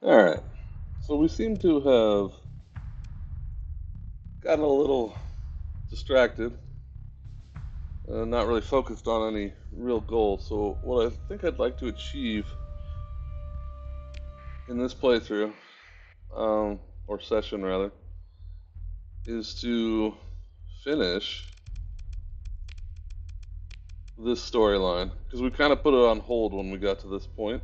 Alright, so we seem to have gotten a little distracted and not really focused on any real goal. So, what I think I'd like to achieve in this playthrough, or session rather, is to finish this storyline. Because we kind of put it on hold when we got to this point.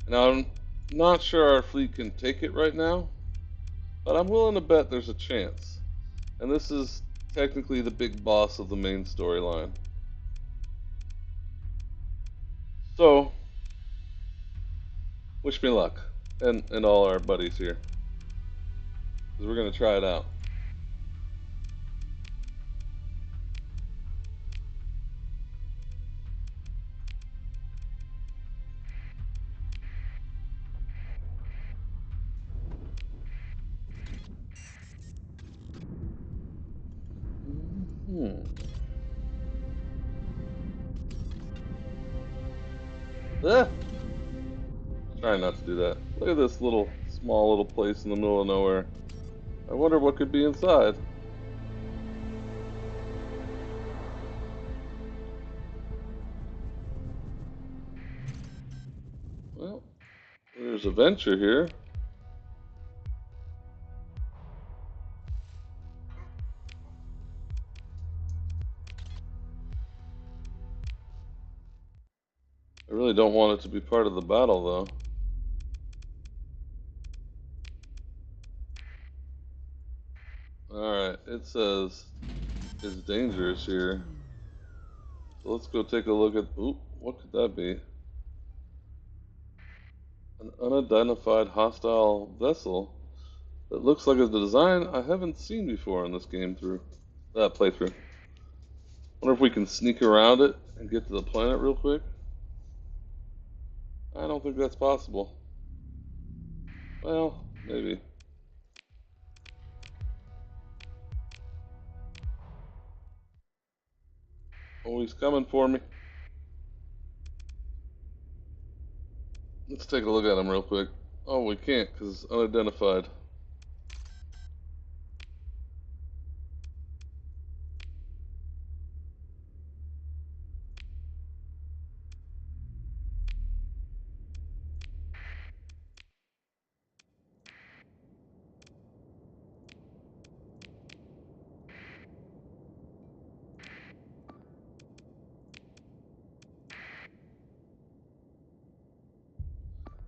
Now, I'm not sure our fleet can take it right now, but I'm willing to bet there's a chance. And this is technically the big boss of the main storyline. So, wish me luck, and all our buddies here, because we're going to try it out. Hmm. Ah! Trying not to do that. Look at this small little place in the middle of nowhere. I wonder what could be inside. Well, there's a venture here. I really don't want it to be part of the battle, though. Alright, it says it's dangerous here. So let's go take a look at... Oop, what could that be? An unidentified hostile vessel that looks like a design I haven't seen before in this playthrough. Wonder if we can sneak around it and get to the planet real quick? I don't think that's possible. Well, maybe. Oh, he's coming for me. Let's take a look at him real quick. Oh, we can't because it's unidentified.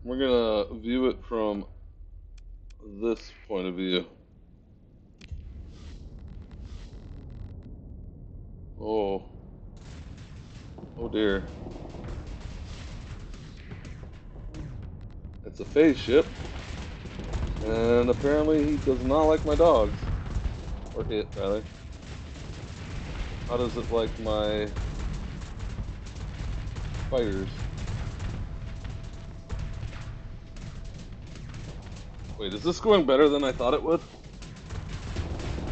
We're gonna view it from this point of view. Oh. Oh dear. It's a phase ship. And apparently he does not like my dogs. Or it, rather. How does it like my fighters? Wait, is this going better than I thought it would?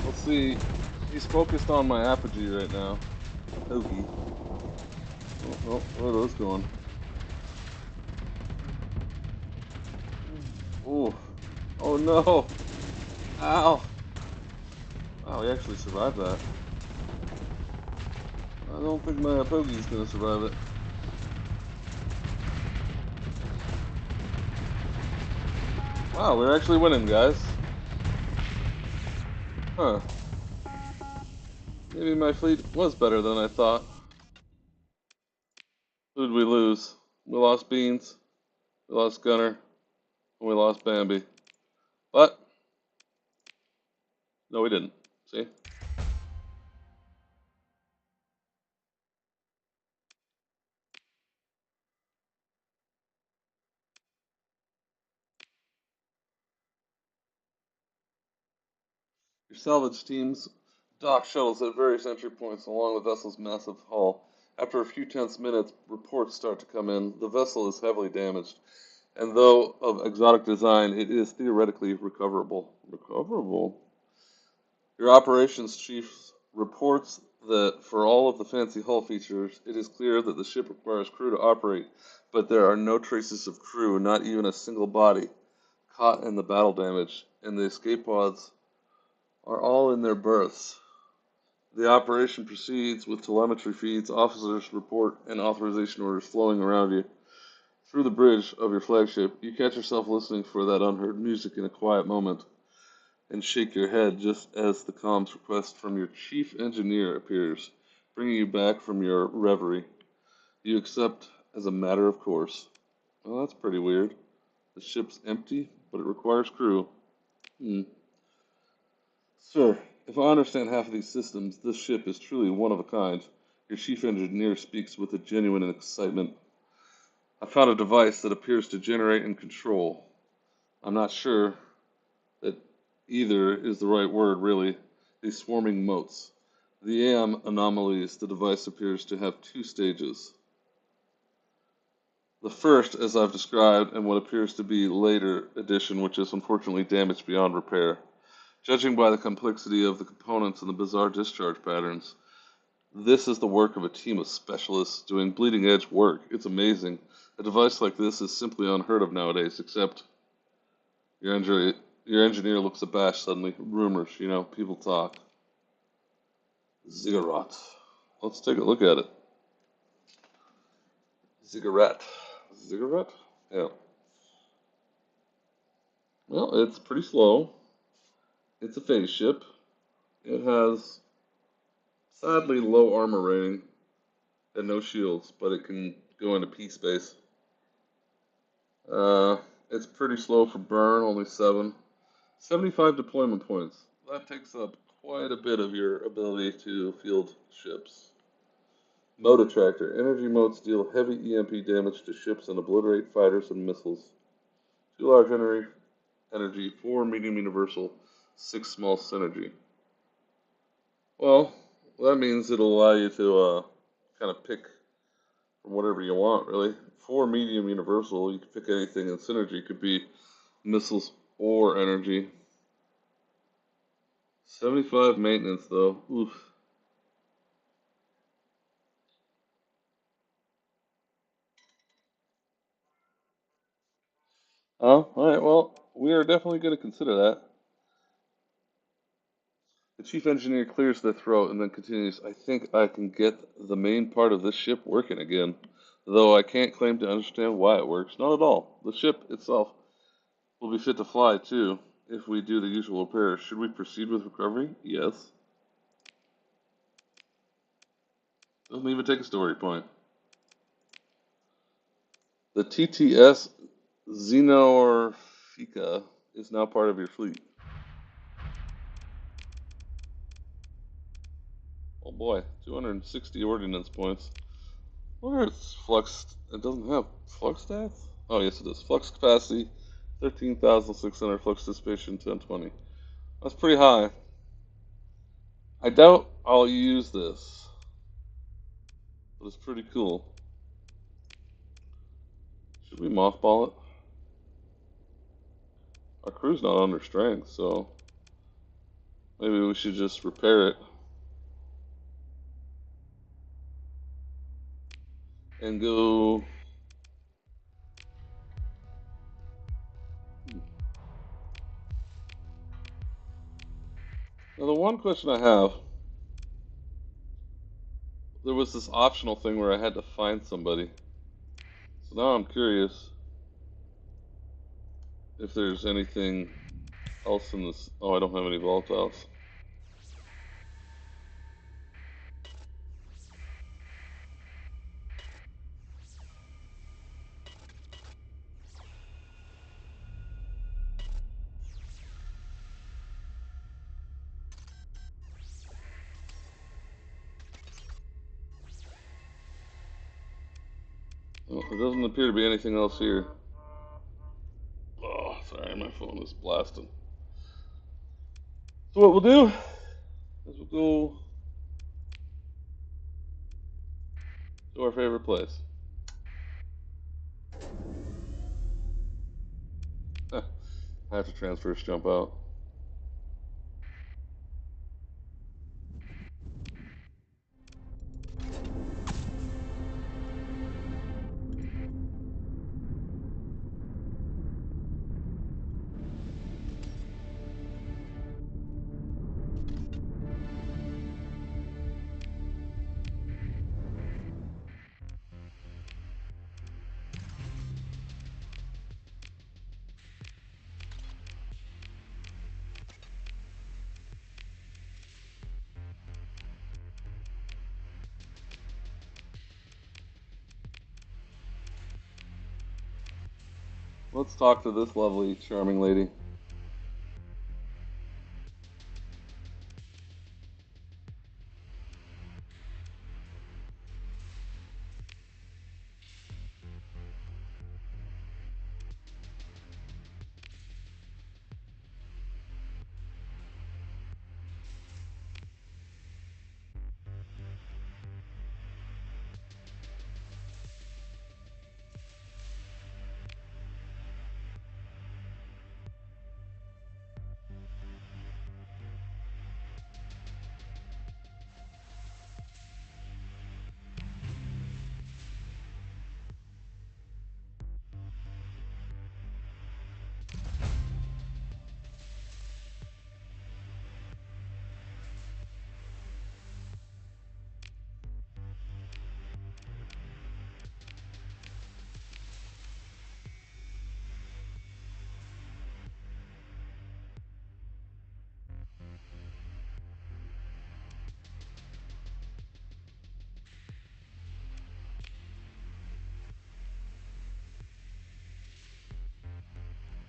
Let's see. He's focused on my apogee right now. Okey. Oh, where are those going? Oh. Oh no! Ow! Wow, he actually survived that. I don't think my Apogee's gonna survive it. Wow, we're actually winning, guys. Huh. Maybe my fleet was better than I thought. Who did we lose? We lost Beans, we lost Gunner, and we lost Bambi. But, no we didn't. See? Your salvage teams dock shuttles at various entry points along the vessel's massive hull. After a few tense minutes, reports start to come in. The vessel is heavily damaged, and though of exotic design, it is theoretically recoverable. Recoverable? Your operations chief reports that for all of the fancy hull features, it is clear that the ship requires crew to operate, but there are no traces of crew, not even a single body, caught in the battle damage, and the escape pods are all in their berths. The operation proceeds with telemetry feeds, officers' report, and authorization orders flowing around you. Through the bridge of your flagship, you catch yourself listening for that unheard music in a quiet moment, and shake your head just as the comms request from your chief engineer appears, bringing you back from your reverie. You accept as a matter of course. Well, that's pretty weird. The ship's empty, but it requires crew. Hmm. Sir, if I understand half of these systems, this ship is truly one of a kind. Your chief engineer speaks with a genuine excitement. I found a device that appears to generate and control. I'm not sure that either is the right word, really. These swarming motes. The AM anomalies, the device appears to have two stages. The first, as I've described, and what appears to be later edition, which is unfortunately damaged beyond repair. Judging by the complexity of the components and the bizarre discharge patterns, this is the work of a team of specialists doing bleeding edge work. It's amazing. A device like this is simply unheard of nowadays, except your engineer looks abashed suddenly. Rumors, people talk. Ziggurat. Let's take a look at it. Ziggurat. Ziggurat? Yeah. Well, it's pretty slow. It's a phase ship. It has sadly low armor rating and no shields, but it can go into P space. It's pretty slow for burn, only 7. 75 deployment points. That takes up quite a bit of your ability to field ships. Mode Attractor. Energy modes deal heavy EMP damage to ships and obliterate fighters and missiles. 2 large energy, 4 medium universal, 6 small synergy. Well, that means it'll allow you to kind of pick from whatever you want, really. 4 medium universal, you can pick anything, and synergy could be missiles or energy. 75 maintenance, though. Oof. Oh, alright, well, we are definitely going to consider that. The chief engineer clears their throat and then continues, I think I can get the main part of this ship working again, though I can't claim to understand why it works. Not at all. The ship itself will be fit to fly, too, if we do the usual repairs. Should we proceed with recovery? Yes. Doesn't even take a story point. The TTS Xenorphica is now part of your fleet. Oh boy, 260 ordnance points. Where is flux? It doesn't have flux stats? Oh, yes, it is. Flux capacity 13,600, flux dissipation 1020. That's pretty high. I doubt I'll use this, but it's pretty cool. Should we mothball it? Our crew's not under strength, so maybe we should just repair it and go. Now, the one question I have, there was this optional thing where I had to find somebody. So now I'm curious if there's anything else in this. Oh, I don't have any volatiles. Well, there doesn't appear to be anything else here. Oh, sorry, my phone is blasting. So what we'll do is we'll go to our favorite place. I have to transfer this jump out. . . . . . . . . . . . . . . . . . . . . . . . . . . . . . . . . . . . . . . . . . . . . . . . . . . . . . . . . . . Let's talk to this lovely, charming lady.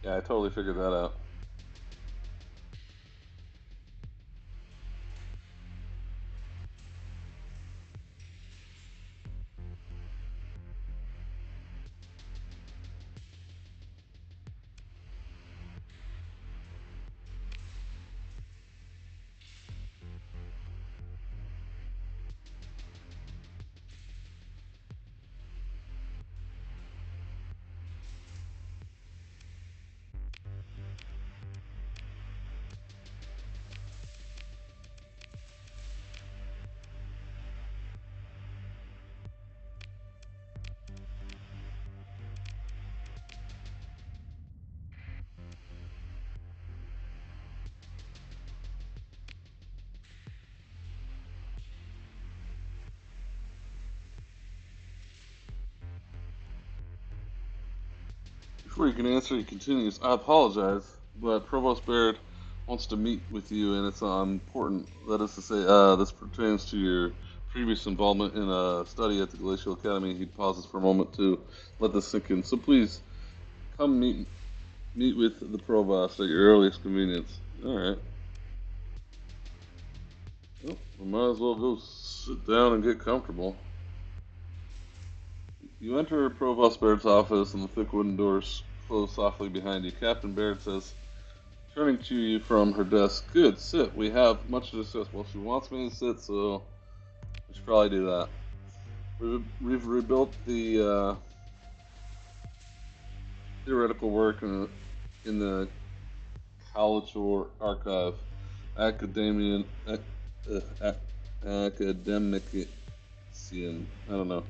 Yeah, I totally figured that out. Before you can answer, he continues, I apologize, but Provost Baird wants to meet with you, and it's important. That is to say, this pertains to your previous involvement in a study at the Glacial Academy. He pauses for a moment to let this sink in. So please, come meet with the Provost at your earliest convenience. Alright. Well, we might as well go sit down and get comfortable. You enter Provost Baird's office, and the thick wooden doors close softly behind you. Captain Baird says, turning to you from her desk, good, sit. We have much to discuss. Well, she wants me to sit, so we should probably do that. We've rebuilt the theoretical work in the College or Archive. Academian, academician, I don't know.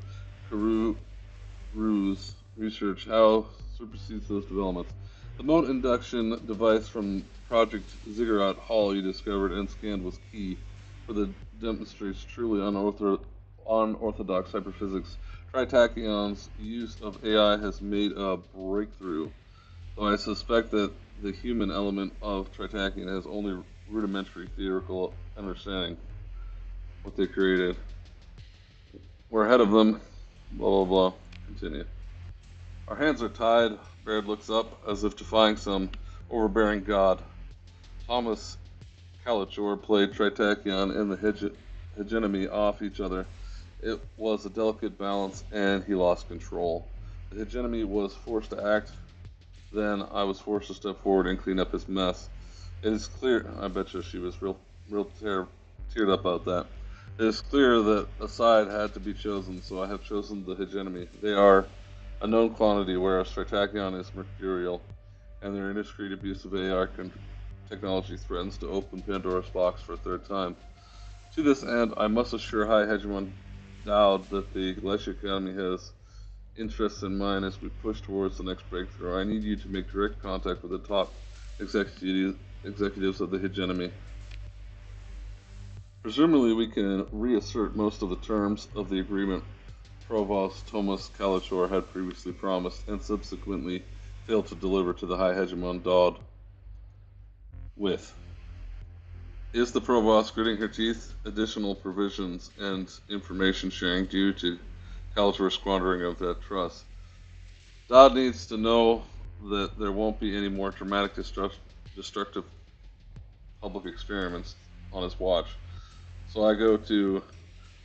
Ruse research how supersedes those developments. The mode induction device from Project Ziggurat Hall you discovered and scanned was key for the demonstrates truly unorthodox hyperphysics. Tritachion's use of AI has made a breakthrough, though I suspect that the human element of Tritachion has only rudimentary theoretical understanding what they created. We're ahead of them. Blah blah blah. Continue. Our hands are tied. Baird looks up as if defying some overbearing god. Thomas Calichor played Tritachyon and the hegemony off each other. It was a delicate balance, and he lost control. The hegemony was forced to act. Then I was forced to step forward and clean up his mess. It is clear. I bet you she was real teared up about that. It is clear that a side had to be chosen, so I have chosen the hegemony. They are a known quantity, whereas Tritachyon is mercurial, and their indiscreet abuse of AR technology threatens to open Pandora's box for a third time. To this end, I must assure High Hegemon Dowd that the Glacial Academy has interests in mind as we push towards the next breakthrough. I need you to make direct contact with the top executives of the hegemony. Presumably, we can reassert most of the terms of the agreement Provost Thomas Calichor had previously promised and subsequently failed to deliver to the High Hegemon Dodd with. Is the Provost gritting her teeth? Additional provisions and information sharing due to Calichor's squandering of that trust. Dodd needs to know that there won't be any more dramatic destructive public experiments on his watch. So I go to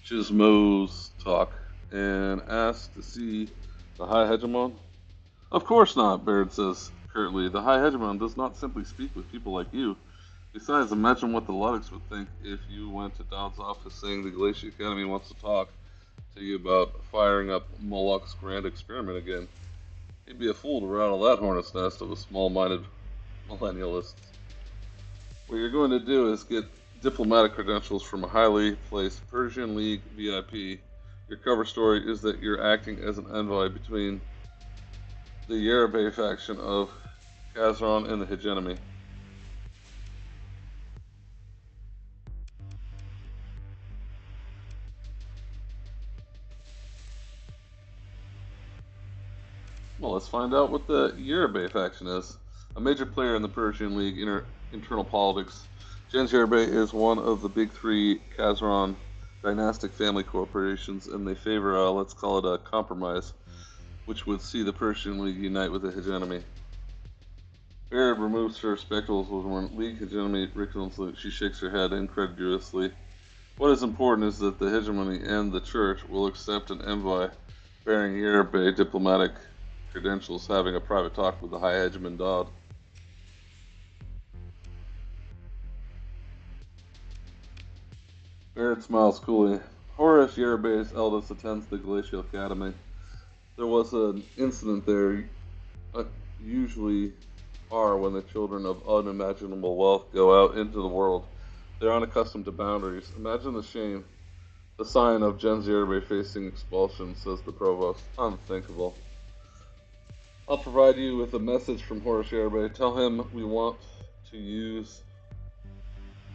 Chismo's talk and ask to see the High Hegemon. Of course not, Baird says curtly. The High Hegemon does not simply speak with people like you. Besides, imagine what the Luddites would think if you went to Dodd's office saying the Glacier Academy wants to talk to you about firing up Moloch's grand experiment again. He'd be a fool to rattle that hornet's nest of a small-minded millennialist. What you're going to do is get diplomatic credentials from a highly placed Persian League VIP. Your cover story is that you're acting as an envoy between the Yerebay faction of Kazron and the hegemony. Well, let's find out what the Yerebay faction is. A major player in the Persian League internal politics, Gens Yerebay is one of the big three Kazron dynastic family corporations, and they favor, let's call it a compromise, which would see the Persian League unite with the hegemony. Baird removes her spectacles when League hegemony reconciles. She shakes her head incredulously. What is important is that the hegemony and the church will accept an envoy bearing Yerebay diplomatic credentials having a private talk with the High Hegemon Dodd. Barrett smiles coolly. Horace Yerebay's eldest attends the Glacial Academy. There was an incident there, usually are when the children of unimaginable wealth go out into the world. They're unaccustomed to boundaries. Imagine the shame. The sign of Gens Yerebay facing expulsion, says the provost. Unthinkable. I'll provide you with a message from Horace Yerebay. Tell him we want to use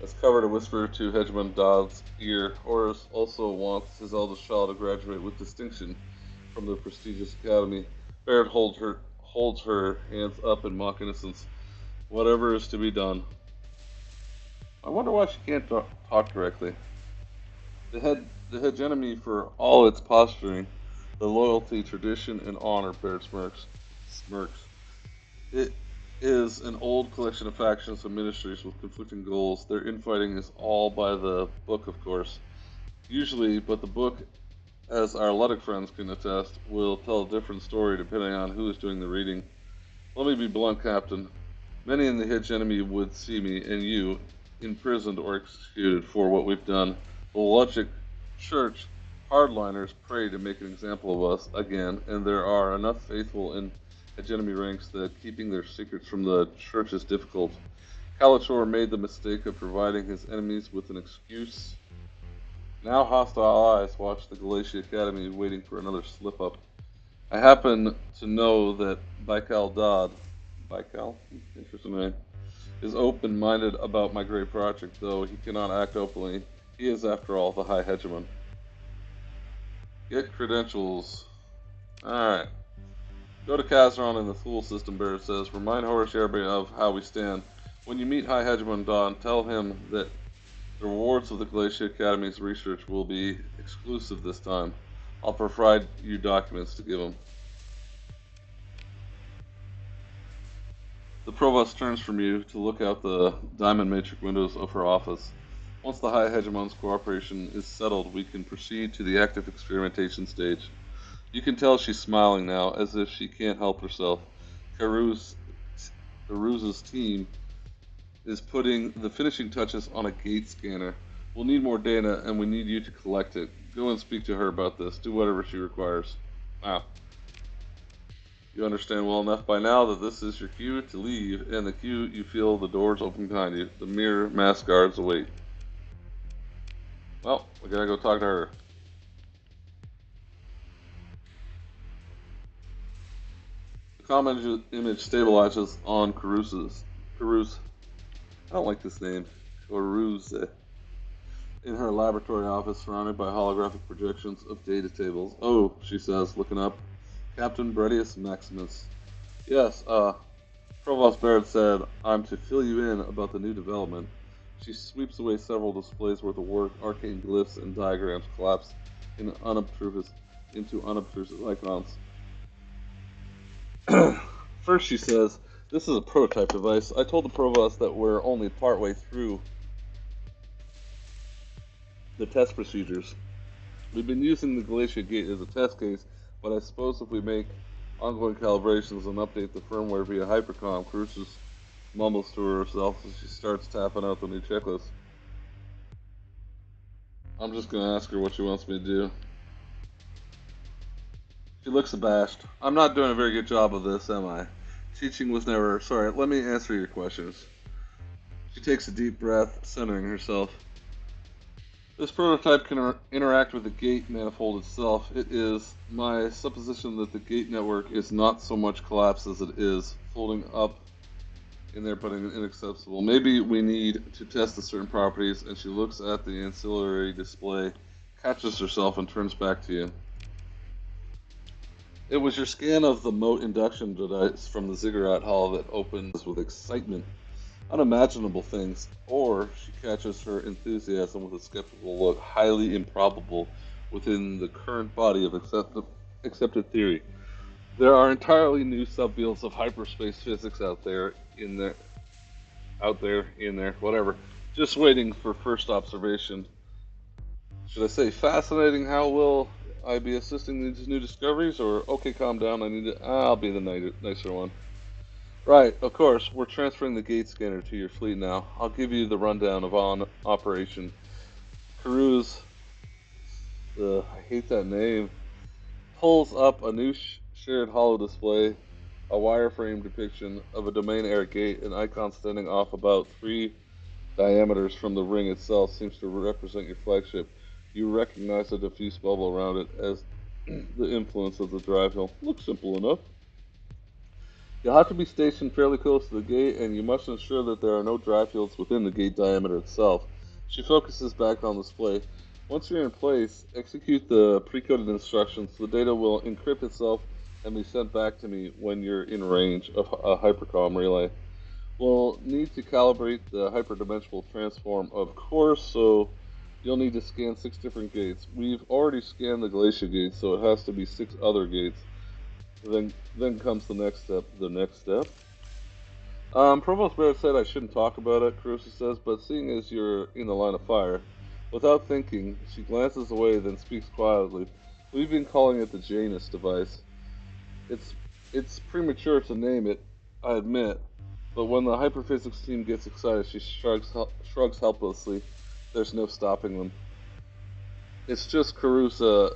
as cover to whisper to Hegemon Dodd's ear. Horace also wants his eldest child to graduate with distinction from the prestigious academy. Barrett holds her hands up in mock innocence. Whatever is to be done. I wonder why she can't talk directly. The hegemony, for all its posturing, the loyalty, tradition, and honor, Barrett smirks. It is an old collection of factions and ministries with conflicting goals. Their infighting is all by the book, of course. Usually, but the book, as our Luddic friends can attest, will tell a different story depending on who is doing the reading. Let me be blunt, Captain. Many in the hegemony would see me and you imprisoned or executed for what we've done. The Luddic Church hardliners pray to make an example of us again, and there are enough faithful in hegemony ranks that keeping their secrets from the church is difficult. Kalator made the mistake of providing his enemies with an excuse. Now hostile eyes watch the Galatia Academy waiting for another slip-up. I happen to know that Baikal Dodd, interesting name, is open-minded about my great project, though he cannot act openly. He is, after all, the High Hegemon. Get credentials. Alright. Go to Kazron in the Thule system, Barrett says. Remind Horace Yerebay of how we stand. When you meet High Hegemon Dodd, tell him that the rewards of the Glacier Academy's research will be exclusive this time. I'll provide you documents to give him. The provost turns from you to look out the diamond matrix windows of her office. Once the High Hegemon's cooperation is settled, we can proceed to the active experimentation stage. You can tell she's smiling now, as if she can't help herself. Caruse's team is putting the finishing touches on a gate scanner. We'll need more data, and we need you to collect it. Go and speak to her about this. Do whatever she requires. Wow. You understand well enough by now that this is your cue to leave, and the cue you feel the doors open behind you. The mirror masked guards await. Well, we gotta go talk to her. The comm image stabilizes on Caruse. I don't like this name. Caruse. In her laboratory office, surrounded by holographic projections of data tables. Oh, she says, looking up. Captain Bredius Maximus. Yes, Provost Barrett said, I'm to fill you in about the new development. She sweeps away several displays worth of work. Arcane glyphs and diagrams collapse into unobtrusive icons. First, she says, this is a prototype device. I told the Provost that we're only partway through the test procedures. We've been using the Glacier Gate as a test case, but I suppose if we make ongoing calibrations and update the firmware via hypercom, Crucis mumbles to herself as she starts tapping out the new checklist. I'm just going to ask her what she wants me to do. She looks abashed. I'm not doing a very good job of this, am I? Teaching was never... Sorry, let me answer your questions. She takes a deep breath, centering herself. This prototype can interact with the gate manifold itself. It is my supposition that the gate network is not so much collapsed as it is folding up in there, but inaccessible. Maybe we need to test the certain properties, and she looks at the ancillary display, catches herself, and turns back to you. It was your scan of the moat induction device from the Ziggurat Hall that opens with excitement, unimaginable things, or she catches her enthusiasm with a skeptical look, highly improbable within the current body of accepted theory. There are entirely new subfields of hyperspace physics out there, whatever, just waiting for first observation. Should I say fascinating? How will I be assisting these new discoveries? Or, okay, calm down, I'll be the nicer one. Right, of course, we're transferring the gate scanner to your fleet now. I'll give you the rundown of on operation. Karuz, I hate that name, pulls up a new shared holo display, a wireframe depiction of a domain air gate, an icon standing off about 3 diameters from the ring itself seems to represent your flagship. You recognize the diffuse bubble around it as the influence of the drive hill. Looks simple enough. You'll have to be stationed fairly close to the gate, and you must ensure that there are no drive fields within the gate diameter itself. She focuses back on the display. Once you're in place, execute the pre-coded instructions. The data will encrypt itself and be sent back to me when you're in range of a hypercom relay. We'll need to calibrate the hyperdimensional transform, of course, so you'll need to scan 6 different gates. We've already scanned the Glacier Gate, so it has to be 6 other gates. Then comes the next step. The next step? Provost Barrett said I shouldn't talk about it, Carusa says, but seeing as you're in the line of fire. Without thinking, she glances away, then speaks quietly. We've been calling it the Janus device. It's premature to name it, I admit, but when the hyperphysics team gets excited, she shrugs helplessly. There's no stopping them. It's just Carusa,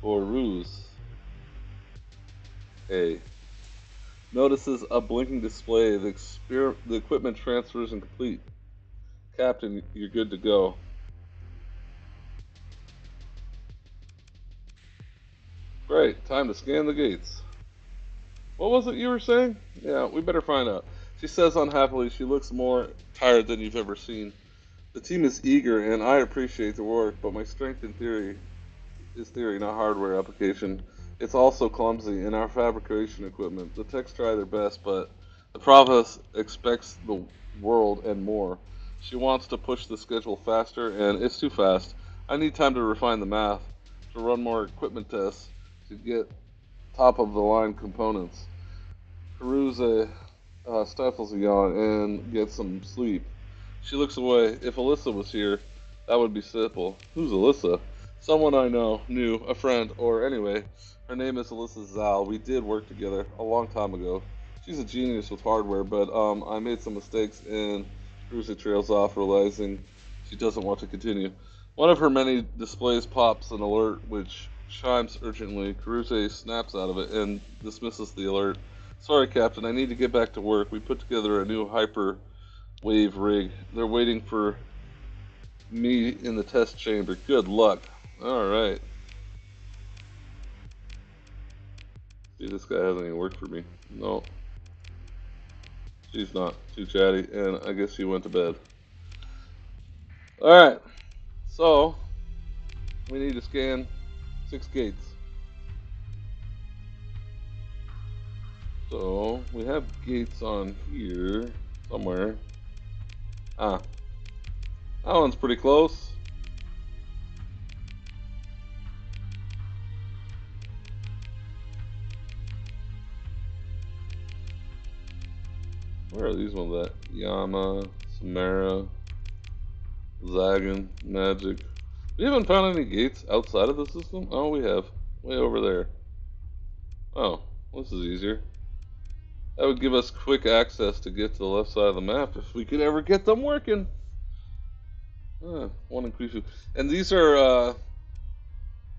or Ruse. A. Notices a blinking display. The equipment transfer isn't complete. Captain, you're good to go. Great, time to scan the gates. What was it you were saying? Yeah, we better find out. She says unhappily. She looks more tired than you've ever seen. The team is eager, and I appreciate the work, but my strength in theory is theory, not hardware application. It's also clumsy in our fabrication equipment. The techs try their best, but the Provost expects the world and more. She wants to push the schedule faster, and it's too fast. I need time to refine the math, to run more equipment tests, to get top-of-the-line components. Caruza stifles a yawn and gets some sleep. She looks away. If Alyssa was here, that would be simple. Who's Alyssa? Someone I knew, a friend, or anyway, her name is Alyssa Zal. We did work together a long time ago. She's a genius with hardware, but I made some mistakes, and Caruza trails off, realizing she doesn't want to continue. One of her many displays pops an alert, which chimes urgently. Caruza snaps out of it and dismisses the alert. Sorry, Captain, I need to get back to work. We put together a new hyper wave rig. They're waiting for me in the test chamber. Good luck. Alright. See, this guy hasn't even worked for me. No. She's not too chatty, and I guess she went to bed. Alright. So, we need to scan 6 gates. So, we have gates on here somewhere. Ah. That one's pretty close. Where are these ones at? Yama, Samara, Zagan, Magic. We haven't found any gates outside of the system? Oh, we have. Way over there. Oh, this is easier. That would give us quick access to get to the left side of the map if we could ever get them working. One increase. And these are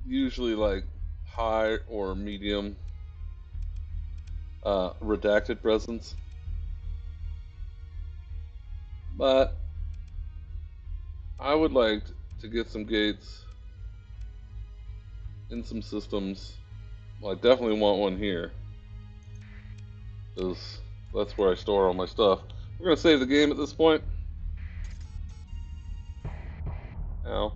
usually like high or medium redacted presence. But I would like to get some gates in some systems. Well, I definitely want one here, because that's where I store all my stuff. We're going to save the game at this point. Ow.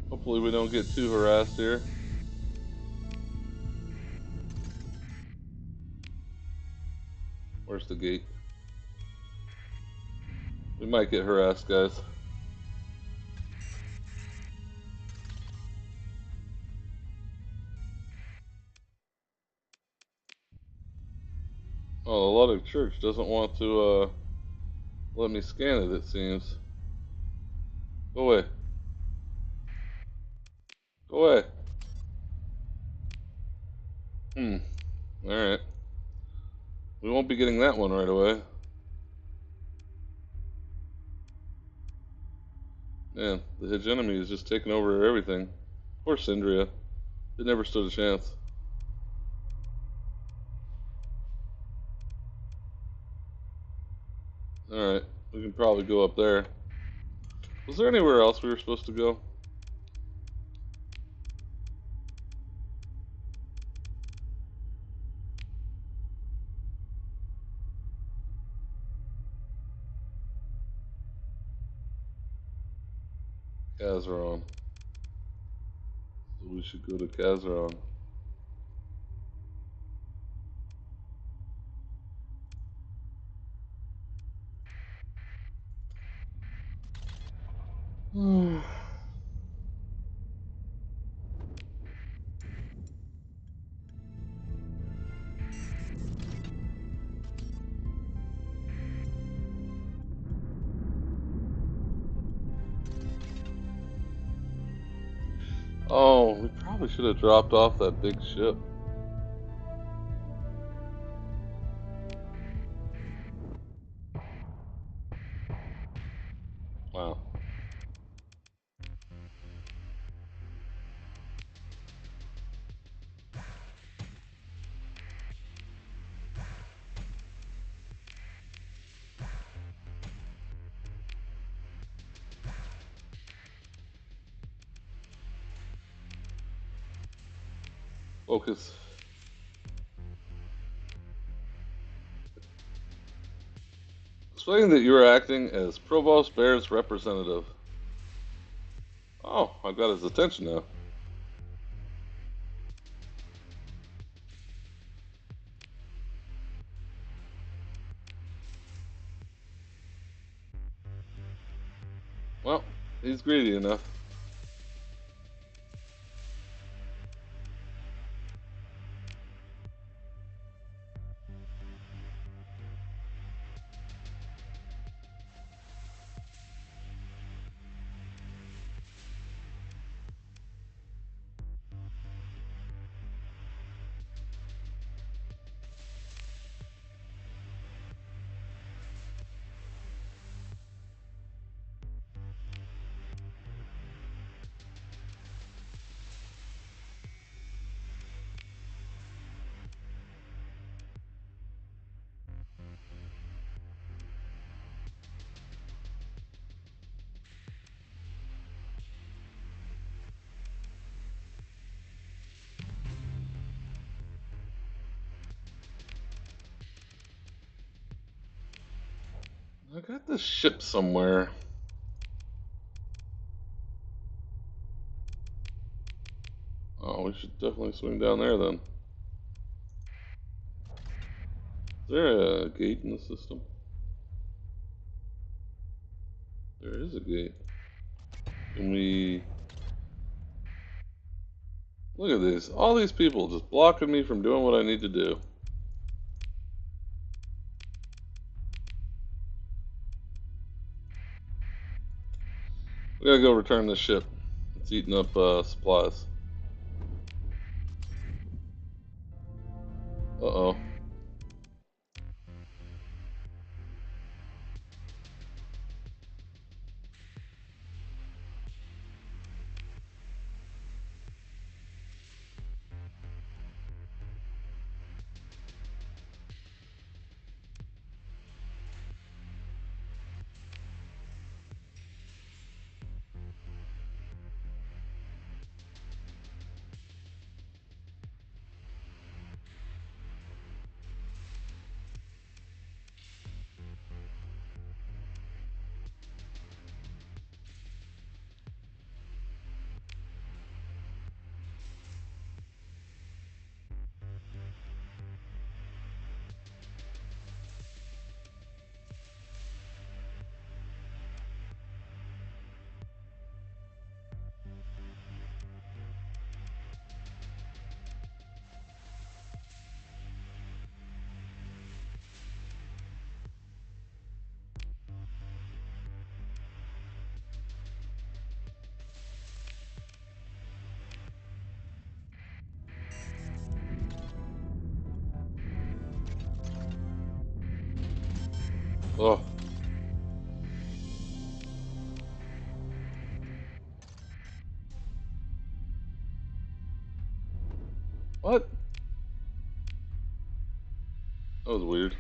Hopefully we don't get too harassed here. Where's the gate? We might get harassed, guys. Oh, the Luddic Church doesn't want to let me scan it seems. Go away. Go away. Alright. We won't be getting that one right away. Man, the hegemony is just taking over everything. Poor Syndria. They never stood a chance. Alright, we can probably go up there. Was there anywhere else we were supposed to go? Kazaron. So we should go to Kazaron. Oh, we probably should have dropped off that big ship. Wow. Focus. Explain that you are acting as Provost Bear's representative. Oh, I've got his attention now. Well, he's greedy enough. I got this ship somewhere. Oh, we should definitely swing down there then. Is there a gate in the system? There is a gate. Can we... Look at these. All these people just blocking me from doing what I need to do. We gotta go return this ship. It's eating up supplies. Uh-oh. Oh. What? That was weird.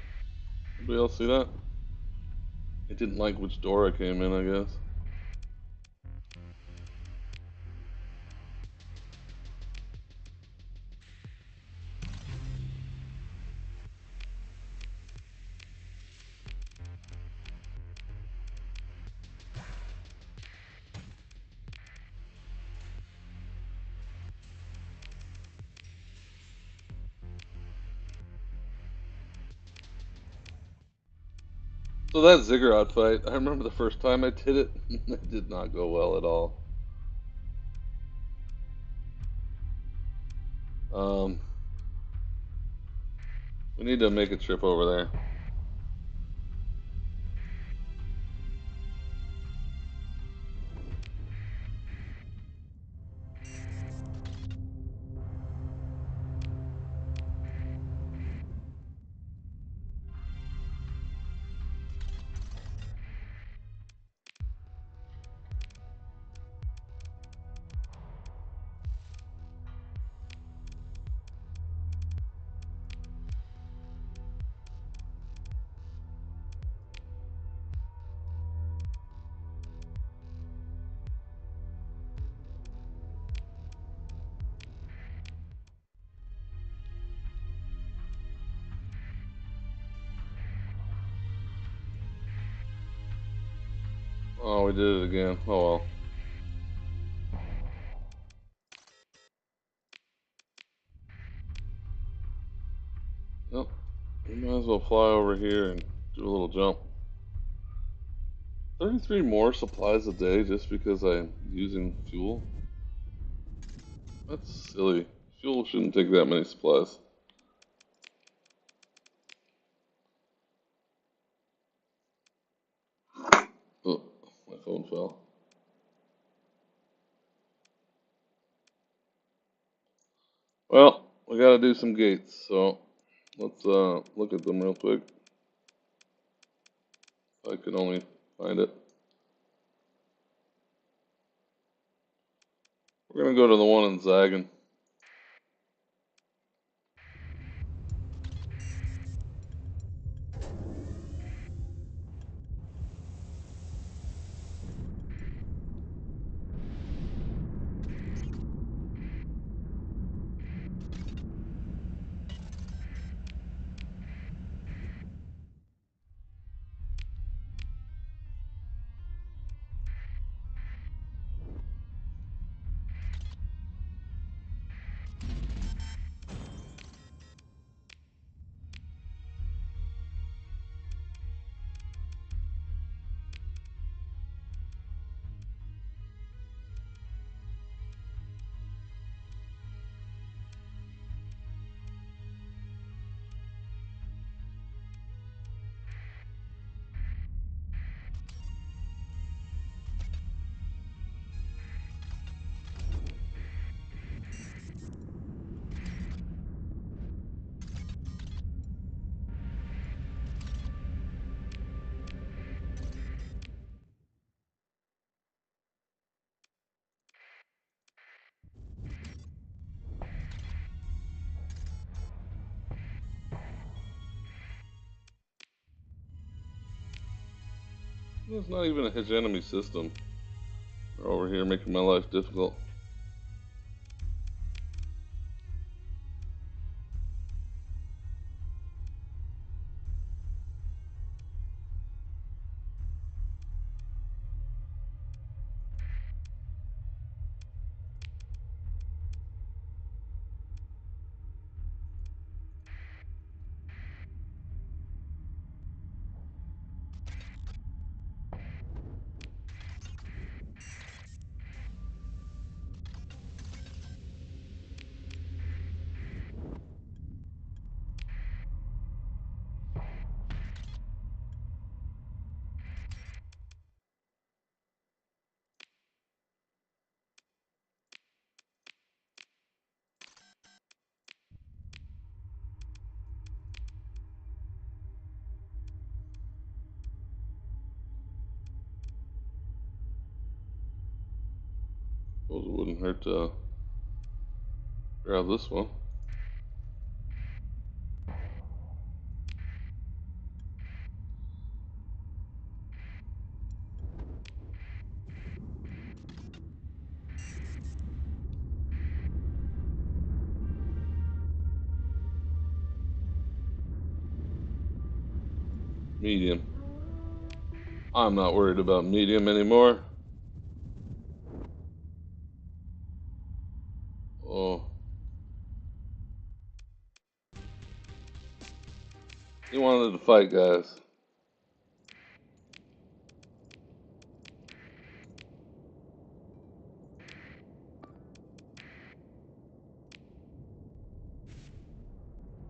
Anybody else see that? It didn't like which door I came in, I guess. So that Ziggurat fight, I remember the first time I did it, it did not go well at all. Um, we need to make a trip over there. Oh, we did it again. Oh well. Yep. We might as well fly over here and do a little jump. 33 more supplies a day just because I'm using fuel? That's silly. Fuel shouldn't take that many supplies. Oh, my phone fell. Well, we gotta do some gates, so let's look at them real quick. I can only find it. We're gonna go to the one in Zagan. It's not even a hegemony system. They're over here making my life difficult. Suppose it wouldn't hurt to grab this one. Medium. I'm not worried about medium anymore. Oh. He wanted to fight, guys.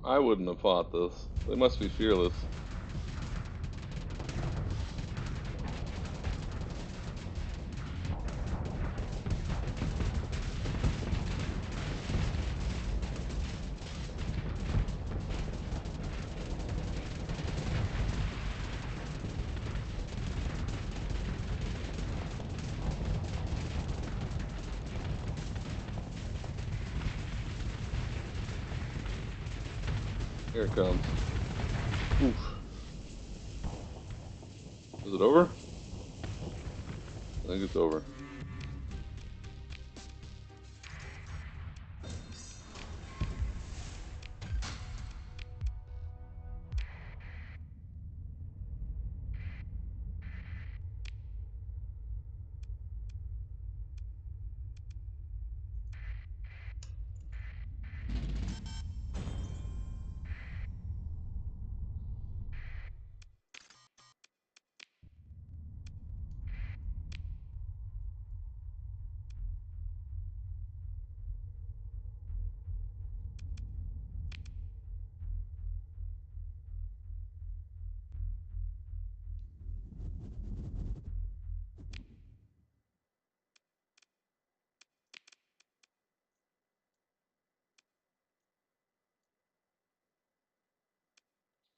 I wouldn't have fought this. They must be fearless. Here it comes. Oof. Is it over? I think it's over.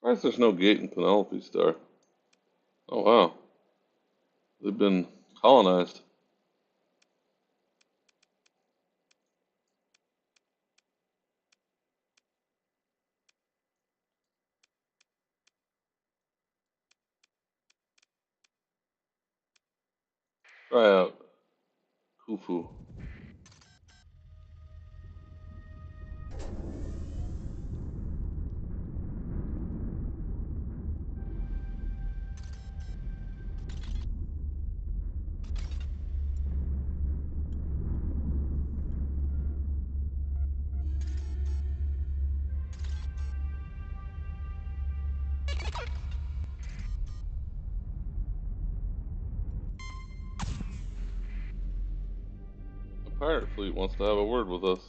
Why is there's no gate in Penelope Star? Oh wow. They've been colonized. Try out Khufu. The pirate fleet wants to have a word with us.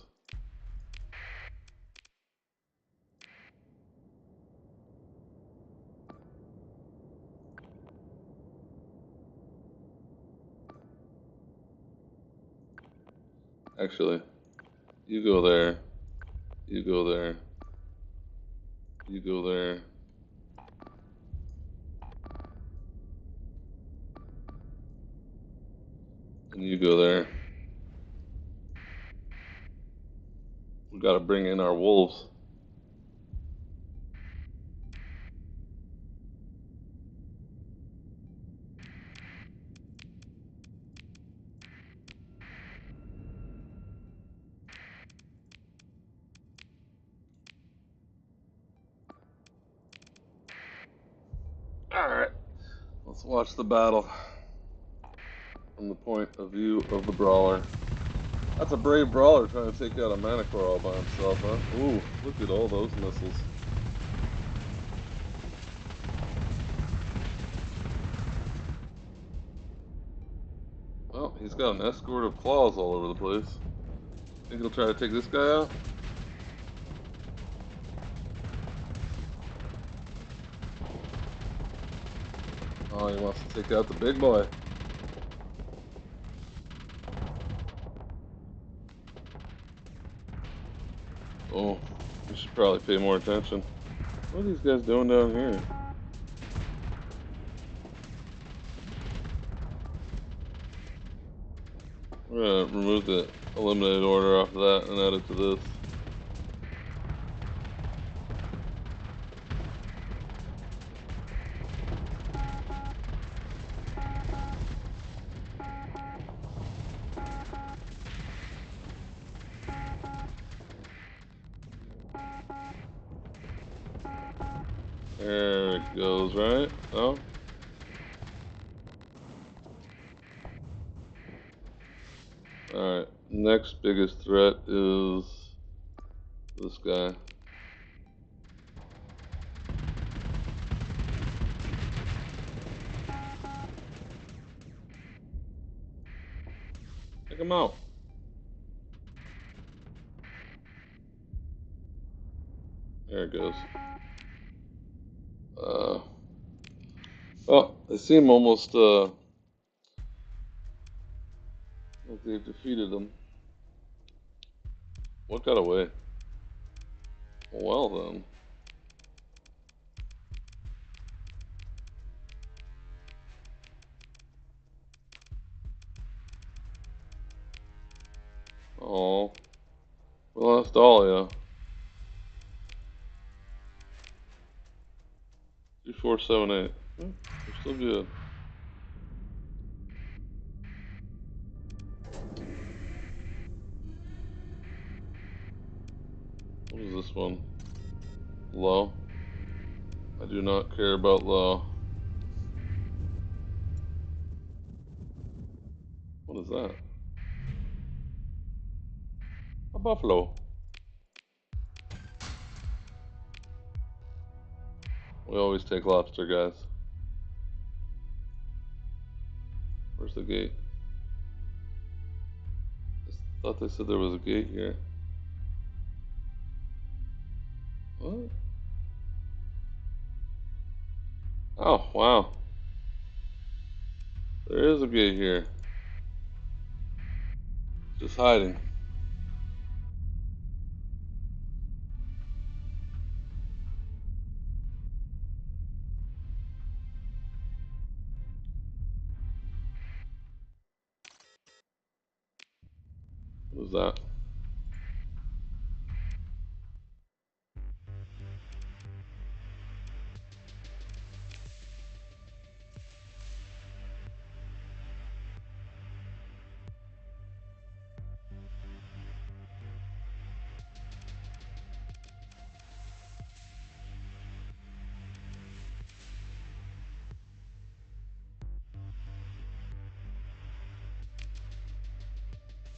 Actually, you go there. You go there. You go there. And you go there. We gotta bring in our wolves. Alright, let's watch the battle from the point of view of the brawler. That's a brave brawler trying to take out a Manticore all by himself, huh? Ooh, look at all those missiles. Well, he's got an escort of claws all over the place. Think he'll try to take this guy out? Oh, he wants to take out the big boy. Oh, we should probably pay more attention. What are these guys doing down here? We're gonna remove the eliminated order off of that and add it to this. There it goes, right? Oh. Alright, next biggest threat is this guy. Take him out. There it goes. Oh, they seem almost, like they've defeated them. What got away? Well then. Oh, we lost Dahlia. 2478. We're still good. What is this one? Low. I do not care about low. What is that? A buffalo. We always take lobster, guys. Where's the gate? I thought they said there was a gate here. What? Oh, wow. There is a gate here. Just hiding. What was that?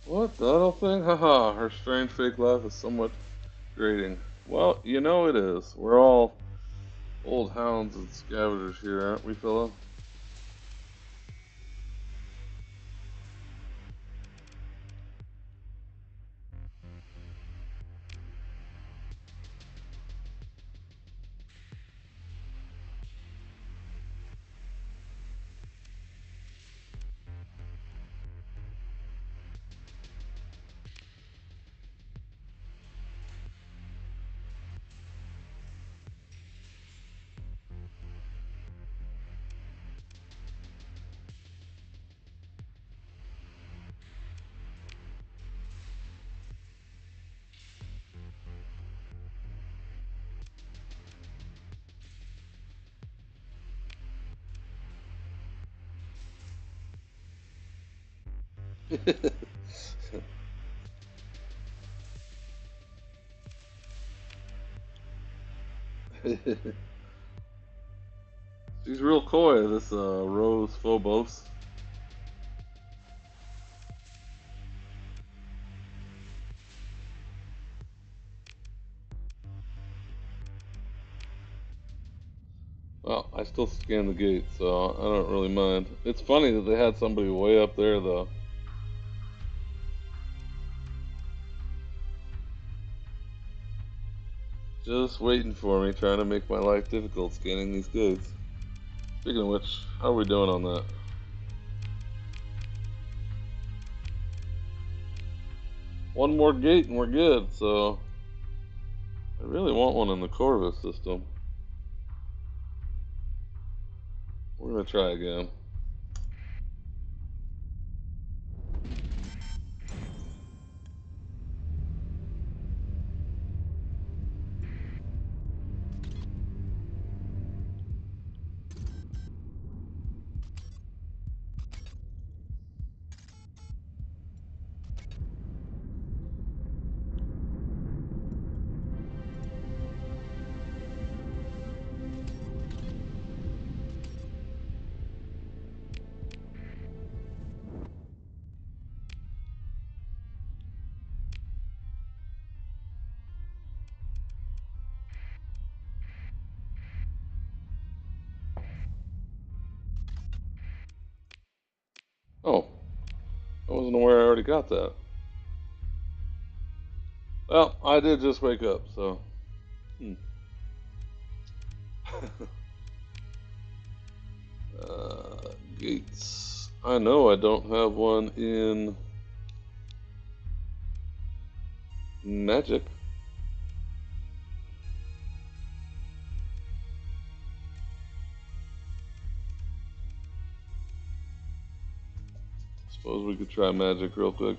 What? The little thing? Haha, her strange fake laugh is somewhat grating. Well, you know it is. We're all old hounds and scavengers here, aren't we, fella? She's real coy, this Rose Phobos. Well, I still scan the gate, so I don't really mind. It's funny that they had somebody way up there, though. Just waiting for me, trying to make my life difficult scanning these gates. Speaking of which, how are we doing on that? One more gate and we're good, so I really want one in the Corvus system. We're gonna try again. Oh, I wasn't aware I already got that. Well, I did just wake up, so. uh, Gates. I know I don't have one in Magic. Suppose we could try Magic real quick.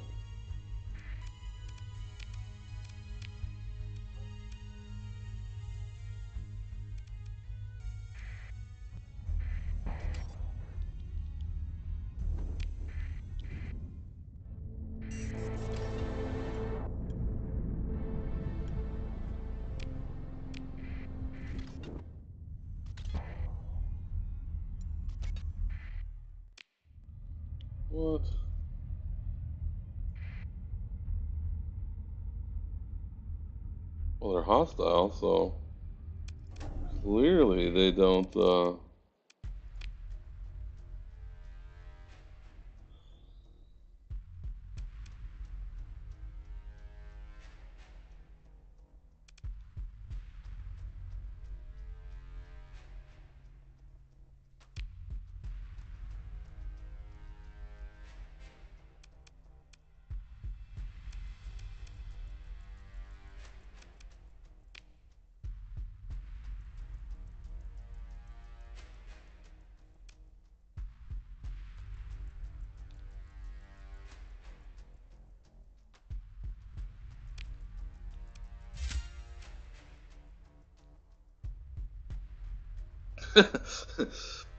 What? Well, they're hostile, so clearly they don't,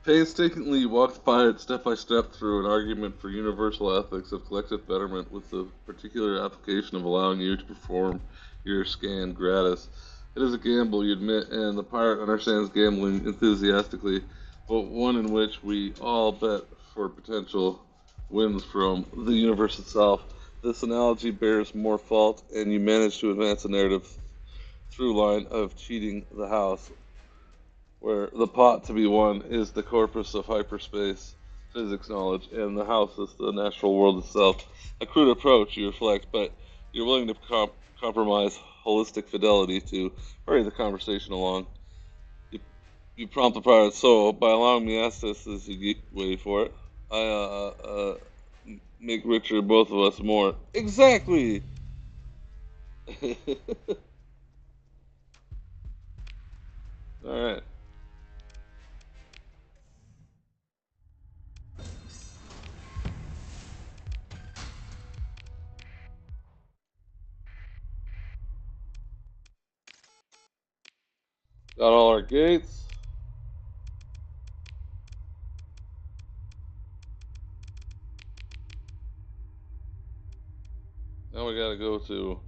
Painstakingly walked the pirate step by step through an argument for universal ethics of collective betterment with the particular application of allowing you to perform your scan gratis. It is a gamble, you admit, and the pirate understands gambling enthusiastically, but one in which we all bet for potential wins from the universe itself. This analogy bears more fault, and you manage to advance a narrative through line of cheating the house where the pot to be won is the corpus of hyperspace physics knowledge, and the house is the natural world itself. A crude approach, you reflect, but you're willing to compromise holistic fidelity to hurry the conversation along. You, you prompt the pirate, so by allowing me access as you get ready for it, I make richer both of us more. Exactly! Alright. Got all our gates. Now we gotta go to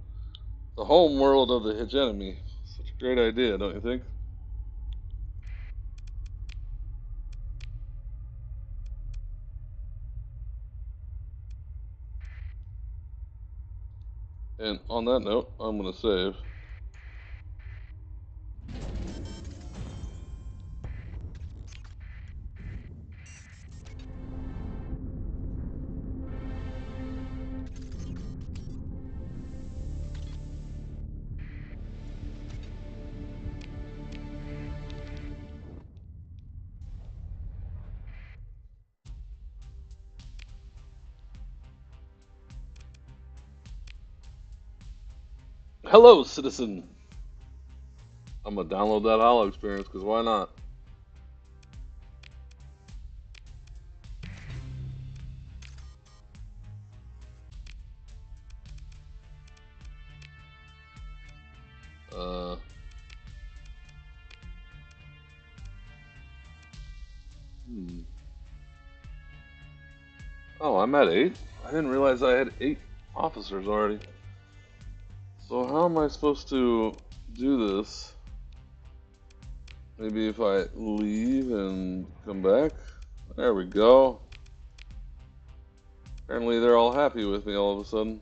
the home world of the hegemony. Such a great idea, don't you think? And on that note, I'm going to save. Hello, citizen. I'm going to download that Hollow experience because why not? Uh, hmm. Oh, I'm at 8? I didn't realize I had 8 officers already. So how am I supposed to do this? Maybe if I leave and come back? There we go. Apparently they're all happy with me all of a sudden.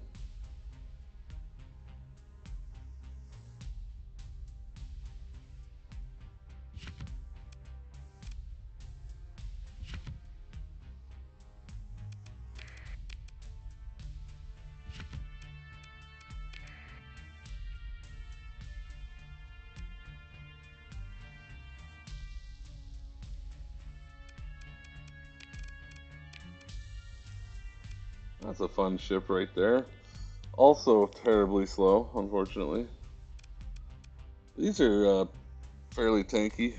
That's a fun ship right there. Also terribly slow, unfortunately. These are fairly tanky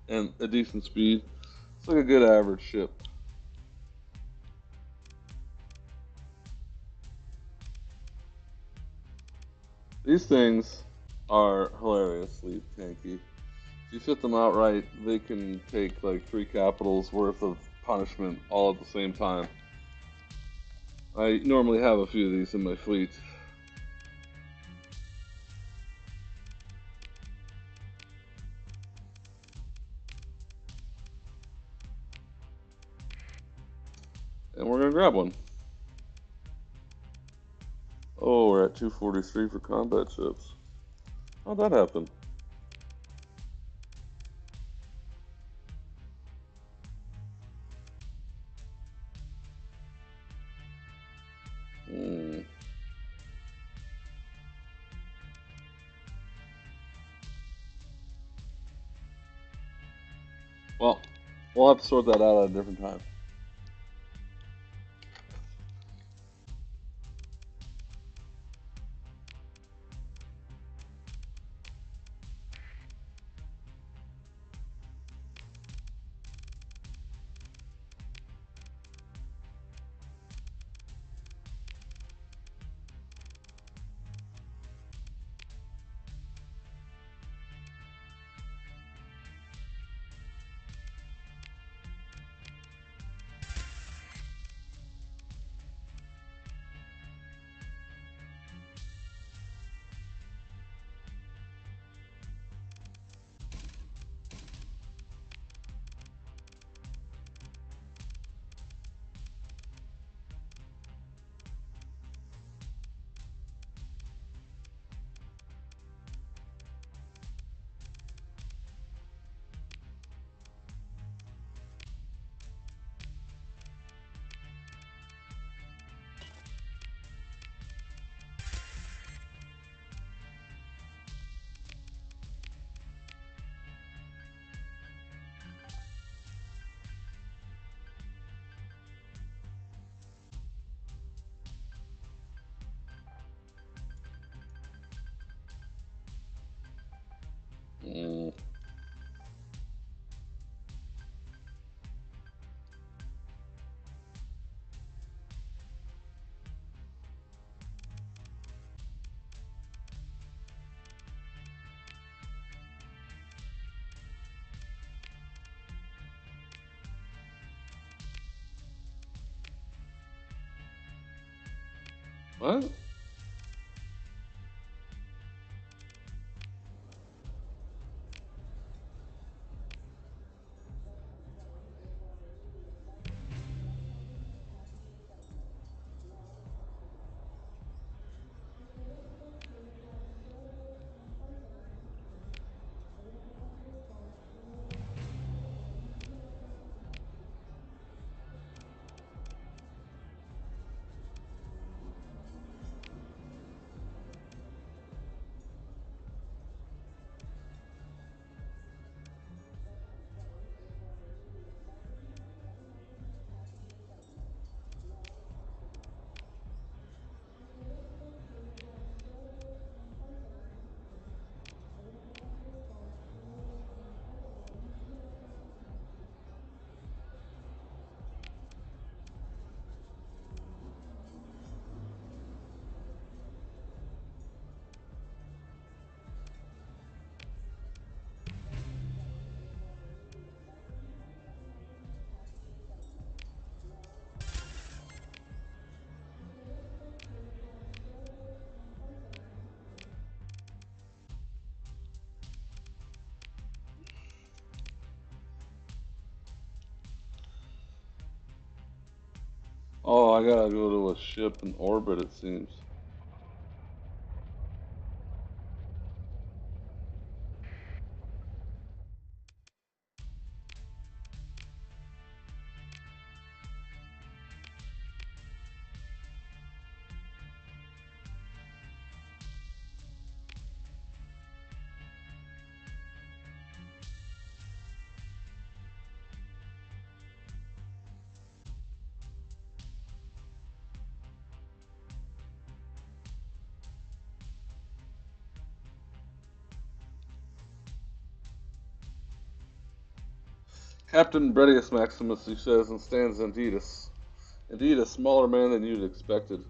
and a decent speed. It's like a good average ship. These things are hilariously tanky. If you fit them out right, they can take like 3 capitals worth of punishment all at the same time. I normally have a few of these in my fleet. And we're gonna grab one. Oh, we're at 243 for combat ships. How'd that happen? Hmm. Well, we'll have to sort that out at a different time. Hmm. What? Oh, I gotta go to a ship in orbit, it seems. Captain Bredius Maximus, he says, and stands Andidus. Indeed, a smaller man than you'd expected.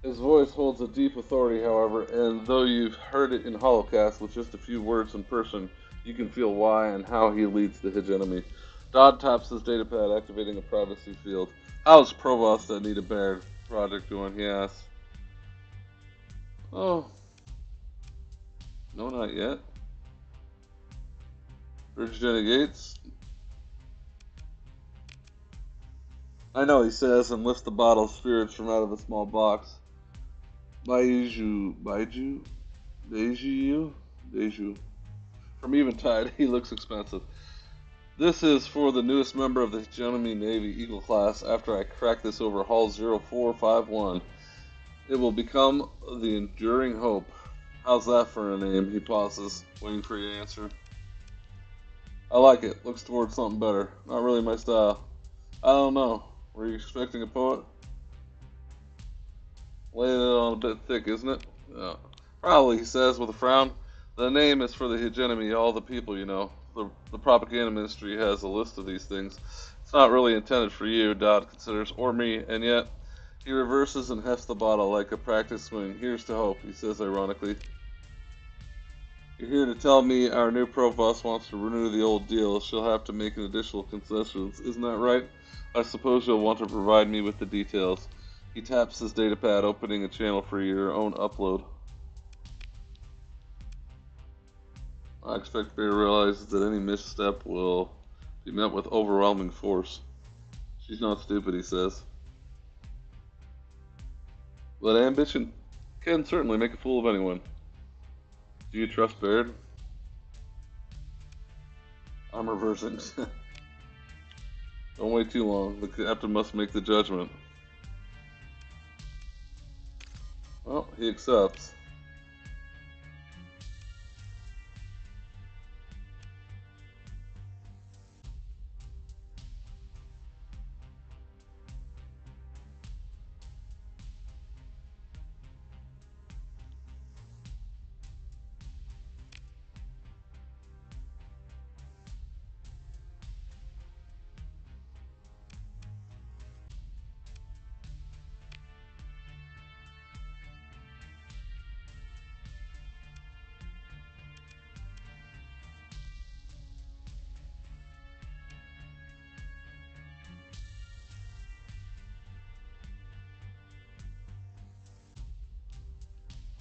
His voice holds a deep authority, however, and though you've heard it in Holocast with just a few words in person, you can feel why and how he leads the hegemony. Dodd taps his datapad, activating a privacy field. How's Provost Anita Baird project doing? He asks. Oh, no, not yet. Virginia Gates? I know, he says, and lifts the bottle of spirits from out of a small box. Beiju? From Eventide, he looks expensive. This is for the newest member of the Hegemony Navy Eagle class after I crack this over Hull 0451. It will become the Enduring Hope. How's that for a name? He pauses, waiting for your answer. I like it. Looks towards something better. Not really my style. I don't know. Were you expecting a poet? Laying it on a bit thick, isn't it? Yeah. Probably, he says with a frown. The name is for the hegemony, all the people, you know. The propaganda ministry has a list of these things. It's not really intended for you, Dodd considers, or me, and yet he reverses and hefts the bottle like a practice swing. Here's to hope, he says ironically. You're here to tell me our new provost wants to renew the old deal. She'll have to make an additional concessions. Isn't that right? I suppose you'll want to provide me with the details. He taps his datapad, opening a channel for your own upload. I expect Bear realizes that any misstep will be met with overwhelming force. She's not stupid, he says. But ambition can certainly make a fool of anyone. Do you trust Baird? I'm reversing. Don't wait too long. The captain must make the judgment. Well, he accepts.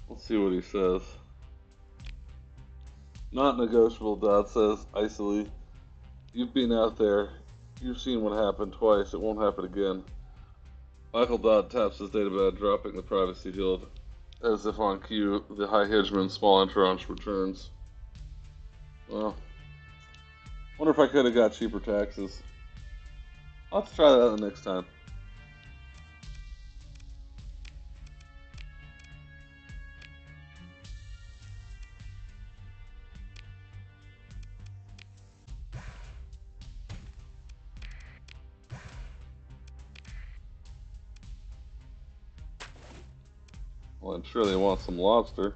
Let's see what he says. Not negotiable, Dodd says icily. You've been out there. You've seen what happened twice. It won't happen again. Michael Dodd taps his datapad, dropping the privacy field. As if on cue, the High Hedgeman's small entourage returns. Well, wonder if I could have got cheaper taxes. I'll have to try that the next time. Well, I'm sure they want some lobster.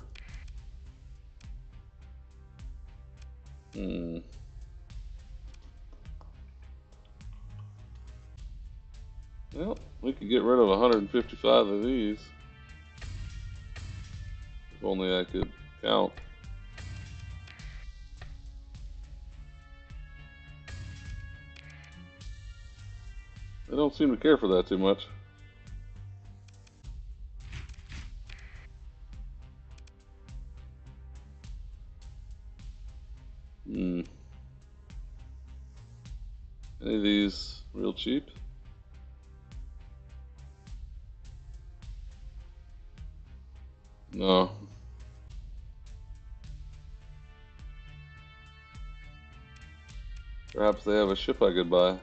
Well, we could get rid of 155 of these. If only I could count. They don't seem to care for that too much. Any of these real cheap? No. Perhaps they have a ship I could buy.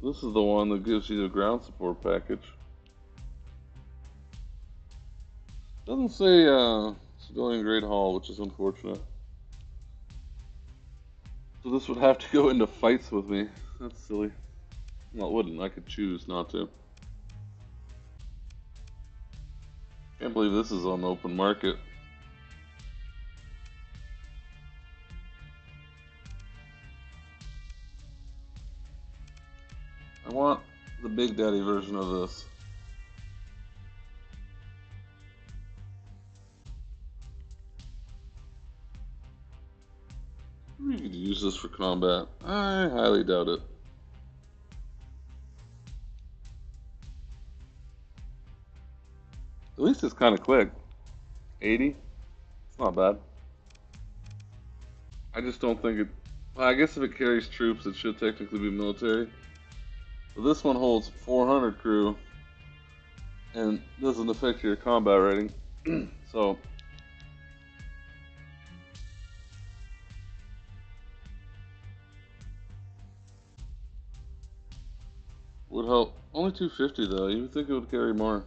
This is the one that gives you the ground support package. Doesn't say civilian grade hull, which is unfortunate. So this would have to go into fights with me. That's silly. Well, it wouldn't. I could choose not to. Can't believe this is on the open market. I want the Big Daddy version of this. You could use this for combat. I highly doubt it. At least it's kind of quick. 80? It's not bad. I just don't think it... Well, I guess if it carries troops, it should technically be military. But this one holds 400 crew and doesn't affect your combat rating. So... would help. Only 250 though. You would think it would carry more.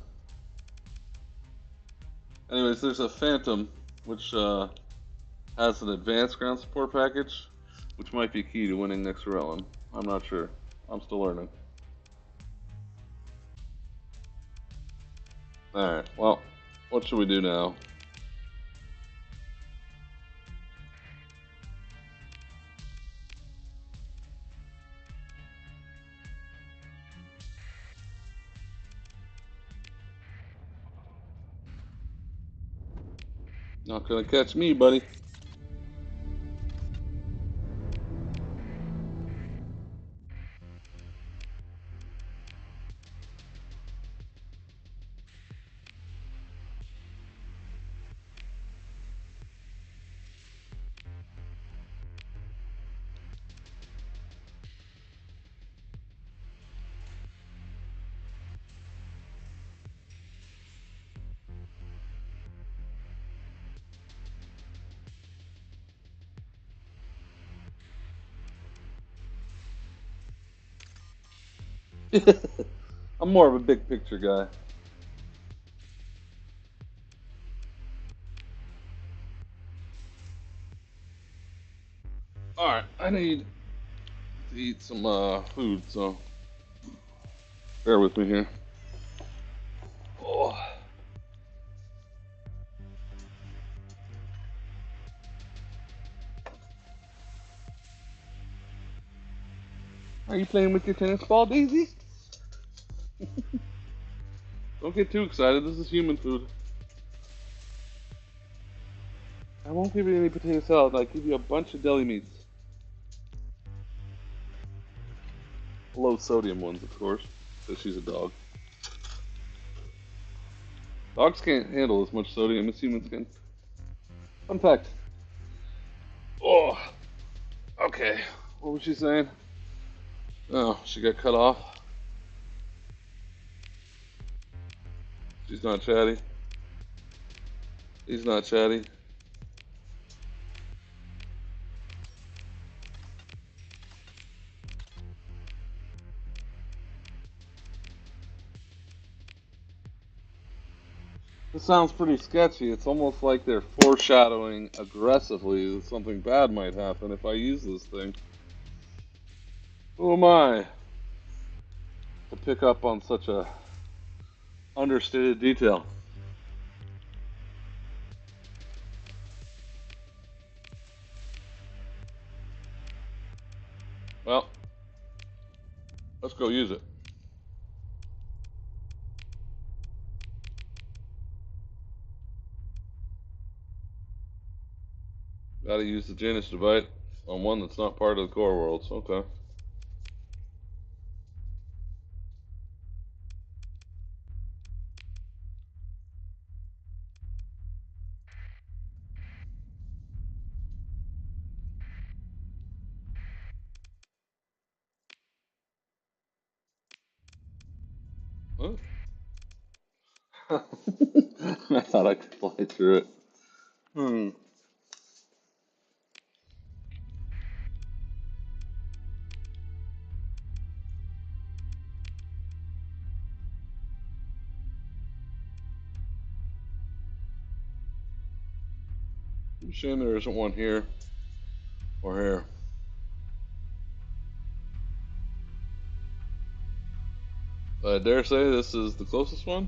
Anyways, there's a Phantom, which has an advanced ground support package, which might be key to winning Nexerelin. I'm not sure. I'm still learning. Alright, well, what should we do now? Not gonna catch me, buddy. I'm more of a big picture guy. Alright, I need to eat some food, so bear with me here. Oh. Are you playing with your tennis ball, Daisy? Don't get too excited, this is human food. I won't give you any potato salad, I'll give you a bunch of deli meats. Low sodium ones, of course, because she's a dog. Dogs can't handle as much sodium as humans can. Fun fact. Oh, okay. What was she saying? Oh, she got cut off. She's not chatty. He's not chatty. This sounds pretty sketchy. It's almost like they're foreshadowing aggressively that something bad might happen if I use this thing. Who am I to pick up on such a understated detail? Well, let's go use it. Gotta use the Janus device on one that's not part of the core worlds. Okay. I thought I could fly through it. Hmm. Shame there isn't one here or here. I dare say this is the closest one.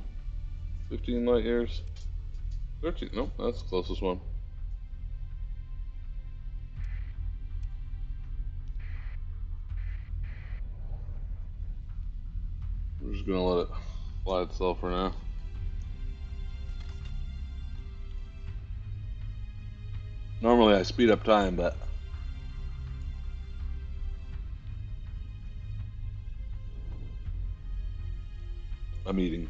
15 light years. 13. Nope, that's the closest one. We're just gonna let it fly itself for now. Normally I speed up time, but I'm eating.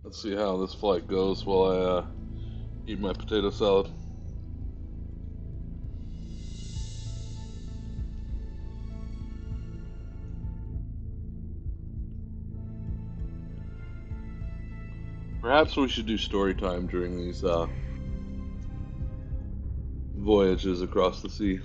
Let's see how this flight goes while I eat my potato salad. Perhaps we should do story time during these voyages across the sea.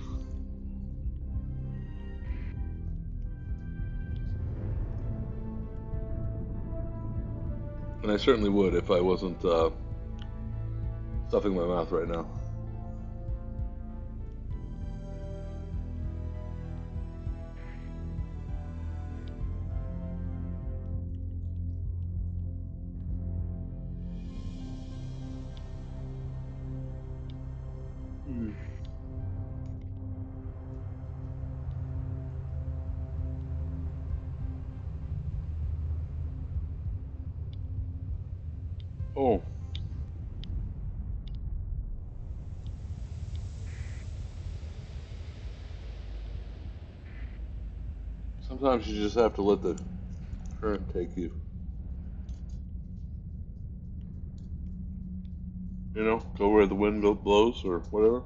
And I certainly would if I wasn't stuffing my mouth right now. Mm. Oh, sometimes you just have to let the current take you. You know, go where the wind blows or whatever.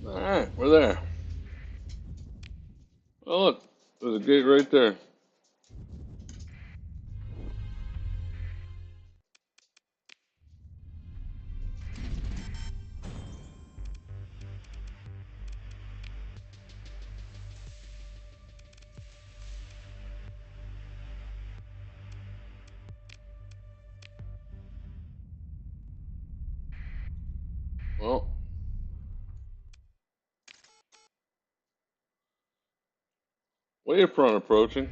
Alright, we're there. Oh, look, there's a gate right there. Well, wavefront approaching.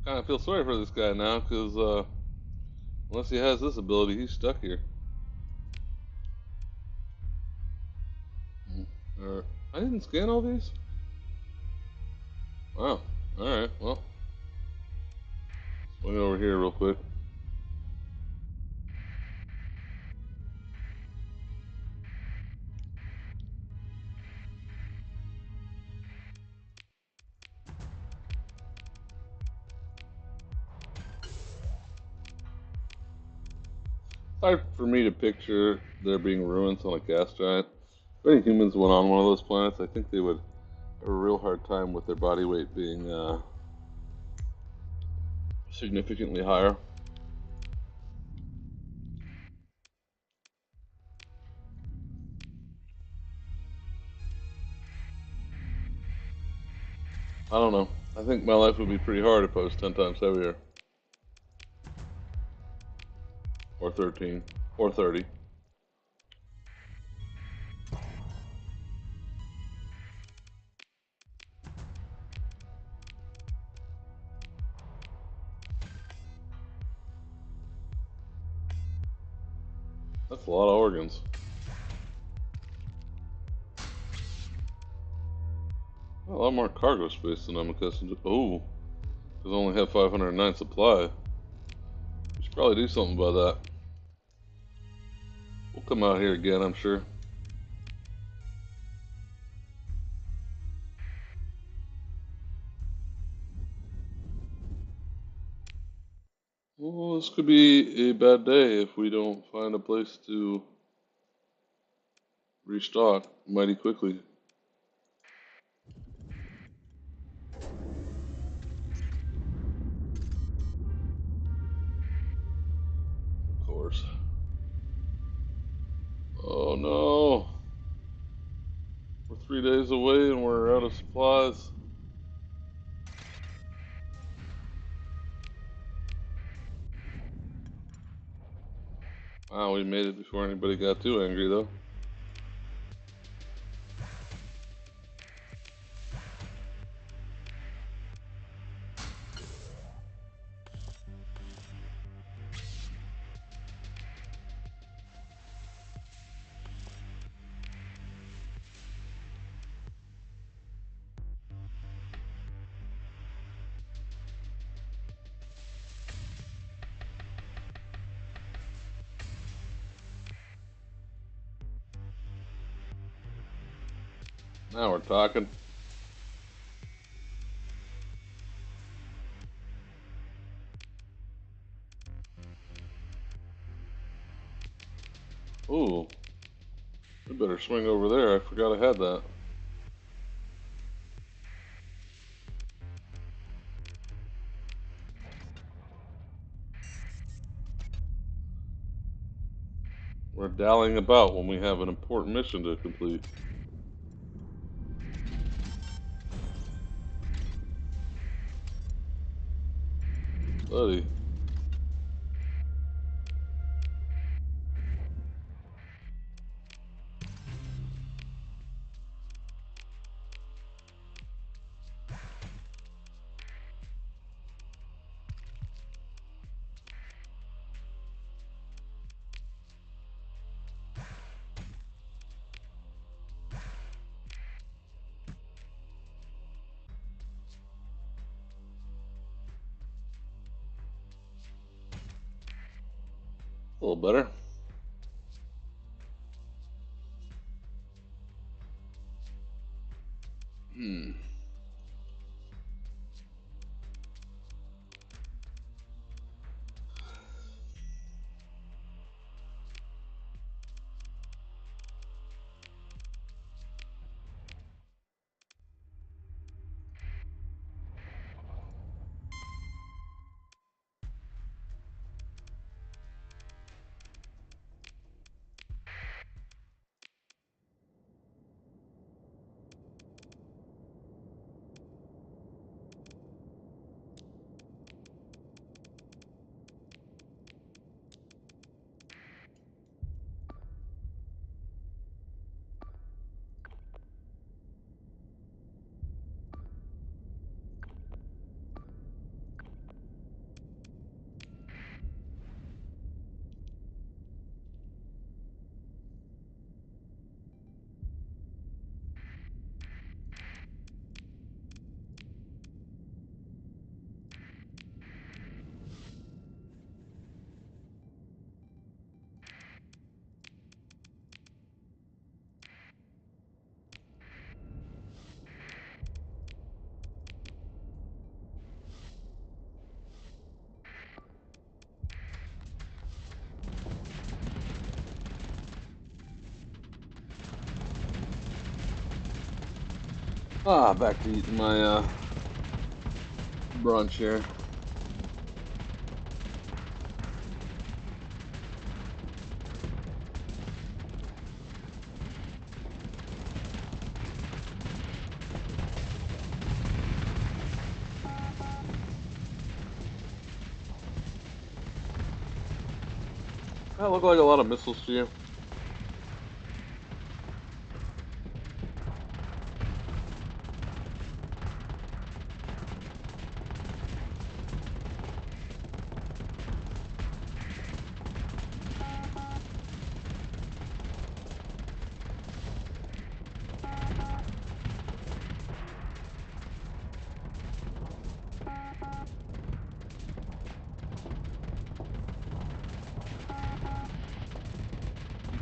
Kind of feel sorry for this guy now, because unless he has this ability, he's stuck here. I didn't scan all these? Wow. Alright, well, swing over here real quick. Hard for me to picture there being ruins on a gas giant. If any humans went on one of those planets, I think they would have a real hard time with their body weight being significantly higher. I don't know. I think my life would be pretty hard if I was 10 times heavier. Or 13. Or 30. That's a lot of organs. A lot more cargo space than I'm accustomed to. Oh, because I only have 509 supply. We should probably do something about that. We'll come out here again, I'm sure. This could be a bad day if we don't find a place to restock mighty quickly. Of course. Oh no! We're 3 days away and we're out of supplies. Wow, we made it before anybody got too angry though. Now we're talking. Ooh, we better swing over there. I forgot I had that. We're dallying about when we have an important mission to complete. Buddy. A little better. Hmm. Back to eating my brunch here. That look like a lot of missiles to you?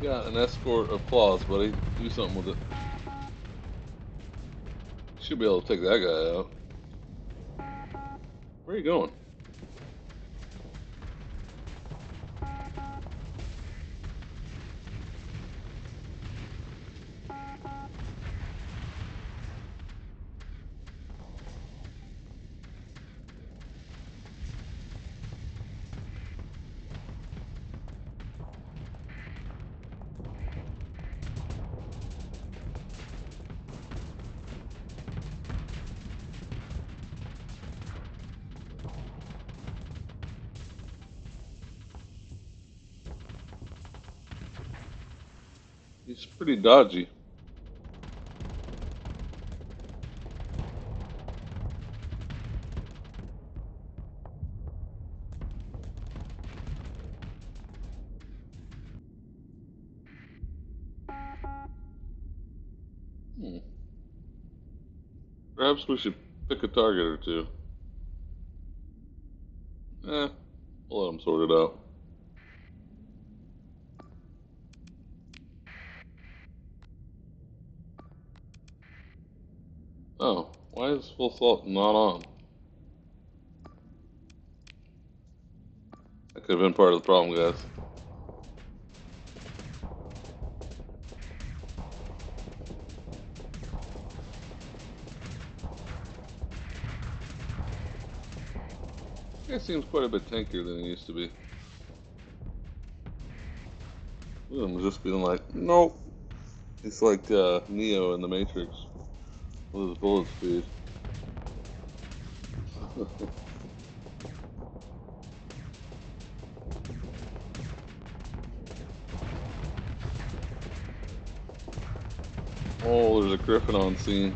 You got an escort of claws, buddy. Do something with it. Should be able to take that guy out. Where are you going? He's pretty dodgy. Perhaps we should pick a target or two. We'll let him sort it out. Oh, why is full salt not on? That could have been part of the problem, guys. He seems quite a bit tankier than he used to be. Look at him just being like, nope. He's like Neo in the Matrix with his bullet speed. Oh, there's a griffin on scene.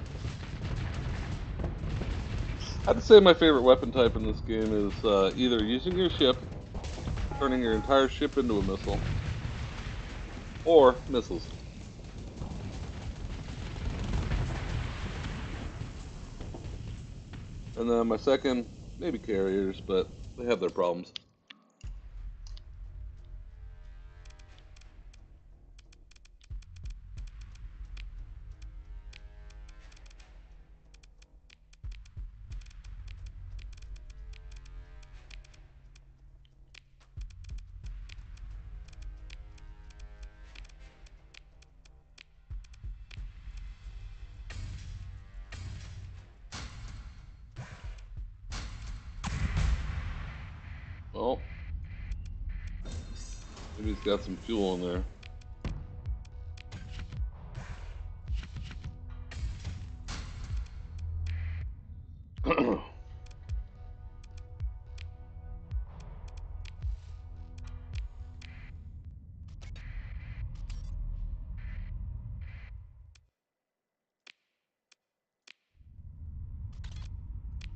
I'd say my favorite weapon type in this game is either using your ship, turning your entire ship into a missile, or missiles. And then my second, maybe carriers, but they have their problems. Well, maybe he's got some fuel in there.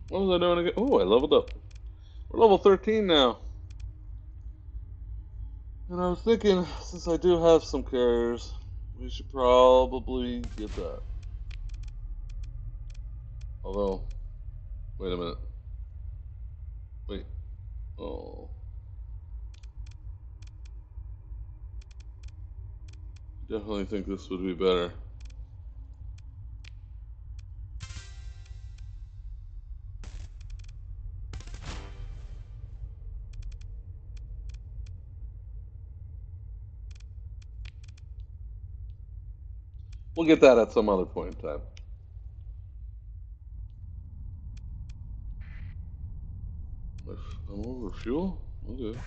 What was I doing again? Oh, I leveled up. We're level 13 now. And I was thinking, since I do have some carriers, we should probably get that. Although, wait a minute. Wait. Oh. Definitely think this would be better. We'll get that at some other point in time. I'm over fuel? Okay.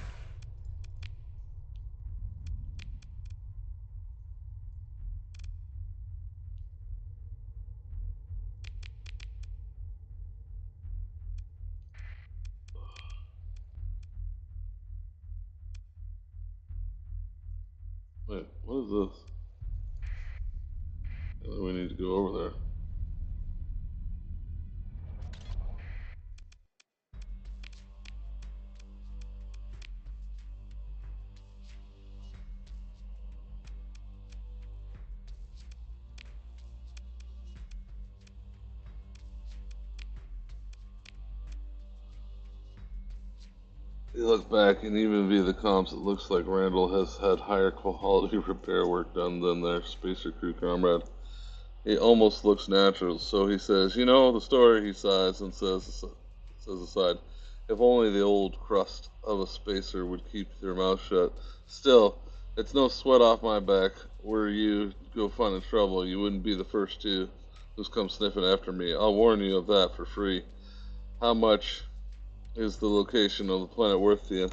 Wait, what is this? We need to go over there. You look back, and even via the comps, it looks like Randall has had higher quality repair work done than their spacer crew comrade. He almost looks natural, so he says, you know, the story, he sighs and says aside, if only the old crust of a spacer would keep their mouth shut. Still, it's no sweat off my back. Were you go finding trouble, you wouldn't be the first two who's come sniffing after me. I'll warn you of that for free. How much is the location of the planet worth to you?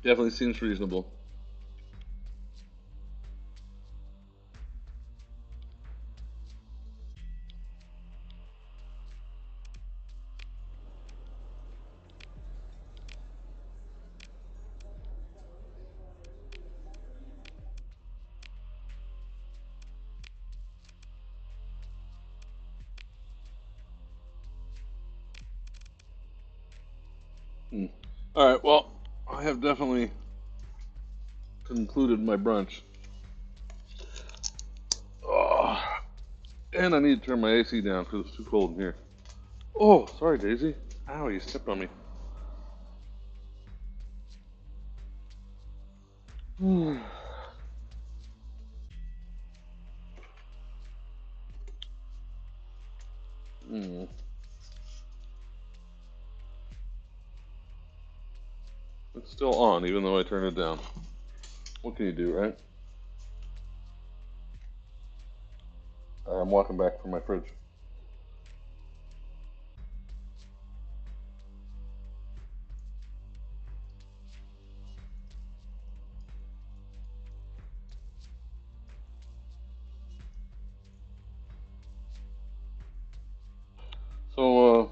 Definitely seems reasonable. Hmm. All right. Well, I have definitely concluded my brunch. Oh, and I need to turn my AC down because it's too cold in here. Oh, sorry, Daisy. Ow, you stepped on me. Mm. It's still on, even though I turned it down. What can you do, right? I'm walking back from my fridge. So,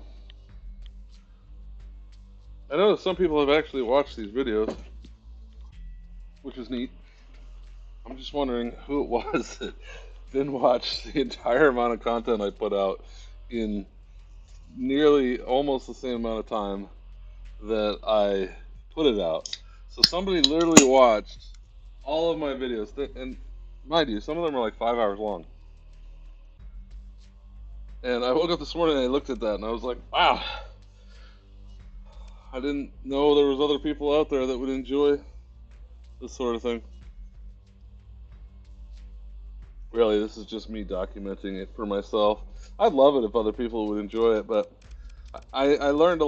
I know that some people have actually watched these videos, which is neat. I'm just wondering who it was that didn't watch the entire amount of content I put out in nearly almost the same amount of time that I put it out. So somebody literally watched all of my videos, and mind you, some of them are like 5 hours long. And I woke up this morning and I looked at that and I was like, wow, I didn't know there was other people out there that would enjoy this sort of thing. Really, this is just me documenting it for myself. I'd love it if other people would enjoy it, but I learned a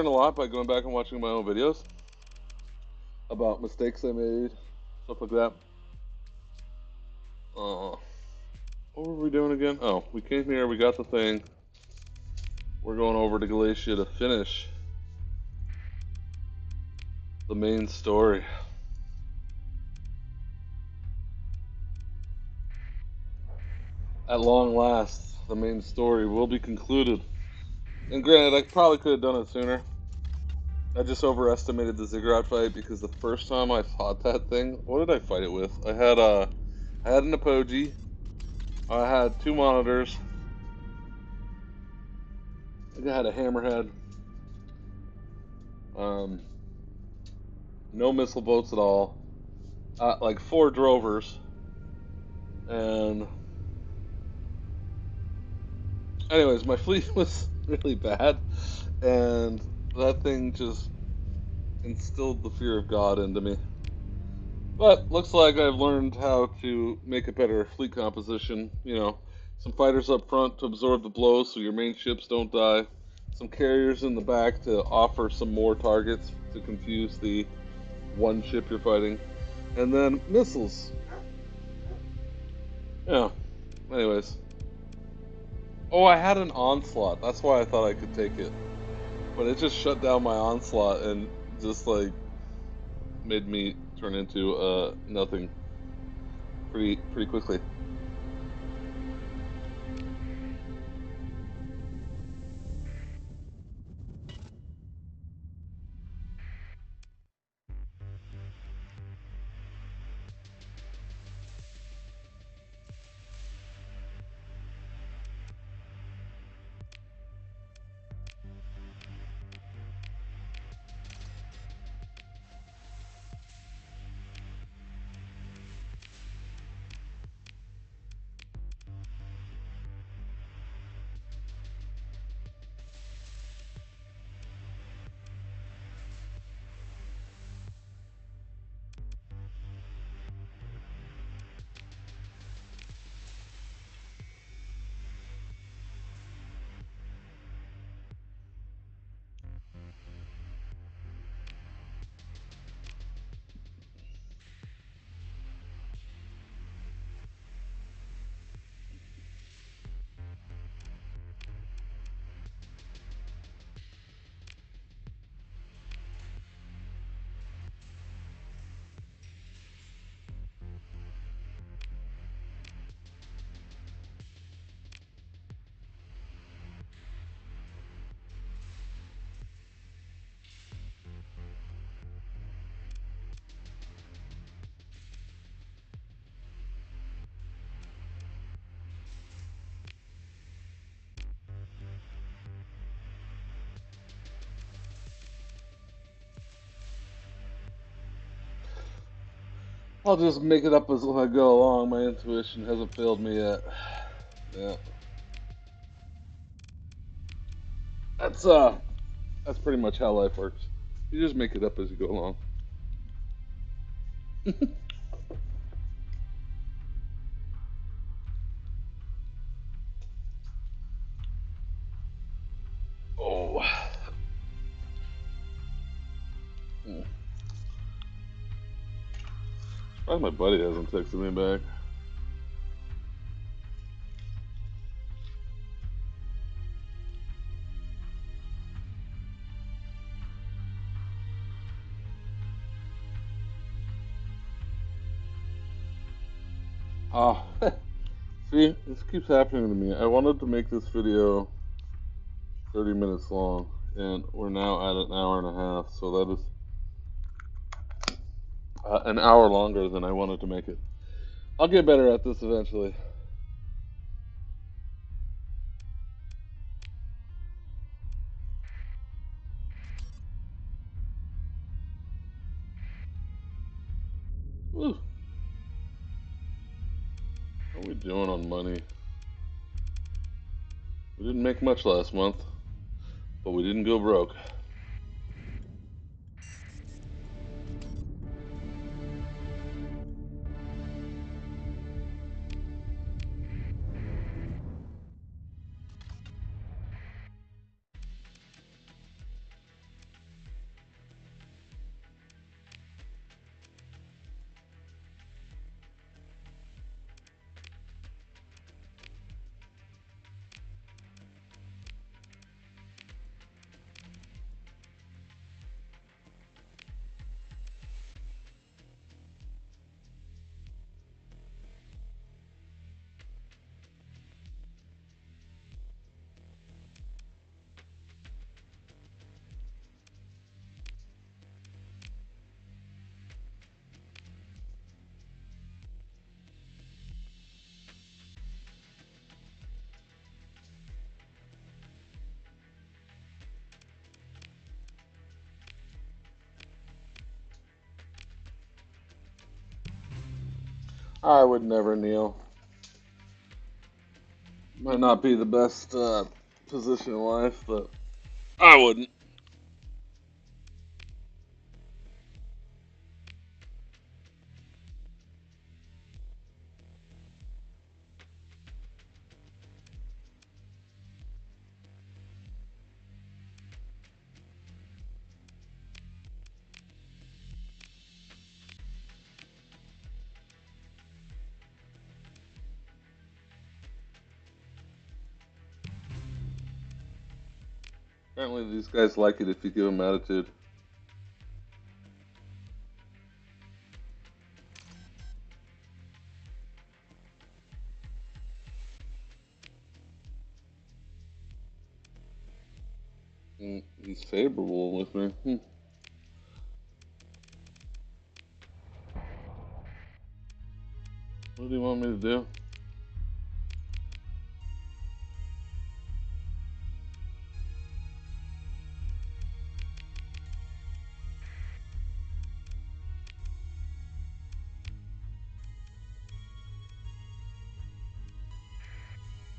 lot by going back and watching my own videos about mistakes I made, stuff like that. What were we doing again? Oh, we came here, we got the thing. We're going over to Galatia to finish the main story. At long last, the main story will be concluded. And granted, I probably could have done it sooner. I just overestimated the Ziggurat fight because the first time I fought that thing, what did I fight it with? I had an Apogee, I had two monitors, I think I had a hammerhead, um, no missile boats at all, like four drovers, and anyways, my fleet was really bad, and that thing just instilled the fear of God into me. But looks like I've learned how to make a better fleet composition. You know, some fighters up front to absorb the blows so your main ships don't die. Some carriers in the back to offer some more targets to confuse the one ship you're fighting. And then missiles. Yeah. Anyways. Oh, I had an onslaught. That's why I thought I could take it. But it just shut down my onslaught and just like made me turn into nothing pretty quickly. I'll just make it up as I go along. My intuition hasn't failed me yet. Yeah. That's pretty much how life works. You just make it up as you go along. Oh. Surprised my buddy hasn't texted me back. Ah, see, this keeps happening to me. I wanted to make this video 30 minutes long, and we're now at an hour and a half, so that is an hour longer than I wanted to make it. I'll get better at this eventually. Woo. How are we doing on money? We didn't make much last month, but we didn't go broke. I would never kneel. Might not be the best position in life, but I wouldn't. Apparently these guys like it if you give them attitude. He's favorable with me. What do you want me to do?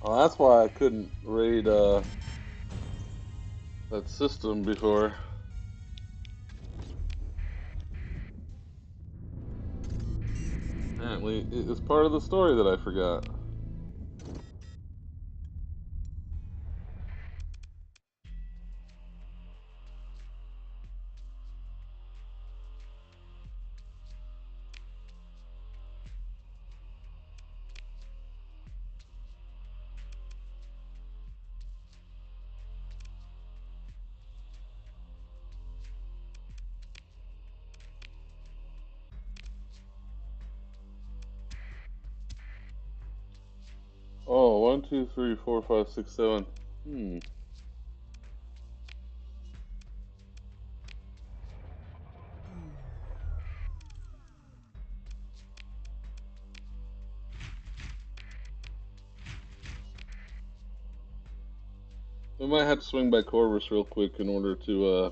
Well, that's why I couldn't raid that system before. Apparently, it's part of the story that I forgot. Oh, 1, 2, 3, 4, 5, 6, 7. We might have to swing by Corvus real quick in order to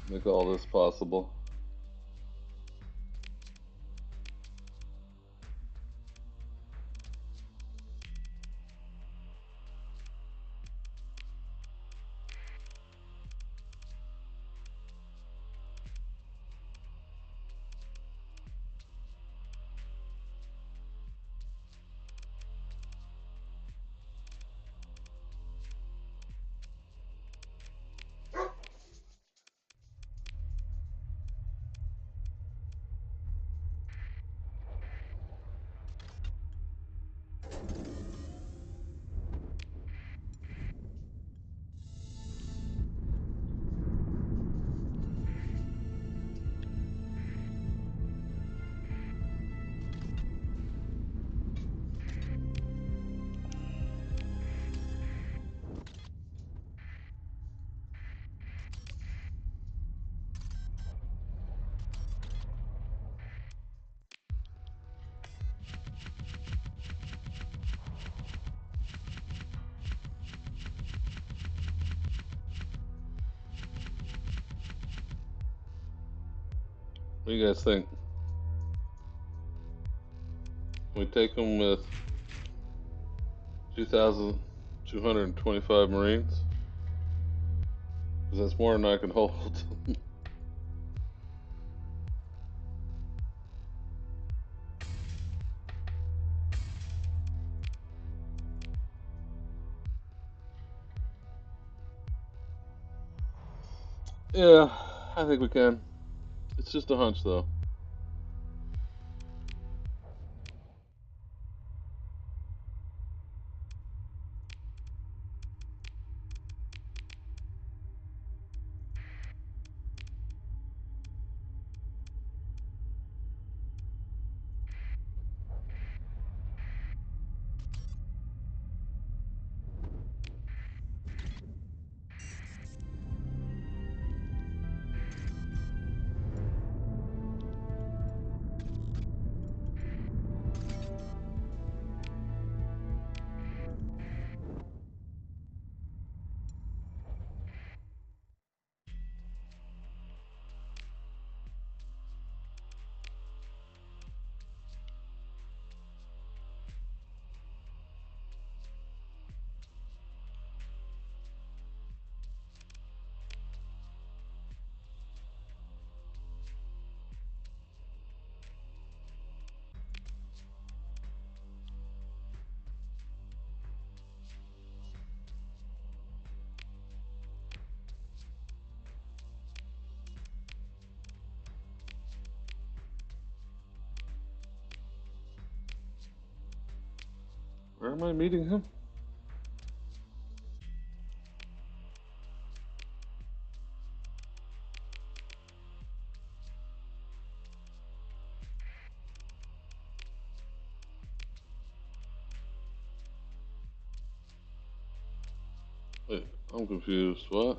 make all this possible. What do you guys think? We take them with 2,225 Marines? Because that's more than I can hold. Yeah, I think we can. It's just a hunch, though. Where am I meeting him? Wait, I'm confused. What?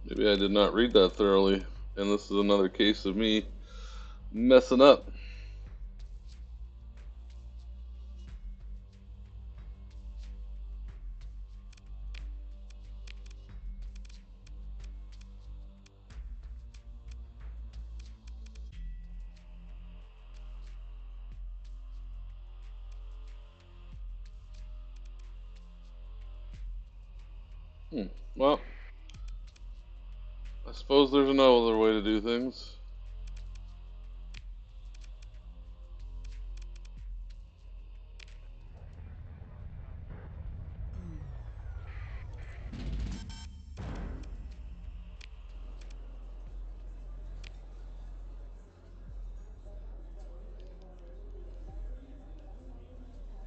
Maybe I did not read that thoroughly, and this is another case of me messing up. Well, I suppose there's another way to do things.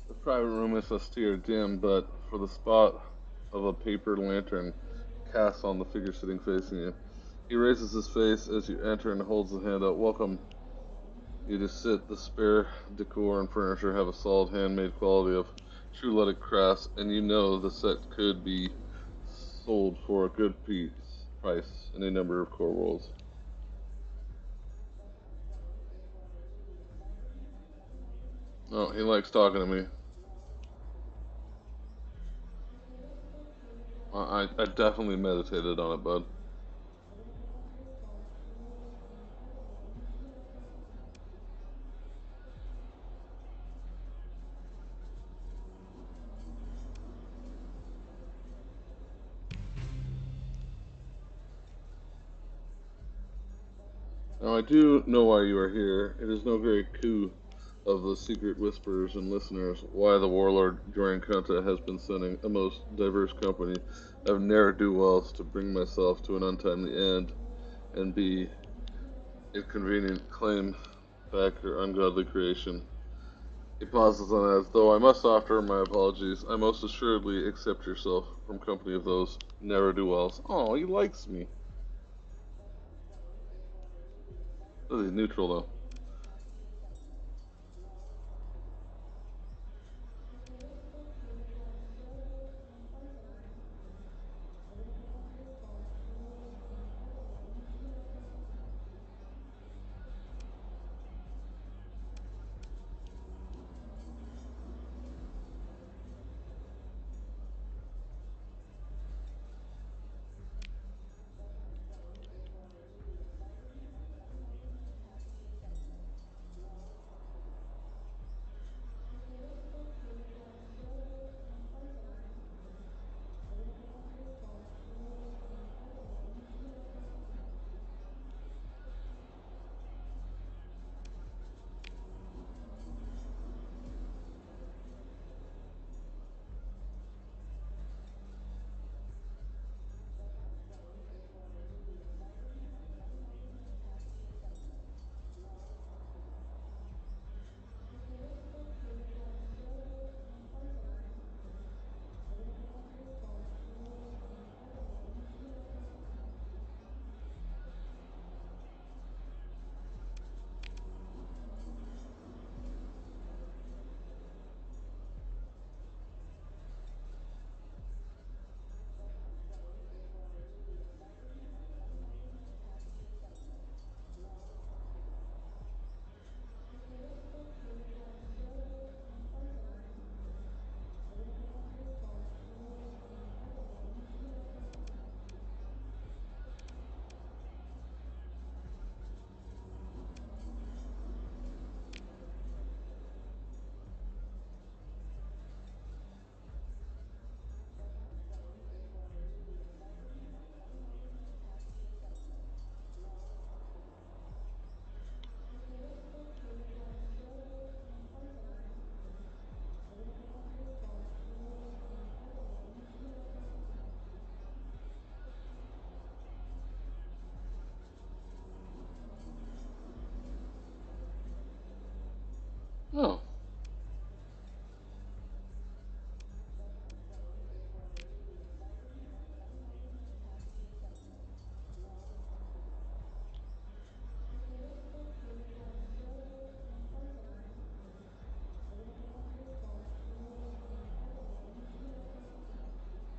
The private room is austere dim, but for the spot of a paper lantern cast on the figure sitting facing you. He raises his face as you enter and holds the hand out. Welcome. You just sit. The spare decor and furniture have a solid handmade quality of true leaded crafts, and you know the set could be sold for a good price in a number of core worlds. Oh, he likes talking to me. I definitely meditated on it, bud. Now I do know why you are here. It is no great coup of the secret whisperers and listeners why the warlord Dorian Kunta has been sending a most diverse company of ne'er-do-wells to bring myself to an untimely end and be a convenient claim back your ungodly creation. He pauses and adds, though I must offer my apologies, I most assuredly accept yourself from company of those ne'er-do-wells. Oh, he likes me. This is neutral though.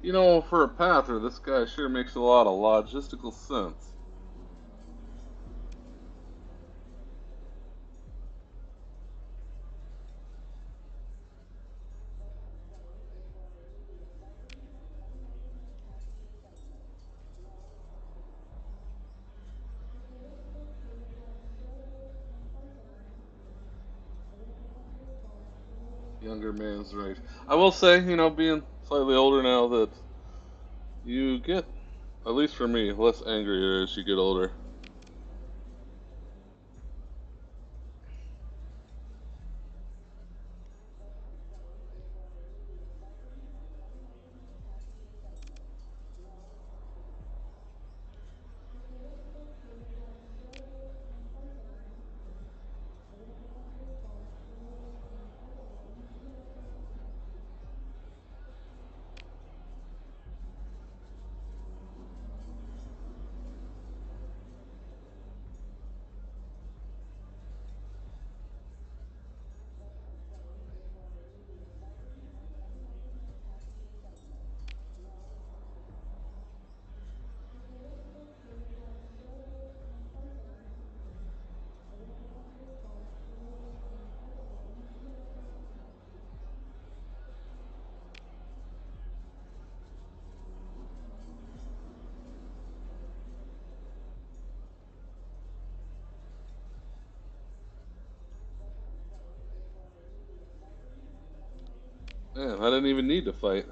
You know, for a pather, this guy sure makes a lot of logistical sense. Younger man's right. I will say, you know, being slightly older now, that you get, at least for me, less angrier as you get older. Man, I didn't even need to fight.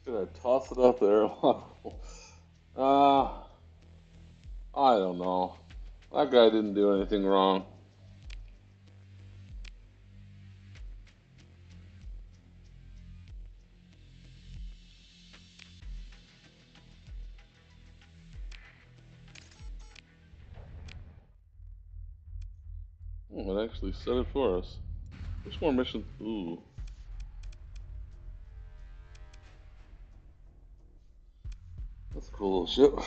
Should I toss it up there? uh, I don't know. That guy didn't do anything wrong. Oh, it actually set it for us. There's more missions. Ooh, that's a cool little ship.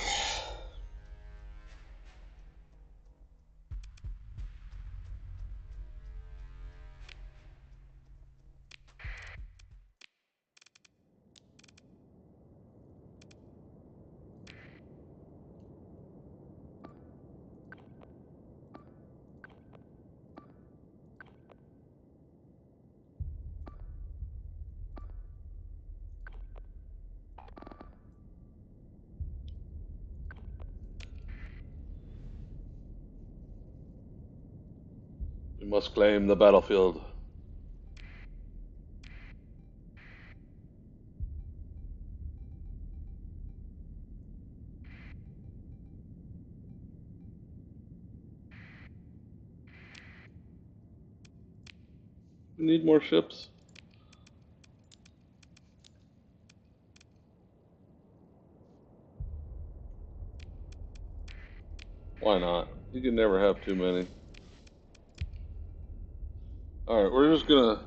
We must claim the battlefield. We need more ships. Why not? You can never have too many. Alright, we're just gonna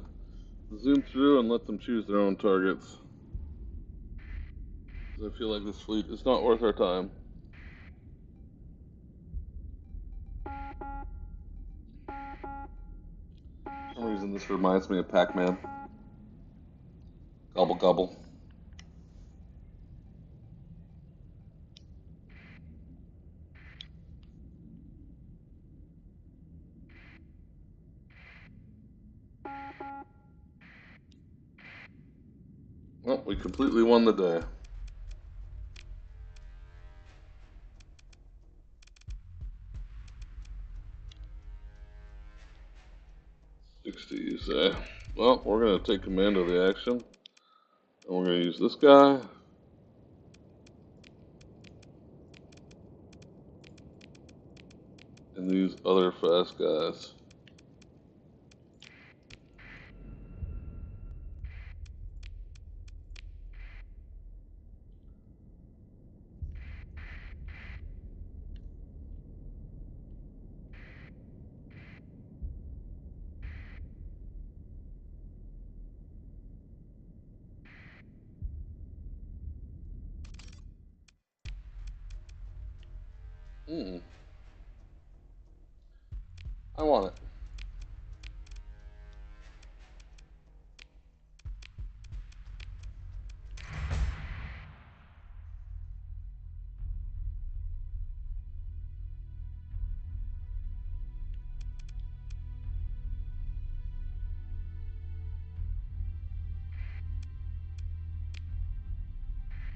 zoom through and let them choose their own targets. I feel like this fleet is not worth our time. For some reason, this reminds me of Pac-Man. Gobble gobble. Well, we completely won the day. '60, you say? Well, we're going to take command of the action. And we're going to use this guy. And these other fast guys. I want it.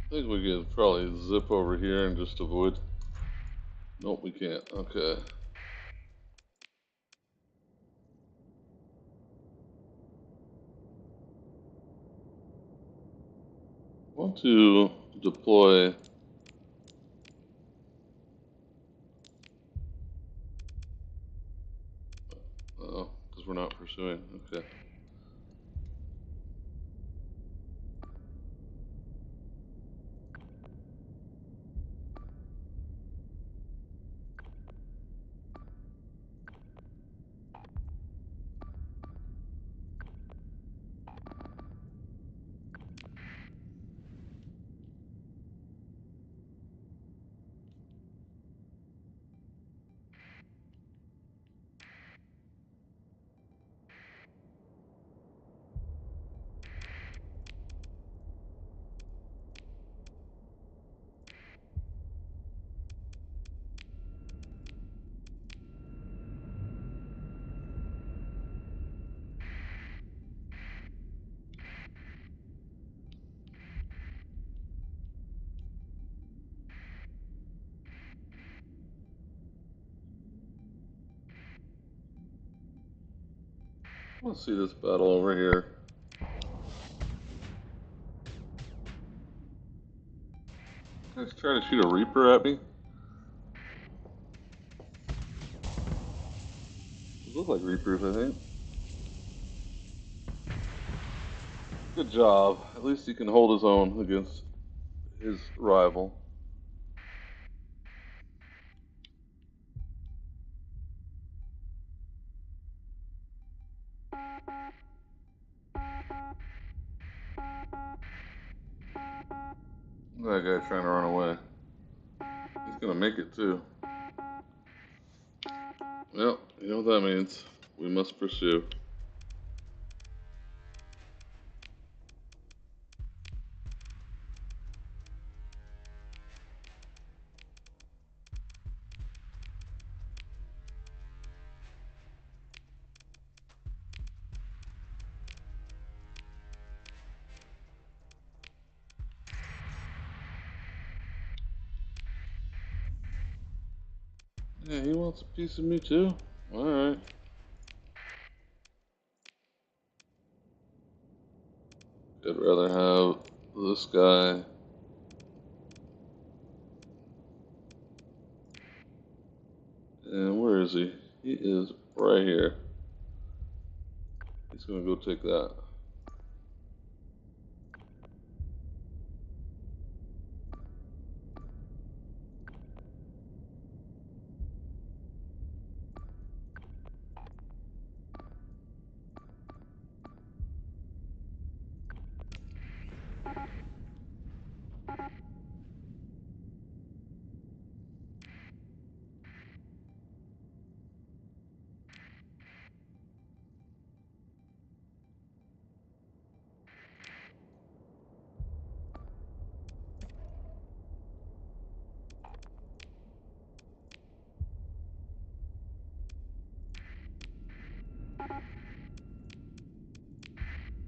I think we could probably zip over here and just avoid. Nope, we can't. Okay. I want to deploy. Oh, because we're not pursuing. Okay. Let's see this battle over here. Guys trying to shoot a Reaper at me? These look like Reapers, I think. Good job. At least he can hold his own against his rival. That guy trying to run away. He's gonna make it too. Well, you know what that means. We must pursue. Yeah, he wants a piece of me too. Alright. I'd rather have this guy. And where is he? He is right here. He's gonna go take that.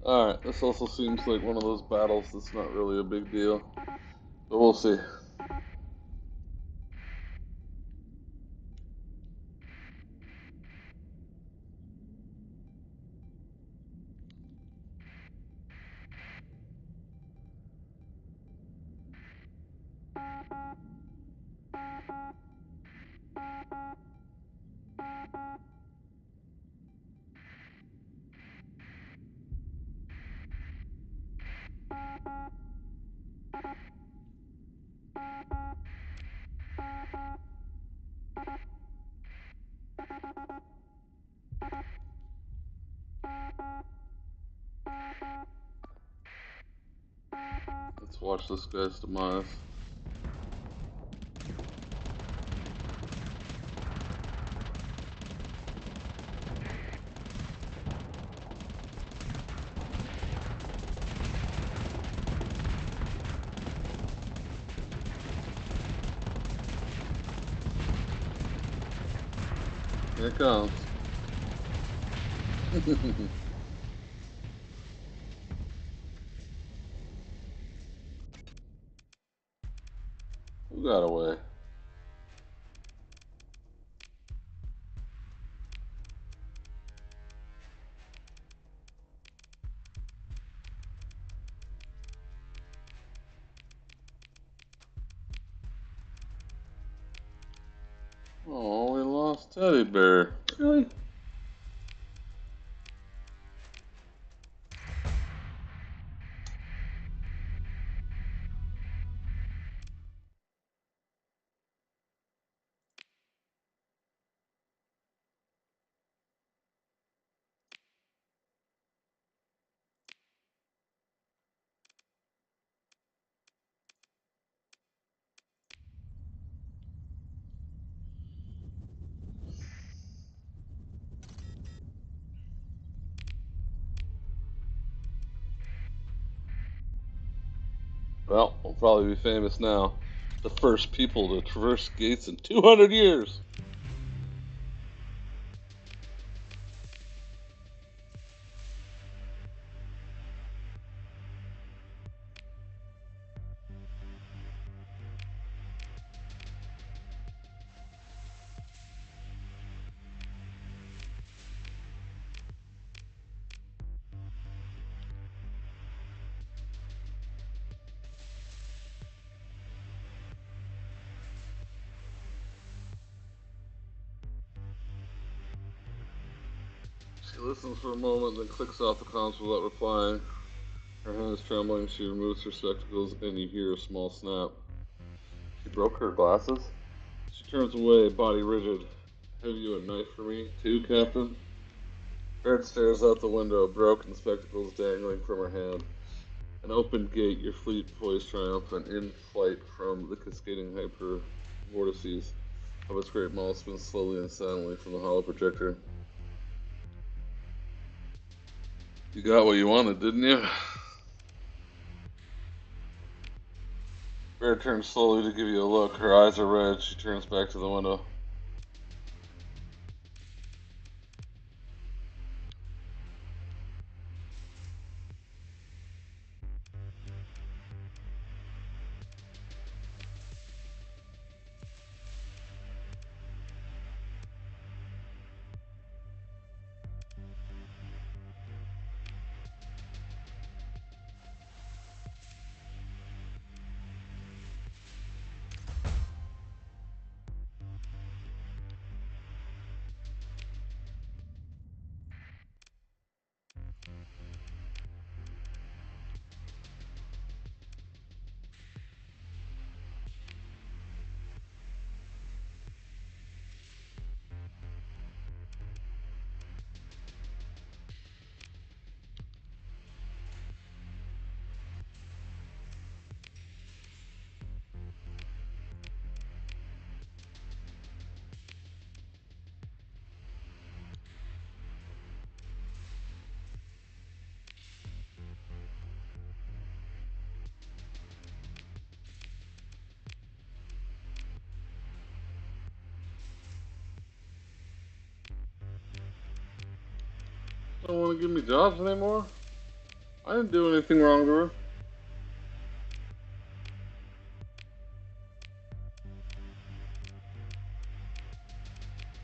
Alright, this also seems like one of those battles that's not really a big deal. But we'll see. Let's watch this guy's demise. Here it comes. Who got away? Oh, we lost Teddy Bear. Really? Well, we'll probably be famous now. The first people to traverse gates in 200 years. She listens for a moment, then clicks off the comms without replying. Her hand is trembling. She removes her spectacles, and you hear a small snap. She broke her glasses? She turns away, body rigid. Have you a knife for me, too, Captain? Baird stares out the window, broken spectacles dangling from her hand. An open gate, your fleet poised triumphant, in flight from the cascading hyper vortices of its great maul spins slowly and silently from the hollow projector. You got what you wanted, didn't you? Bear turns slowly to give you a look. Her eyes are red. She turns back to the window. Don't want to give me jobs anymore? I didn't do anything wrong to her.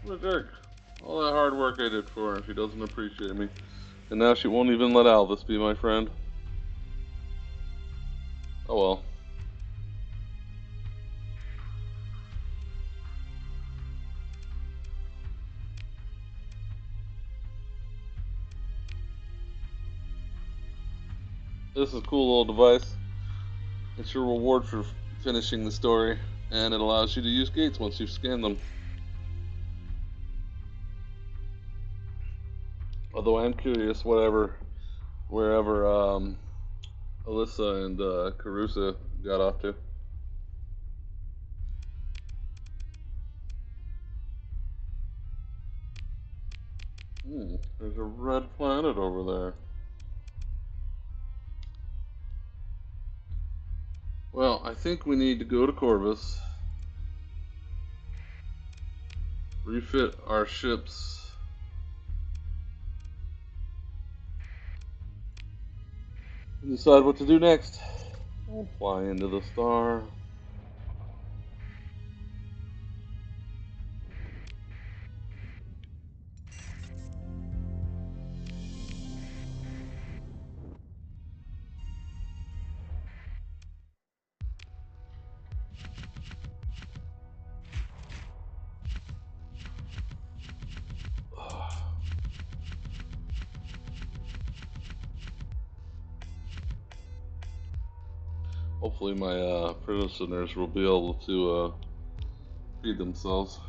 What a jerk. All that hard work I did for her, she doesn't appreciate me. And now she won't even let Alvis be my friend. Oh well. This is a cool little device. It's your reward for finishing the story, and it allows you to use gates once you've scanned them. Although I am curious, wherever Alyssa and Carusa got off to. There's a red planet over there. Well, I think we need to go to Corvus, refit our ships, and decide what to do next. I'll fly into the star. Hopefully my prisoners will be able to feed themselves.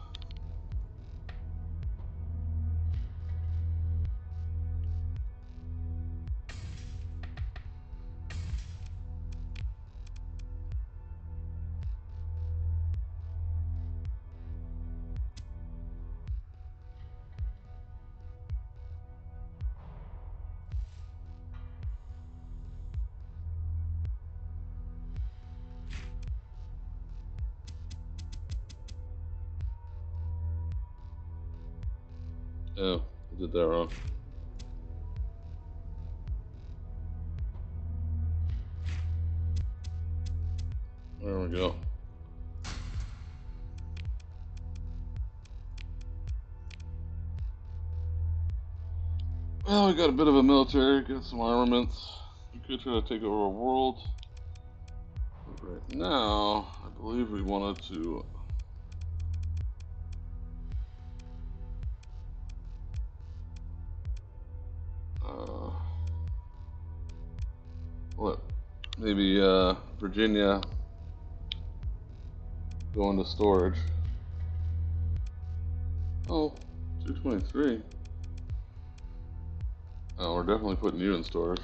Oh, I did that wrong. There we go. Well, we got a bit of a military, got some armaments. We could try to take over a world. But right now, I believe we wanted to... what? Maybe Virginia go into storage. Oh, 223. Oh, we're definitely putting you in storage.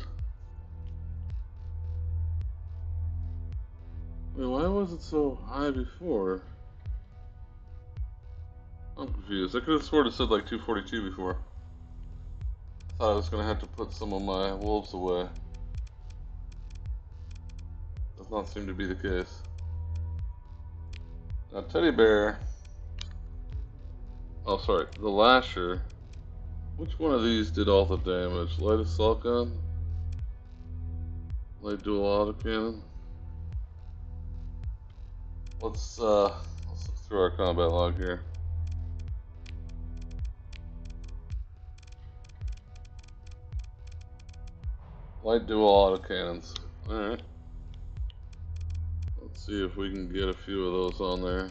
Wait, why was it so high before? I'm confused. I could have sworn it said like 242 before. I thought I was going to have to put some of my wolves away. Does not seem to be the case. Now, Teddy Bear. Oh, sorry. The Lasher. Which one of these did all the damage? Light assault gun? Light dual autocannon? Let's look through our combat log here. Light dual autocannons. Alright. Let's see if we can get a few of those on there.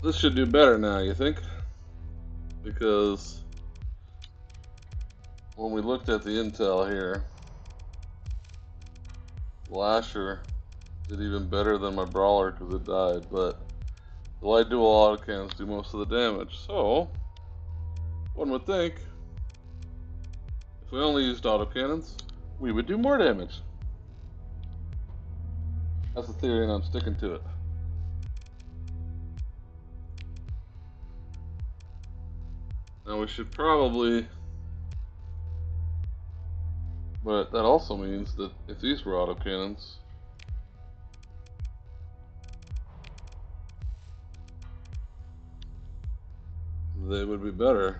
This should do better now, you think? Because when we looked at the intel here, Lasher did even better than my Brawler because it died, but the light dual autocannons do most of the damage. So, one would think, if we only used autocannons, we would do more damage. That's the theory and I'm sticking to it. Now we should probably, but that also means that if these were autocannons, they would be better.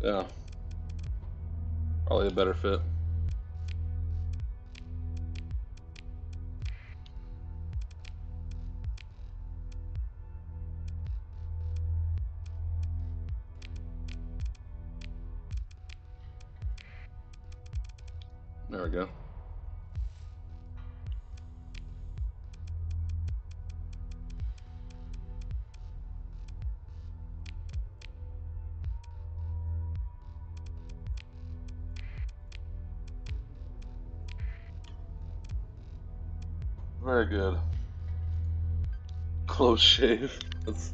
Yeah, probably a better fit. There we go. Very good. Close shave.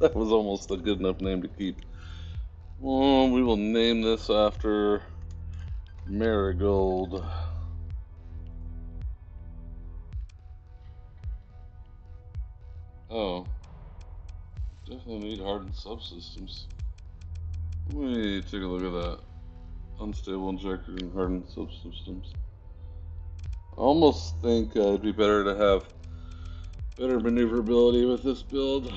That was almost a good enough name to keep. Well, we will name this after Marigold. Oh, definitely need hardened subsystems. Let me take a look at that. Unstable injector and hardened subsystems. I almost think it'd be better to have better maneuverability with this build.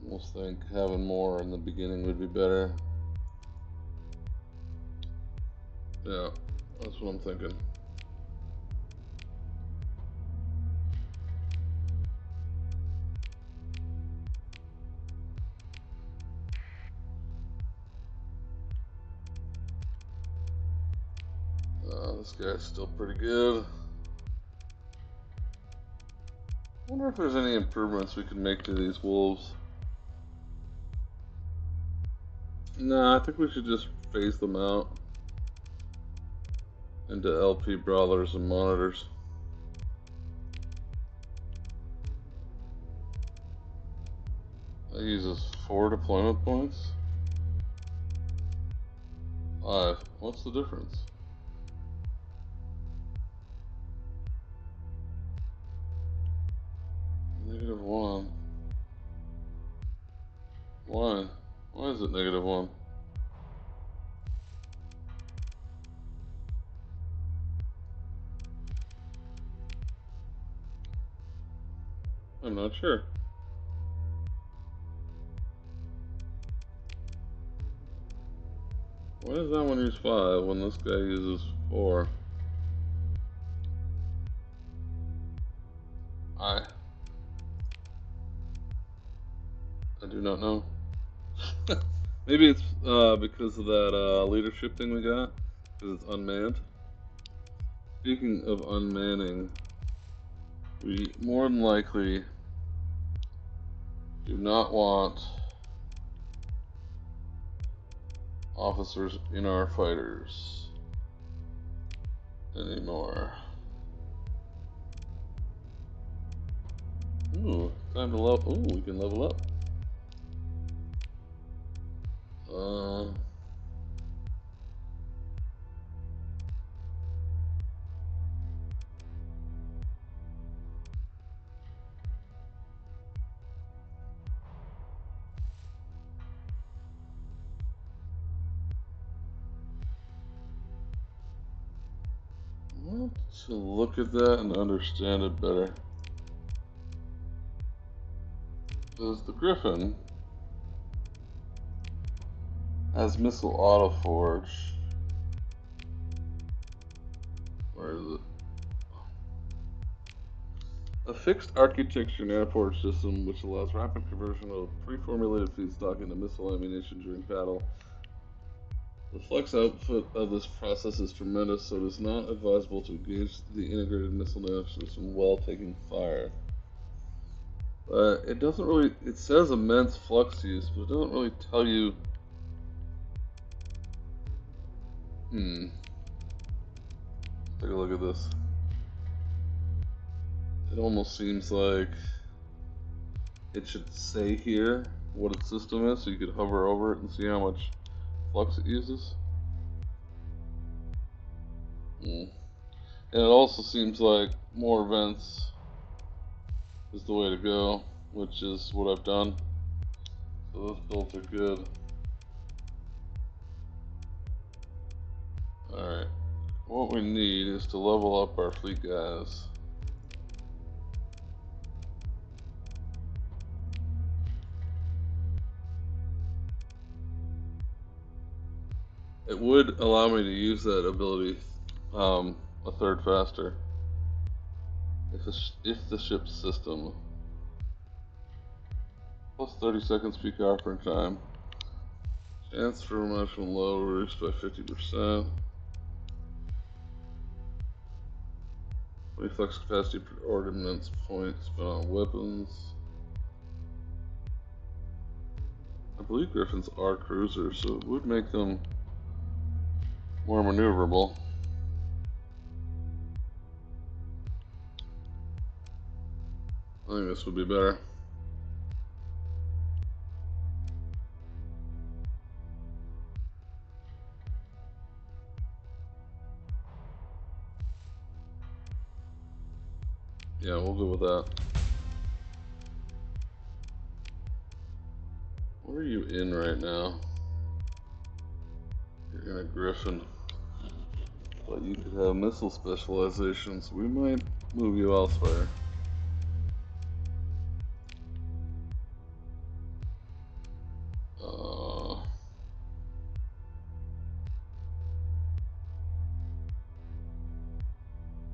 Almost think having more in the beginning would be better. Yeah, that's what I'm thinking. This guy's still pretty good. I wonder if there's any improvements we can make to these wolves. Nah, I think we should just phase them out into LP brawlers and monitors. That uses 4 deployment points. 5. What's the difference? -1. Why? Why is it -1? I'm not sure. Why does that one use 5 when this guy uses 4? I do not know. Maybe it's because of that leadership thing we got, because it's unmanned. Speaking of unmanning, we more than likely do not want officers in our fighters anymore. Ooh, time to level. Ooh, we can level up. I want to look at that and understand it better. Because the Griffin has missile autoforge. Where is it? A fixed architecture nanopore system which allows rapid conversion of pre-formulated feedstock into missile ammunition during battle. The flex output of this process is tremendous, so it is not advisable to engage the integrated missile damage system while taking fire. It doesn't really, it says immense flux use, but it doesn't really tell you. Take a look at this. It almost seems like it should say here what its system is, so you could hover over it and see how much flux it uses. And it also seems like more vents is the way to go, which is what I've done. So those builds are good. Alright, what we need is to level up our fleet guys. It would allow me to use that ability a third faster if the ship's system plus 30 seconds peak operating time. Chance for emotional low reduced by 50%. Reflex capacity per ordnance point spent on weapons. I believe Griffins are cruisers, so it would make them more maneuverable. I think this would be better. Yeah, we'll go with that. What are you in right now? You're in a Griffin. But you could have missile specializations. We might move you elsewhere.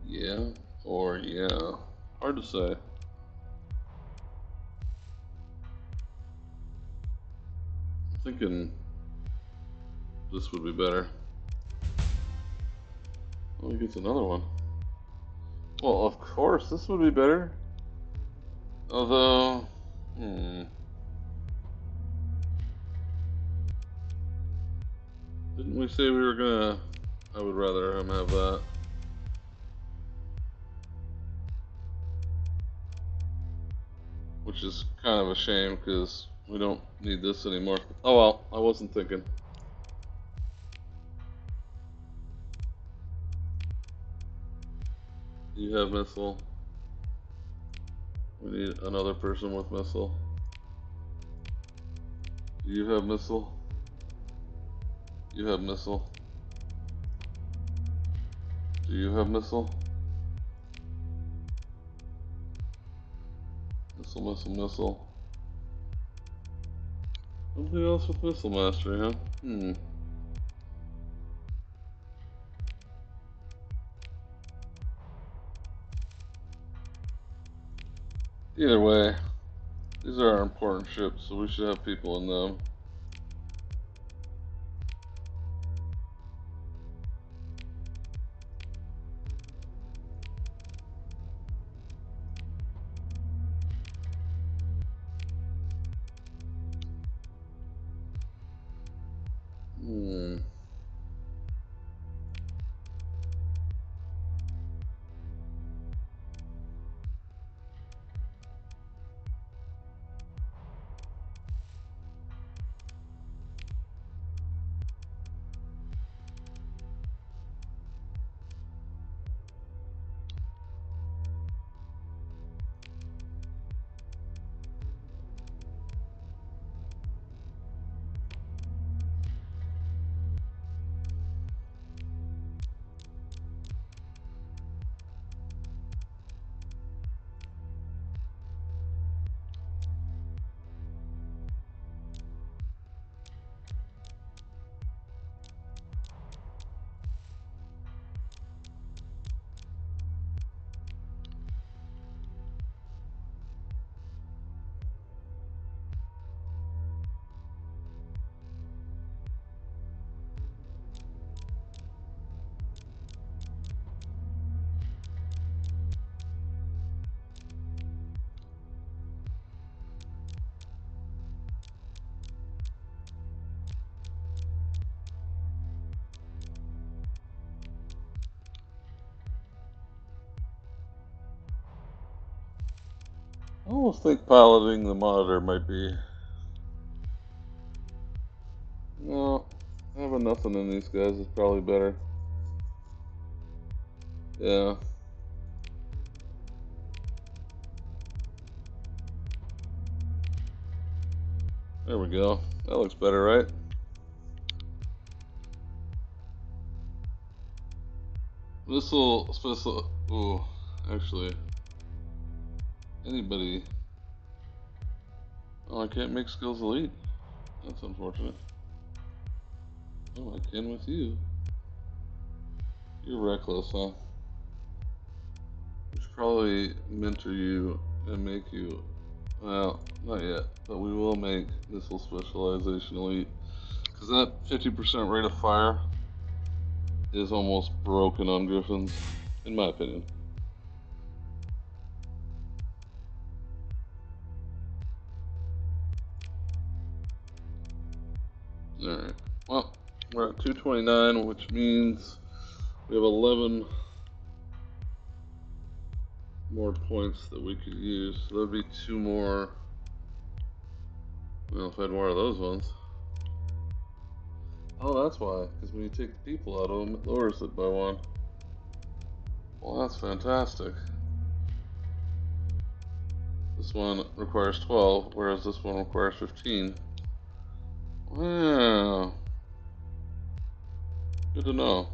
Yeah, or yeah. Hard to say. I'm thinking this would be better. Oh, he gets another one. Well, of course, this would be better. Although, didn't we say we were gonna? I would rather him have that. Which is kind of a shame because we don't need this anymore. Oh well, I wasn't thinking. You have missile. We need another person with missile. Do you have missile? You have missile. Do you have missile? Missile, missile, missile. Nobody else with missile mastery, huh? Either way, these are our important ships, so we should have people in them. I almost think piloting the monitor might be. No, having nothing in these guys is probably better. Yeah. There we go. That looks better, right? Special. Ooh, actually, anybody. Oh, I can't make skills elite. That's unfortunate. Oh, I can with you. You're reckless, huh? We should probably mentor you and make you. Well, not yet, but we will make missile specialization elite. Because that 50% rate of fire is almost broken on Griffins, in my opinion. Alright, well, we're at 229, which means we have 11 more points that we could use. So there'll be 2 more. Well, if I had more of those ones. Oh, that's why. Because when you take the people out of them, it lowers it by 1. Well, that's fantastic. This one requires 12, whereas this one requires 15. Wow. Good to know.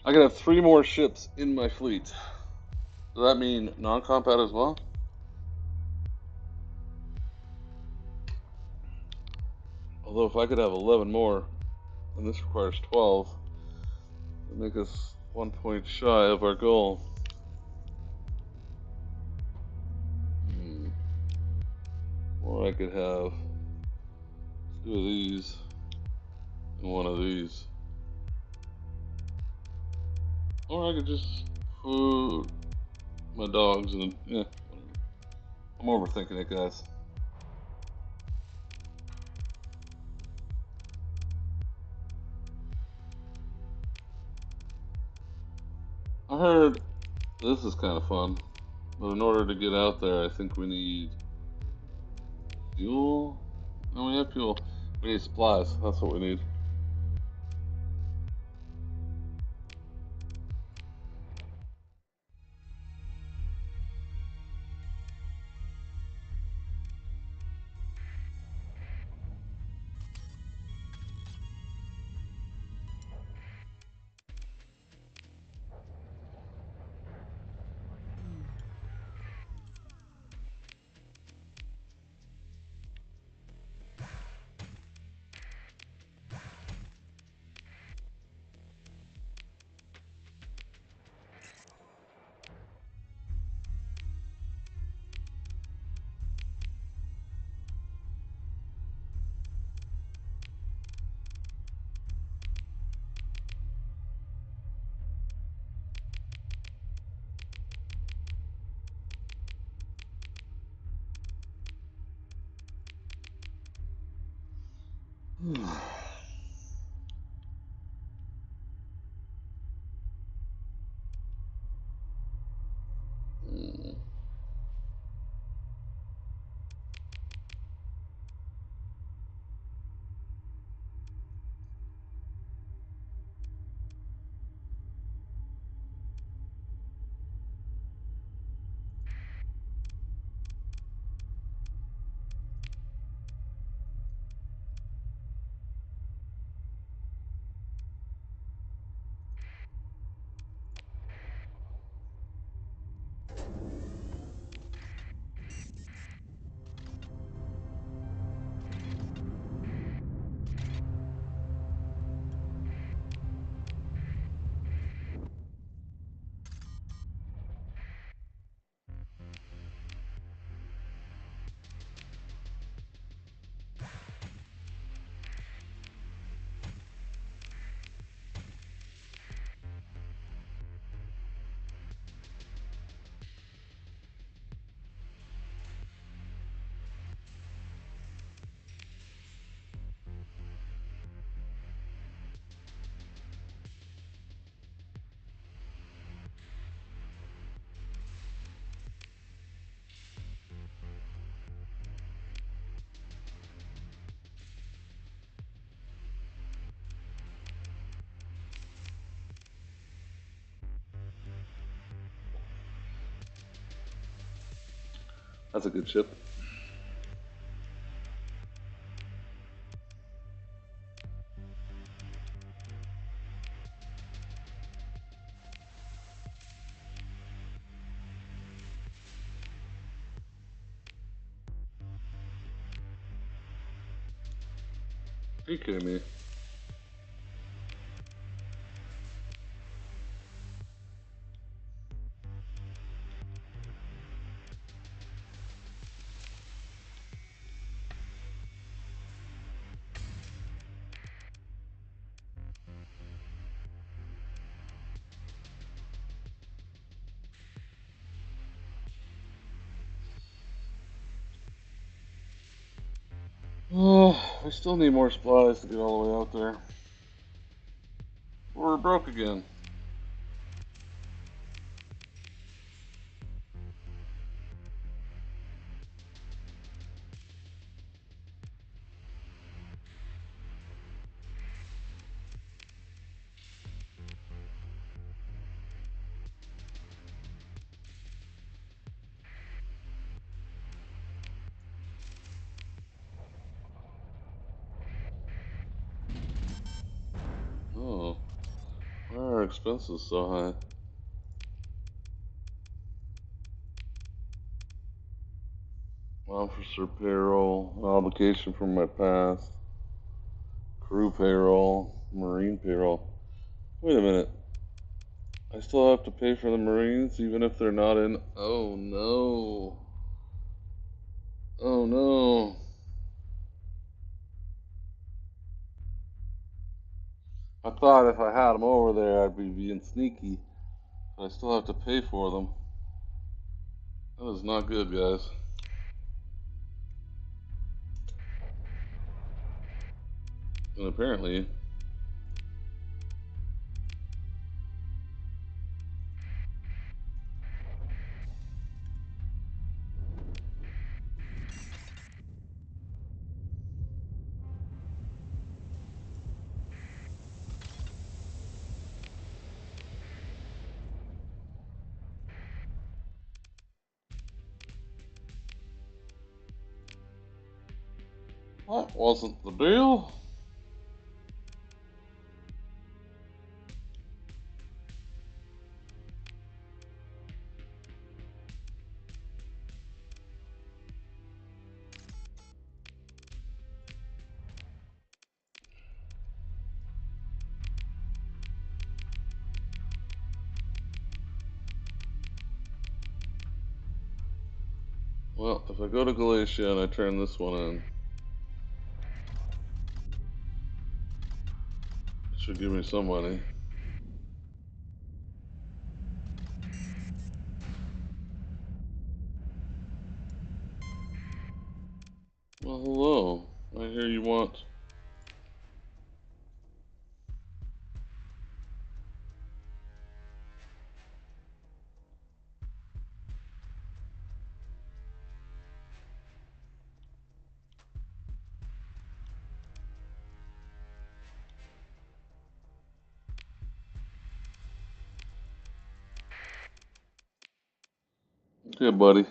I could have 3 more ships in my fleet. Does that mean non-combat as well? Although if I could have 11 more, and this requires 12, it would make us 1 point shy of our goal. Or I could have 2 of these and 1 of these. Or I could just put my dogs in. Yeah, whatever. I'm overthinking it, guys. I heard this is kind of fun, but in order to get out there, I think we need fuel. No, we have fuel. We need supplies. That's what we need. That's a good ship. Are you kidding me? Oh, we still need more supplies to get all the way out there. We're broke again. Oh, why are our expenses so high? Officer payroll, an obligation from my past, crew payroll, marine payroll. Wait a minute. I still have to pay for the Marines even if they're not in. Oh no. Oh no. I thought if I had them over there, I'd be being sneaky. But I still have to pay for them. That is not good, guys. And apparently, that wasn't the deal. Well, if I go to Galatia and I turn this one in, it should give me some money. Well, hello. I hear you want. Yeah, buddy.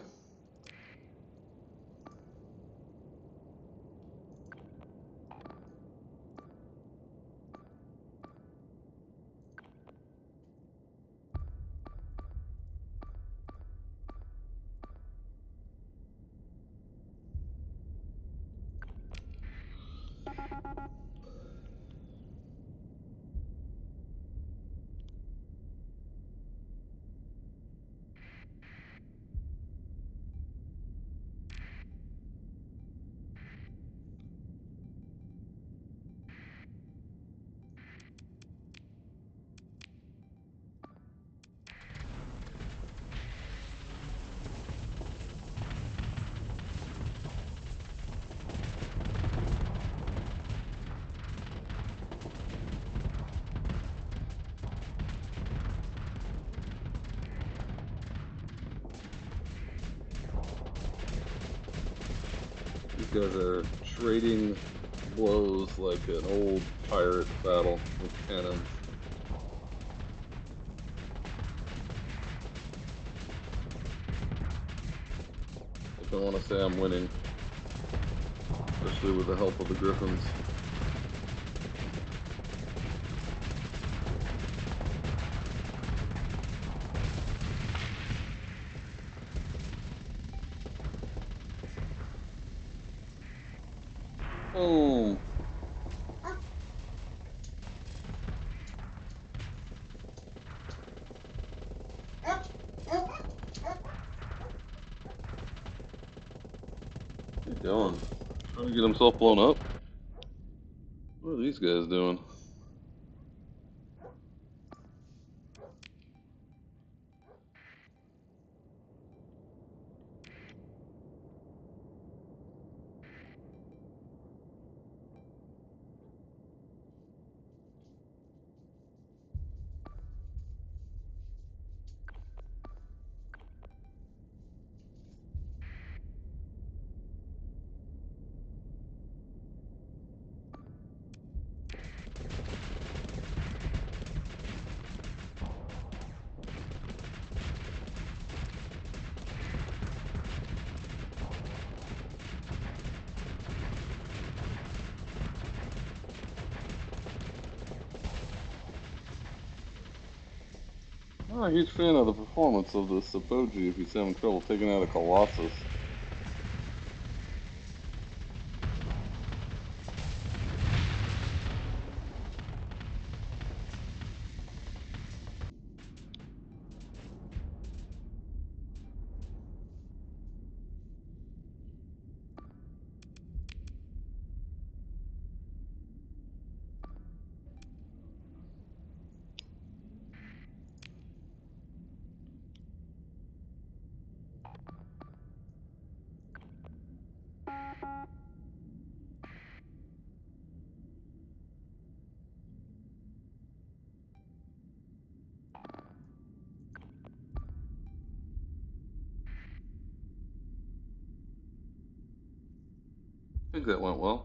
These guys are trading blows like an old pirate battle with cannons. if I want to say I'm winning, especially with the help of the Griffins. Boom. What's he doing? Trying to get himself blown up? What are these guys doing? I'm not a huge fan of the performance of the Sapoji if he's having trouble taking out a Colossus. I think that went well.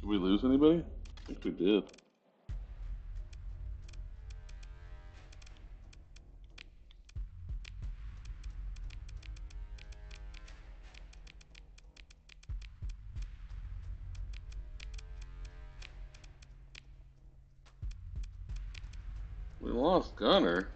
Did we lose anybody? I think we did. We lost Gunner.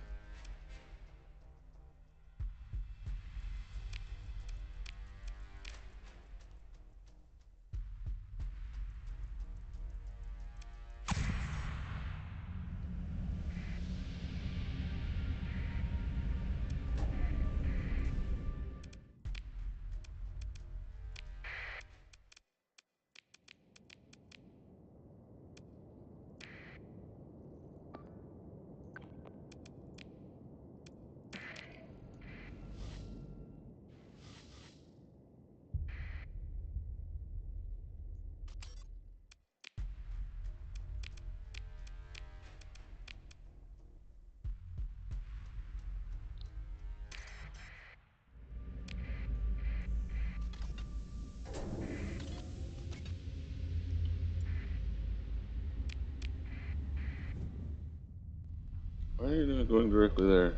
Why are you not going directly there?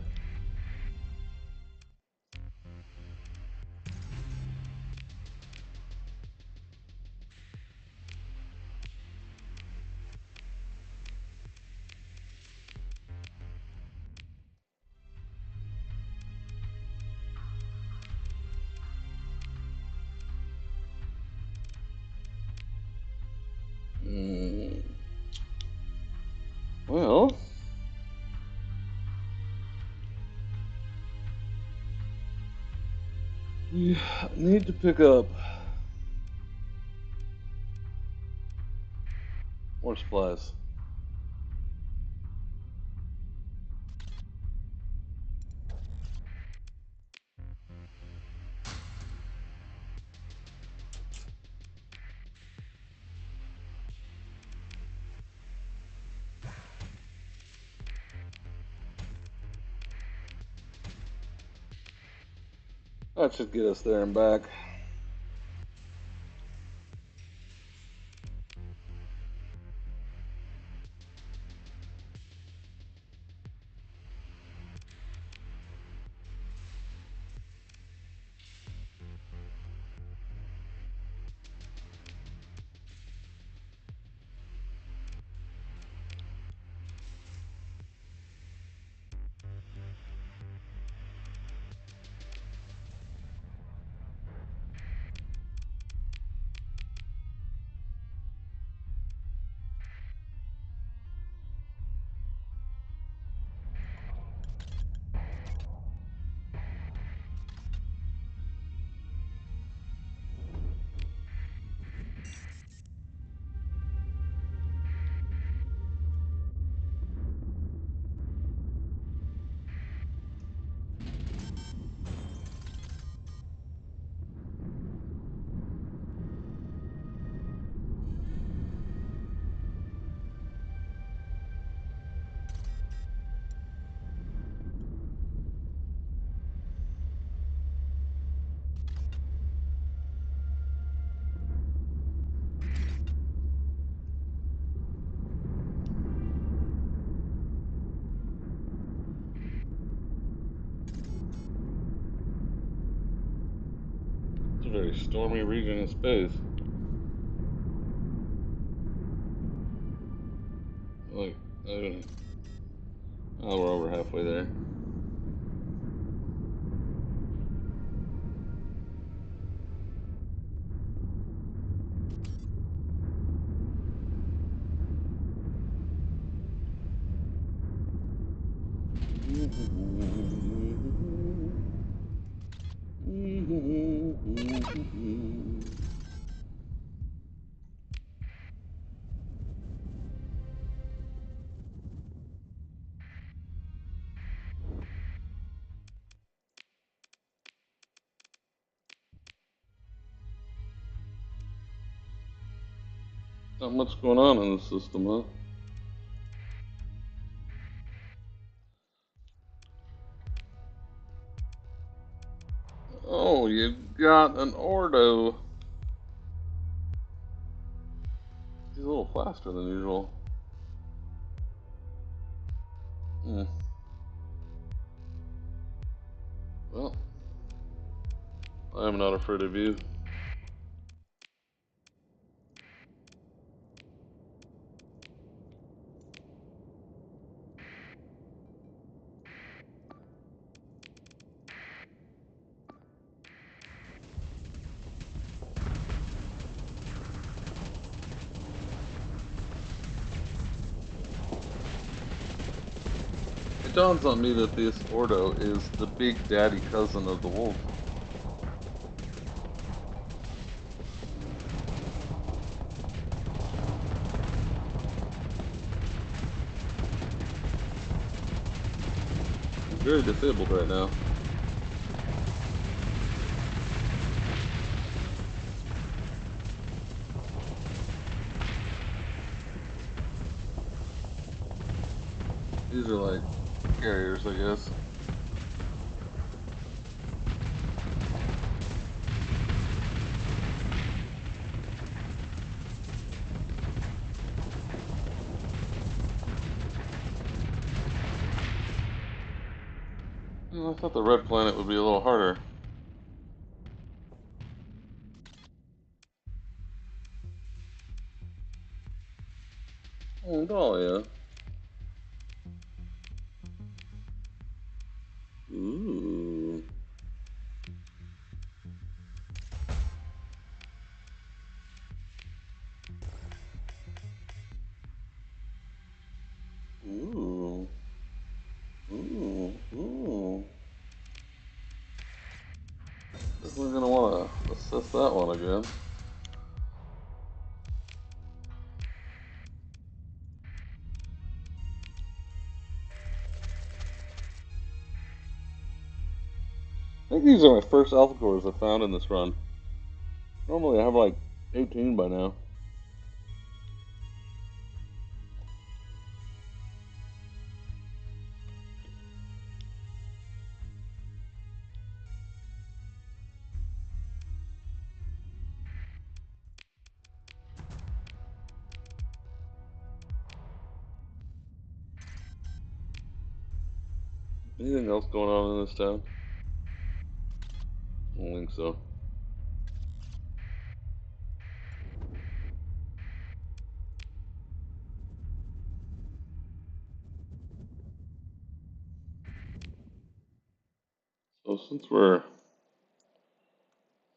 Well, we need to pick up more supplies. That should get us there and back. It's a very stormy region in space. Like, oh, we're over halfway there. Not much going on in the system, huh? Oh, you got an Ordo. He's a little faster than usual. Hmm. Well, I'm not afraid of you. It dawns on me that this Ordo is the big daddy cousin of the wolf. He's very disabled right now. These are like carriers, I guess. I thought the red planet would be a little harder. Oh, Dahlia. Ooh. Ooh. Ooh. Ooh. Definitely gonna wanna assess that one again. I think these are my first alpha cores I found in this run. Normally I have like 18 by now. Anything else going on in this town? I don't think so. So since we're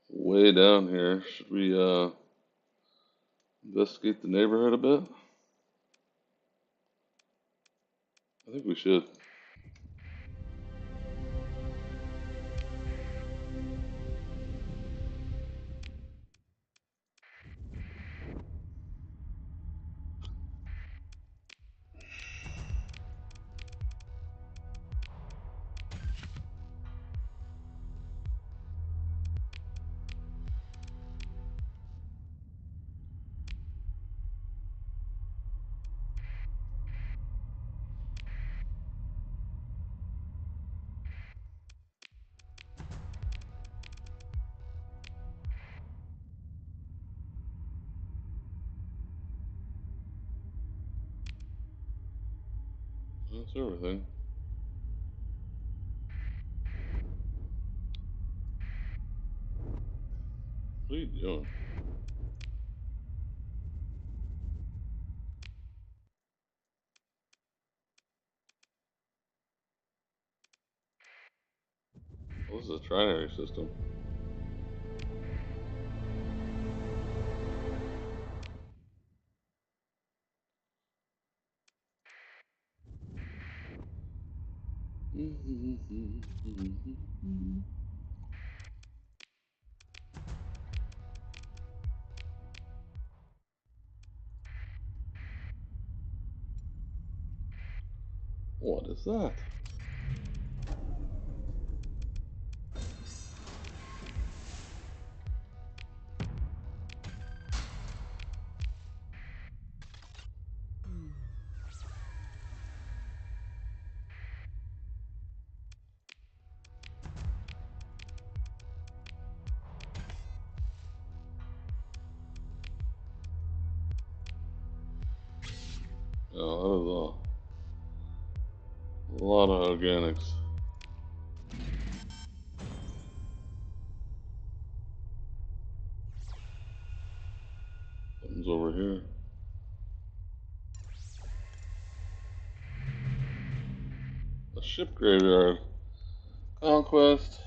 way down here, should we investigate the neighborhood a bit? I think we should. That's everything. What are you doing? Well, this is a trinary system. What is that? Oh, that is a lot of organics. Something's over here. A ship graveyard. Conquest.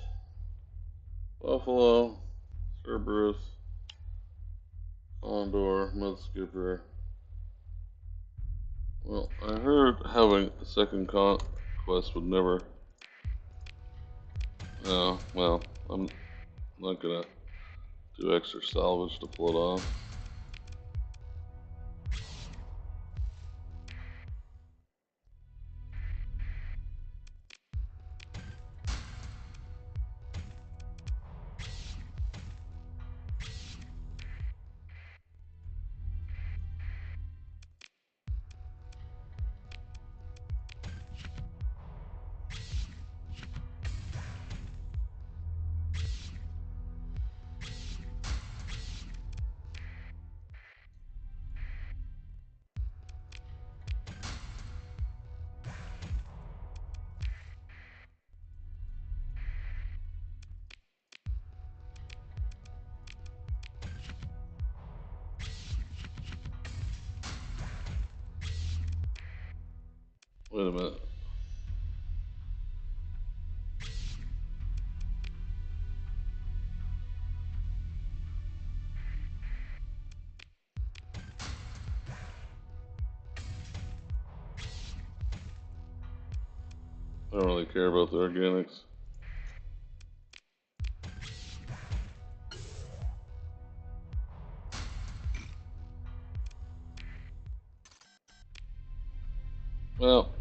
Buffalo. Cerberus. Condor. Mudskipper. Well, I heard having a second conquest would never. Well, I'm not gonna do extra salvage to pull it off. Wait a minute. I don't really care about the organics. Well,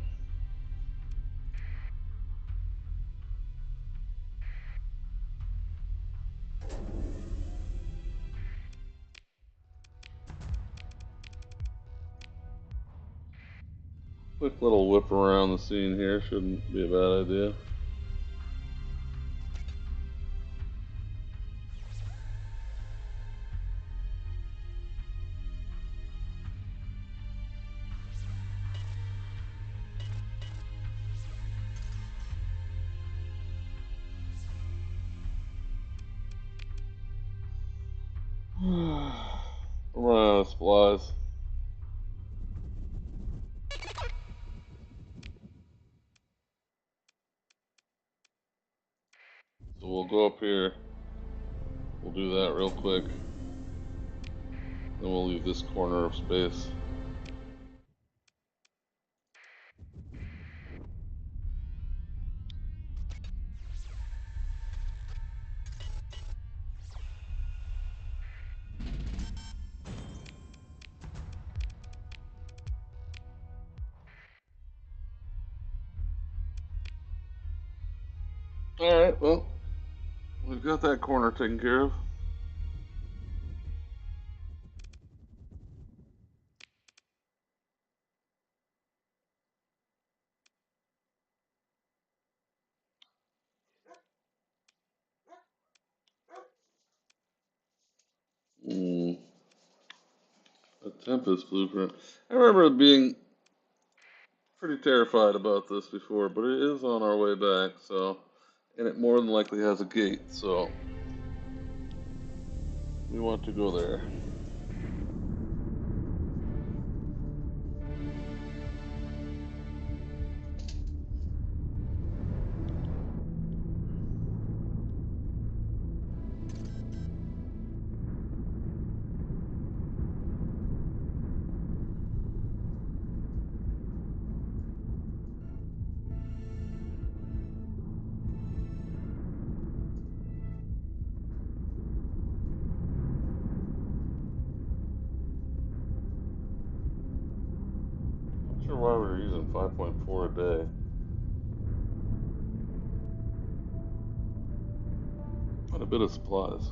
quick little whip around the scene here shouldn't be a bad idea. I'm running out of supplies. So we'll go up here. We'll do that real quick. Then we'll leave this corner of space. Alright, well, we've got that corner taken care of. A Tempest blueprint. I remember being pretty terrified about this before, but it is on our way back, so. And it more than likely has a gate, so. We want to go there. Not sure why we were using 5.4 a day. Quite a bit of supplies.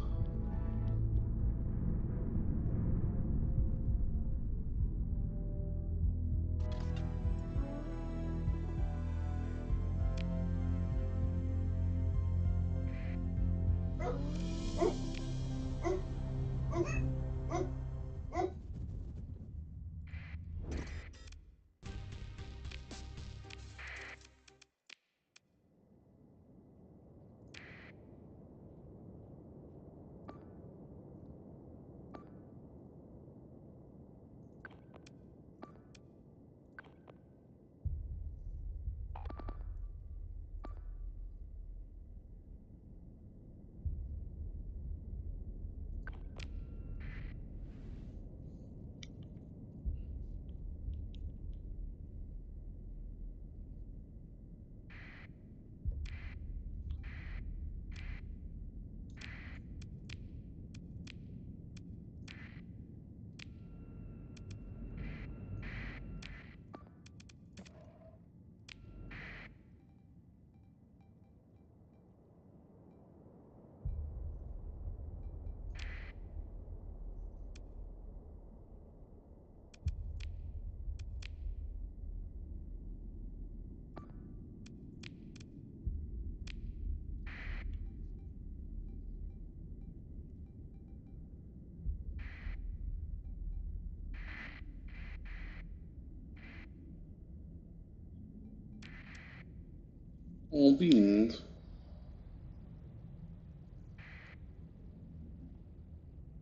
Oh, beans.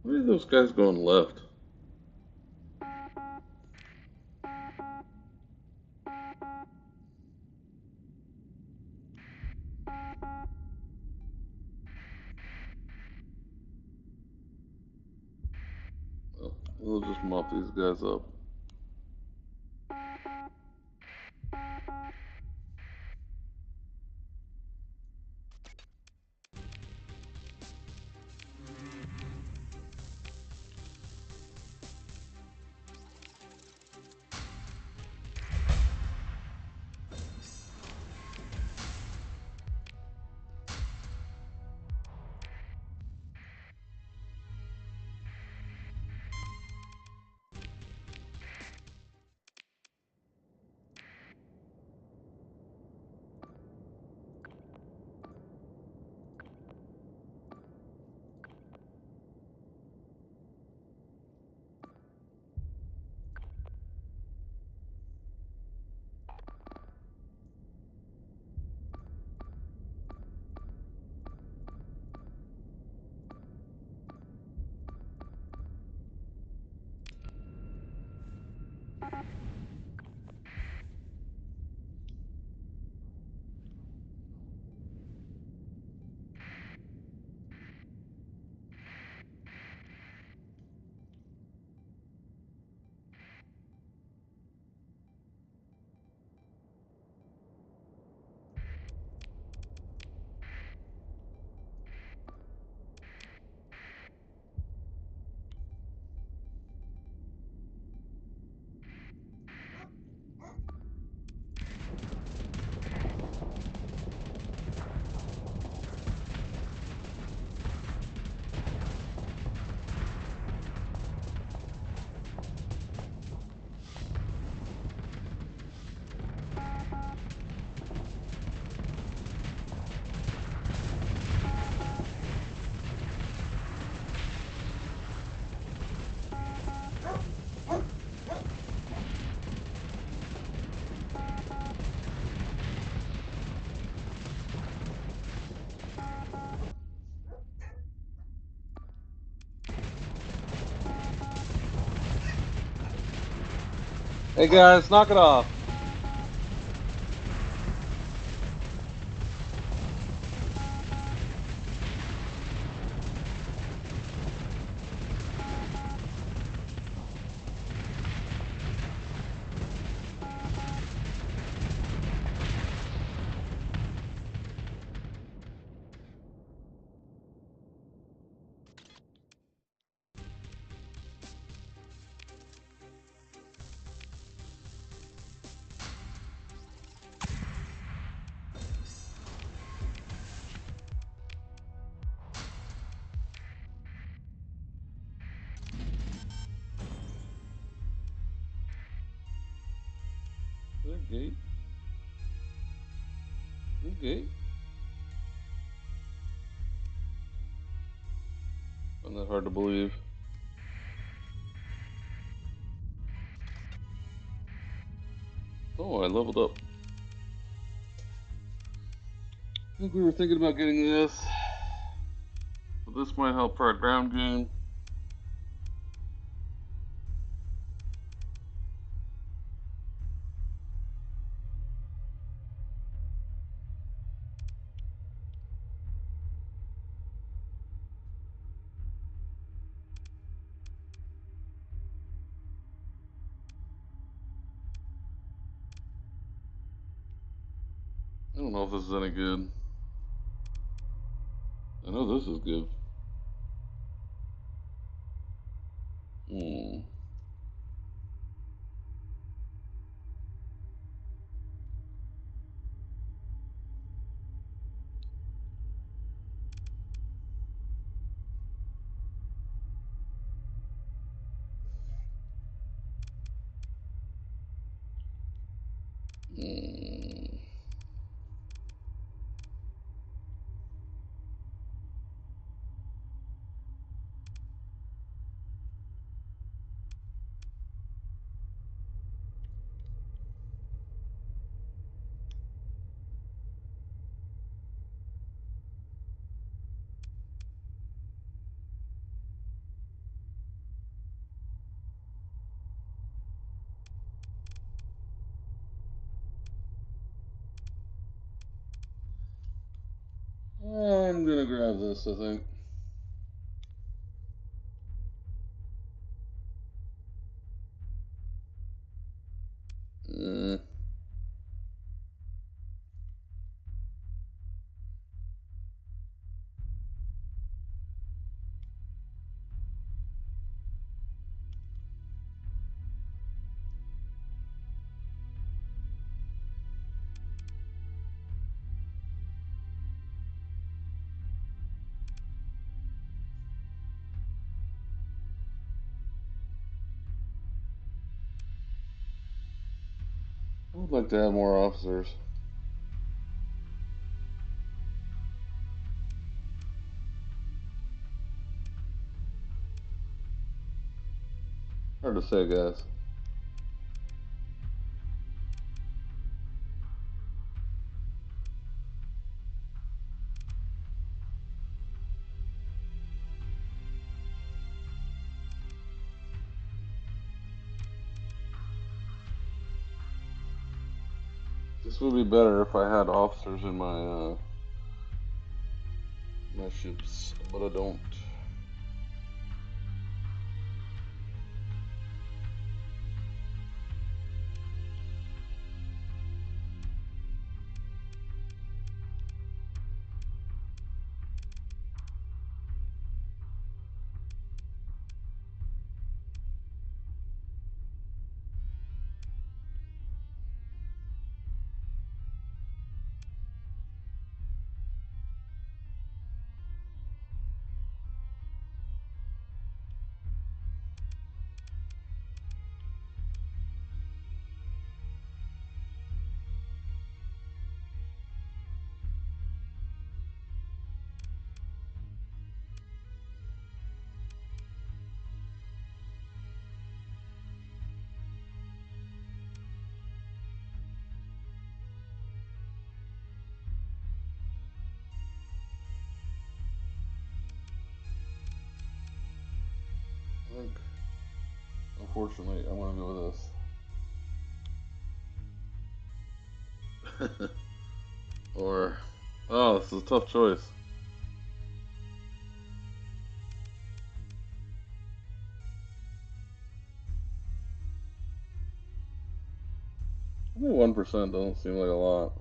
Where are those guys going left? Well, we'll just mop these guys up. Hey guys, knock it off. Is there a gate? Okay. Isn't that hard to believe? Oh, I leveled up. I think we were thinking about getting this. But this might help for our ground game. I don't know if this is any good. I know this is good. Hmm. Hmm. I'm gonna grab this, I think. Uh, I would like to have more officers. Hard to say, guys. This would be better if I had officers in my ships, but I don't. I think, unfortunately, I'm gonna go with this. Or, oh, this is a tough choice. I think 1% doesn't seem like a lot.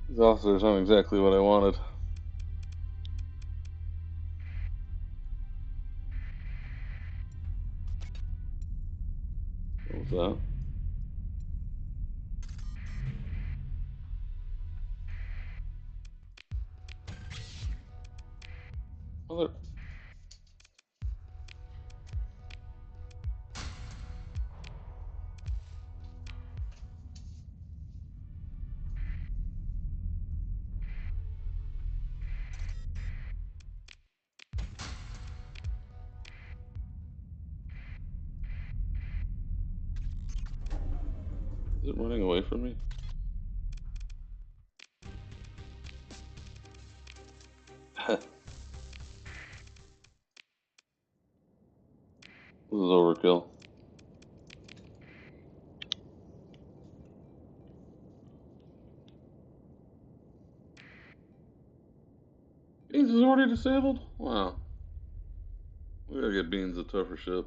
These officers aren't exactly what I wanted. What was that? Mother. Is it running away from me? This is overkill. Beans is already disabled? Wow. We gotta get Beans a tougher ship.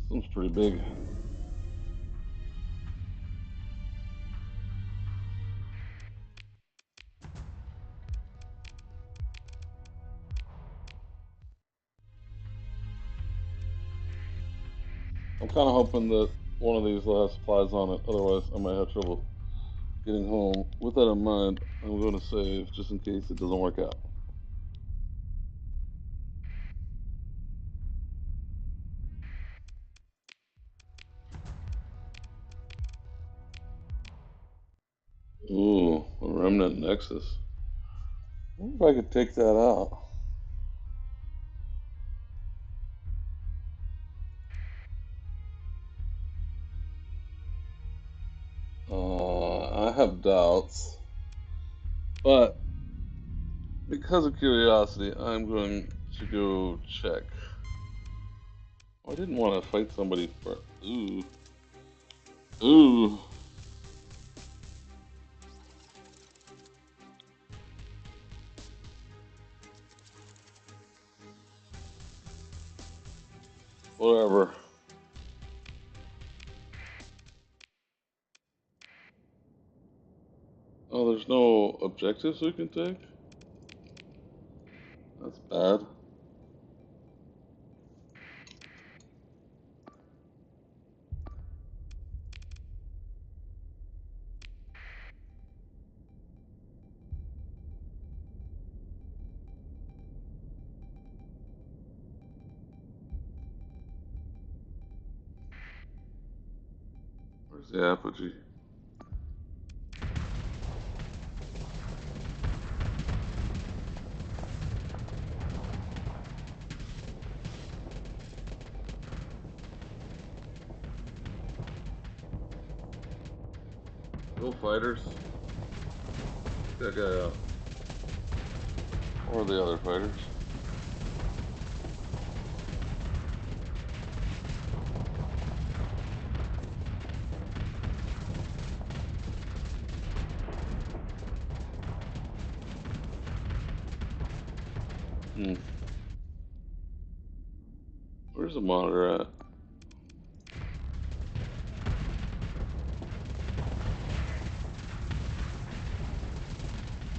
Seems pretty big. I'm kind of hoping that one of these will have supplies on it. Otherwise, I might have trouble getting home. With that in mind, I'm going to save just in case it doesn't work out. Ooh, a Remnant Nexus. I wonder if I could take that out. I have doubts, but because of curiosity, I'm going to go check. Oh, I didn't want to fight somebody for. Ooh. Ooh. Whatever. Oh, there's no objectives we can take? That's bad. Where's the apogee? Go fighters. Take that guy out. Or the other fighters. Hmm. Where's the monitor at?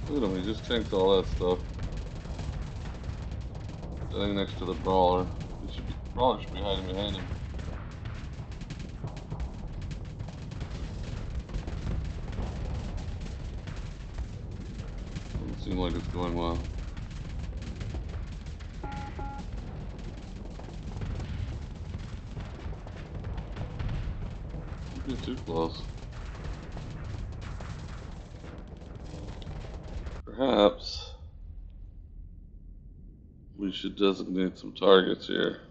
Look at him, he just tanks all that stuff. Standing next to the brawler. Brawler should be hiding behind him. Doesn't seem like it's going well. Don't get too close. Perhaps we should designate some targets here.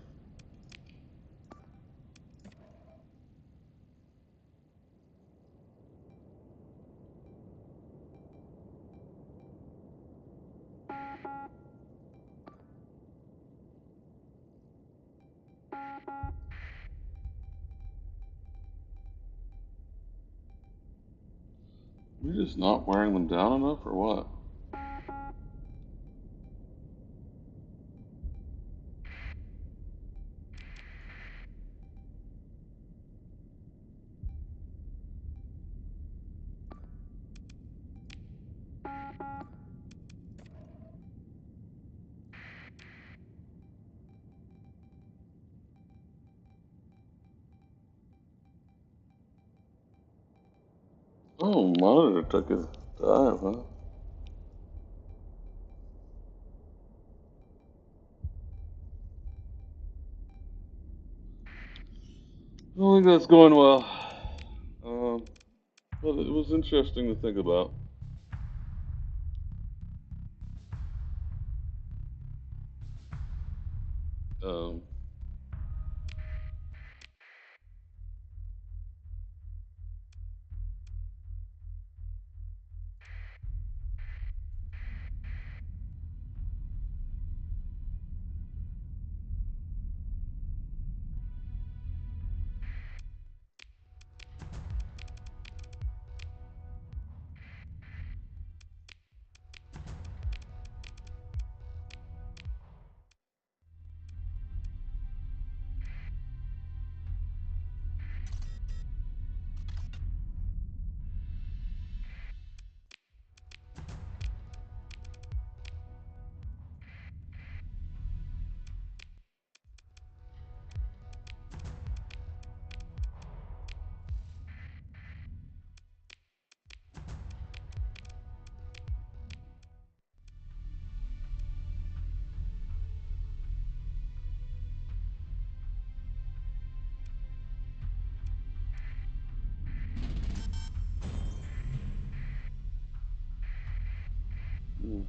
We just not wearing them down enough or what? Oh, monitor took a dive, huh? I don't think that's going well. But it was interesting to think about. Um,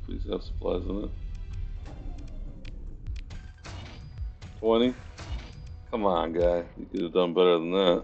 please have supplies in it. 20? Come on, guy. You could have done better than that.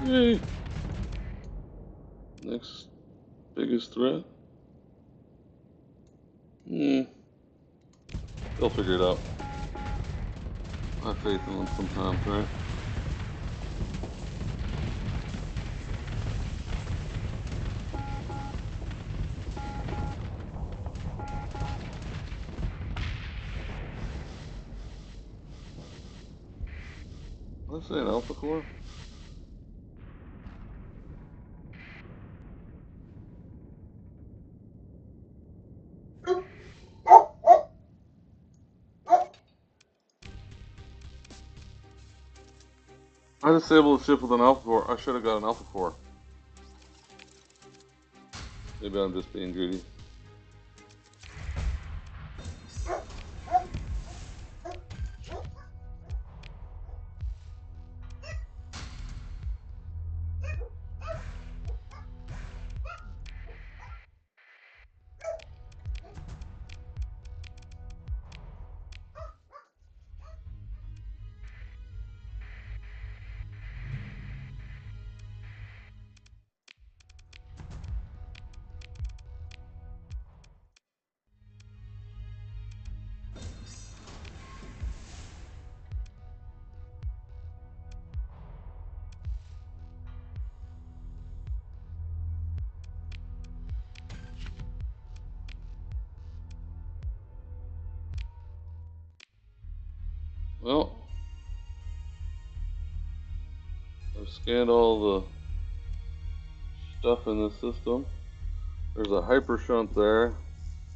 Yay! Next biggest threat? They'll figure it out. I have faith in them sometimes, right? Let's say an alpha core. I disabled the ship with an alpha core. I should have got an alpha core. Maybe I'm just being greedy. Well, I've scanned all the stuff in this system. There's a hyper shunt there.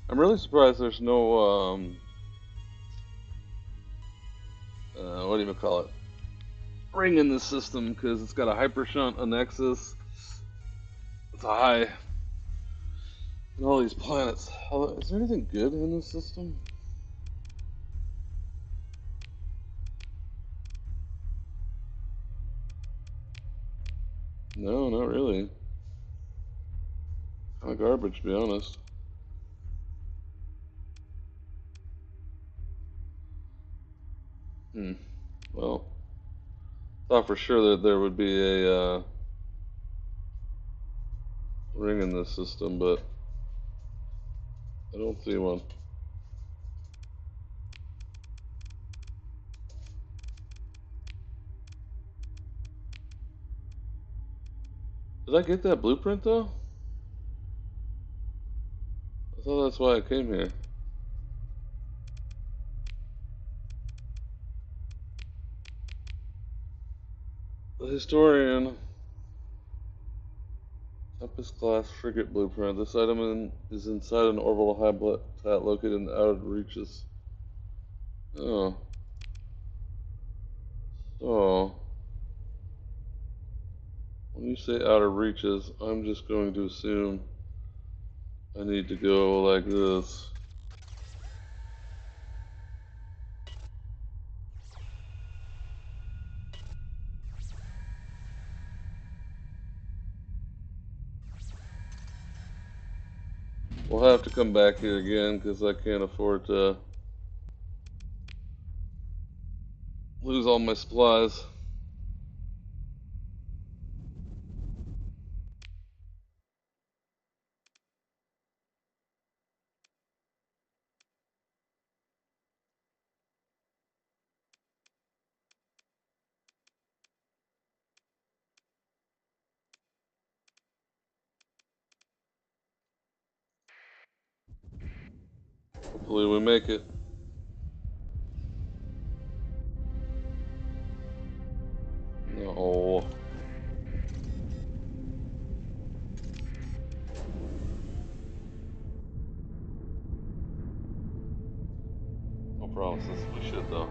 I'm really surprised there's no, what do you call it? Ring in this system, because it's got a hyper shunt, a Nexus. It's a high. And all these planets. Is there anything good in this system? No, not really. Kind of garbage, to be honest. Well, thought for sure that there would be a ring in this system, but I don't see one. Did I get that blueprint though? I thought that's why I came here. The historian. Tempest class frigate blueprint. This item is inside an orbital habitat located in the outer reaches. Oh. So, when you say outer reaches, I'm just going to assume I need to go like this. We'll have to come back here again because I can't afford to lose all my supplies. Hopefully we make it. No. No promises. We should though.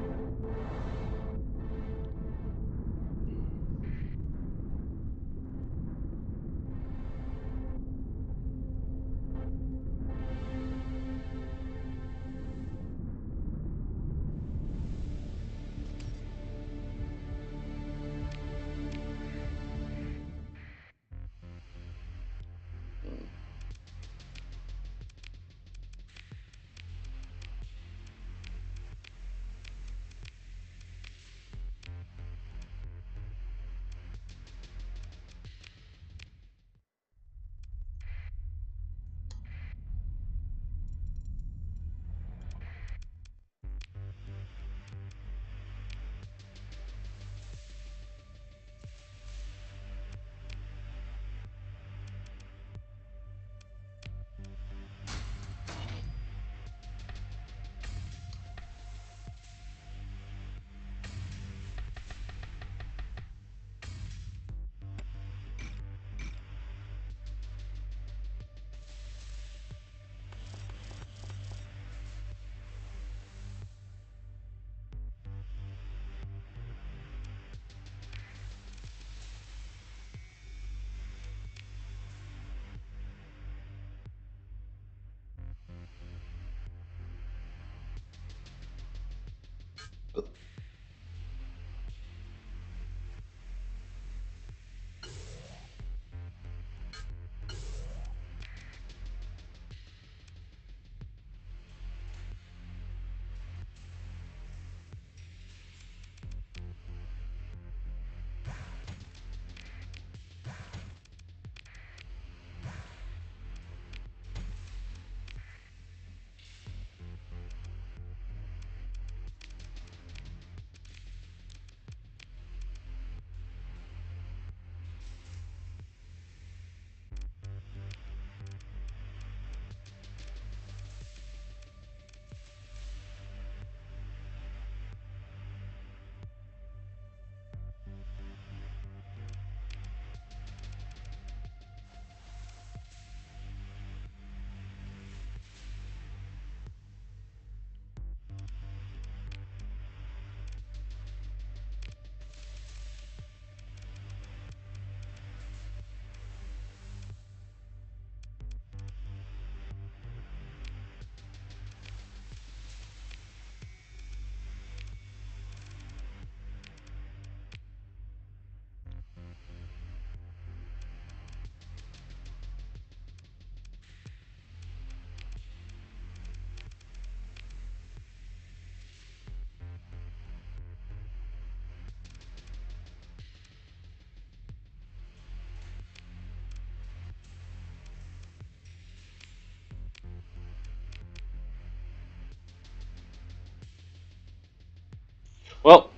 Well,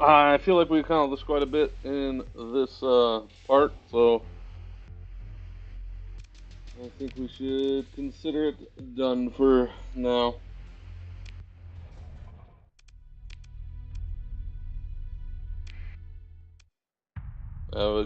I feel like we accomplished quite a bit in this part, so I think we should consider it done for now. Have a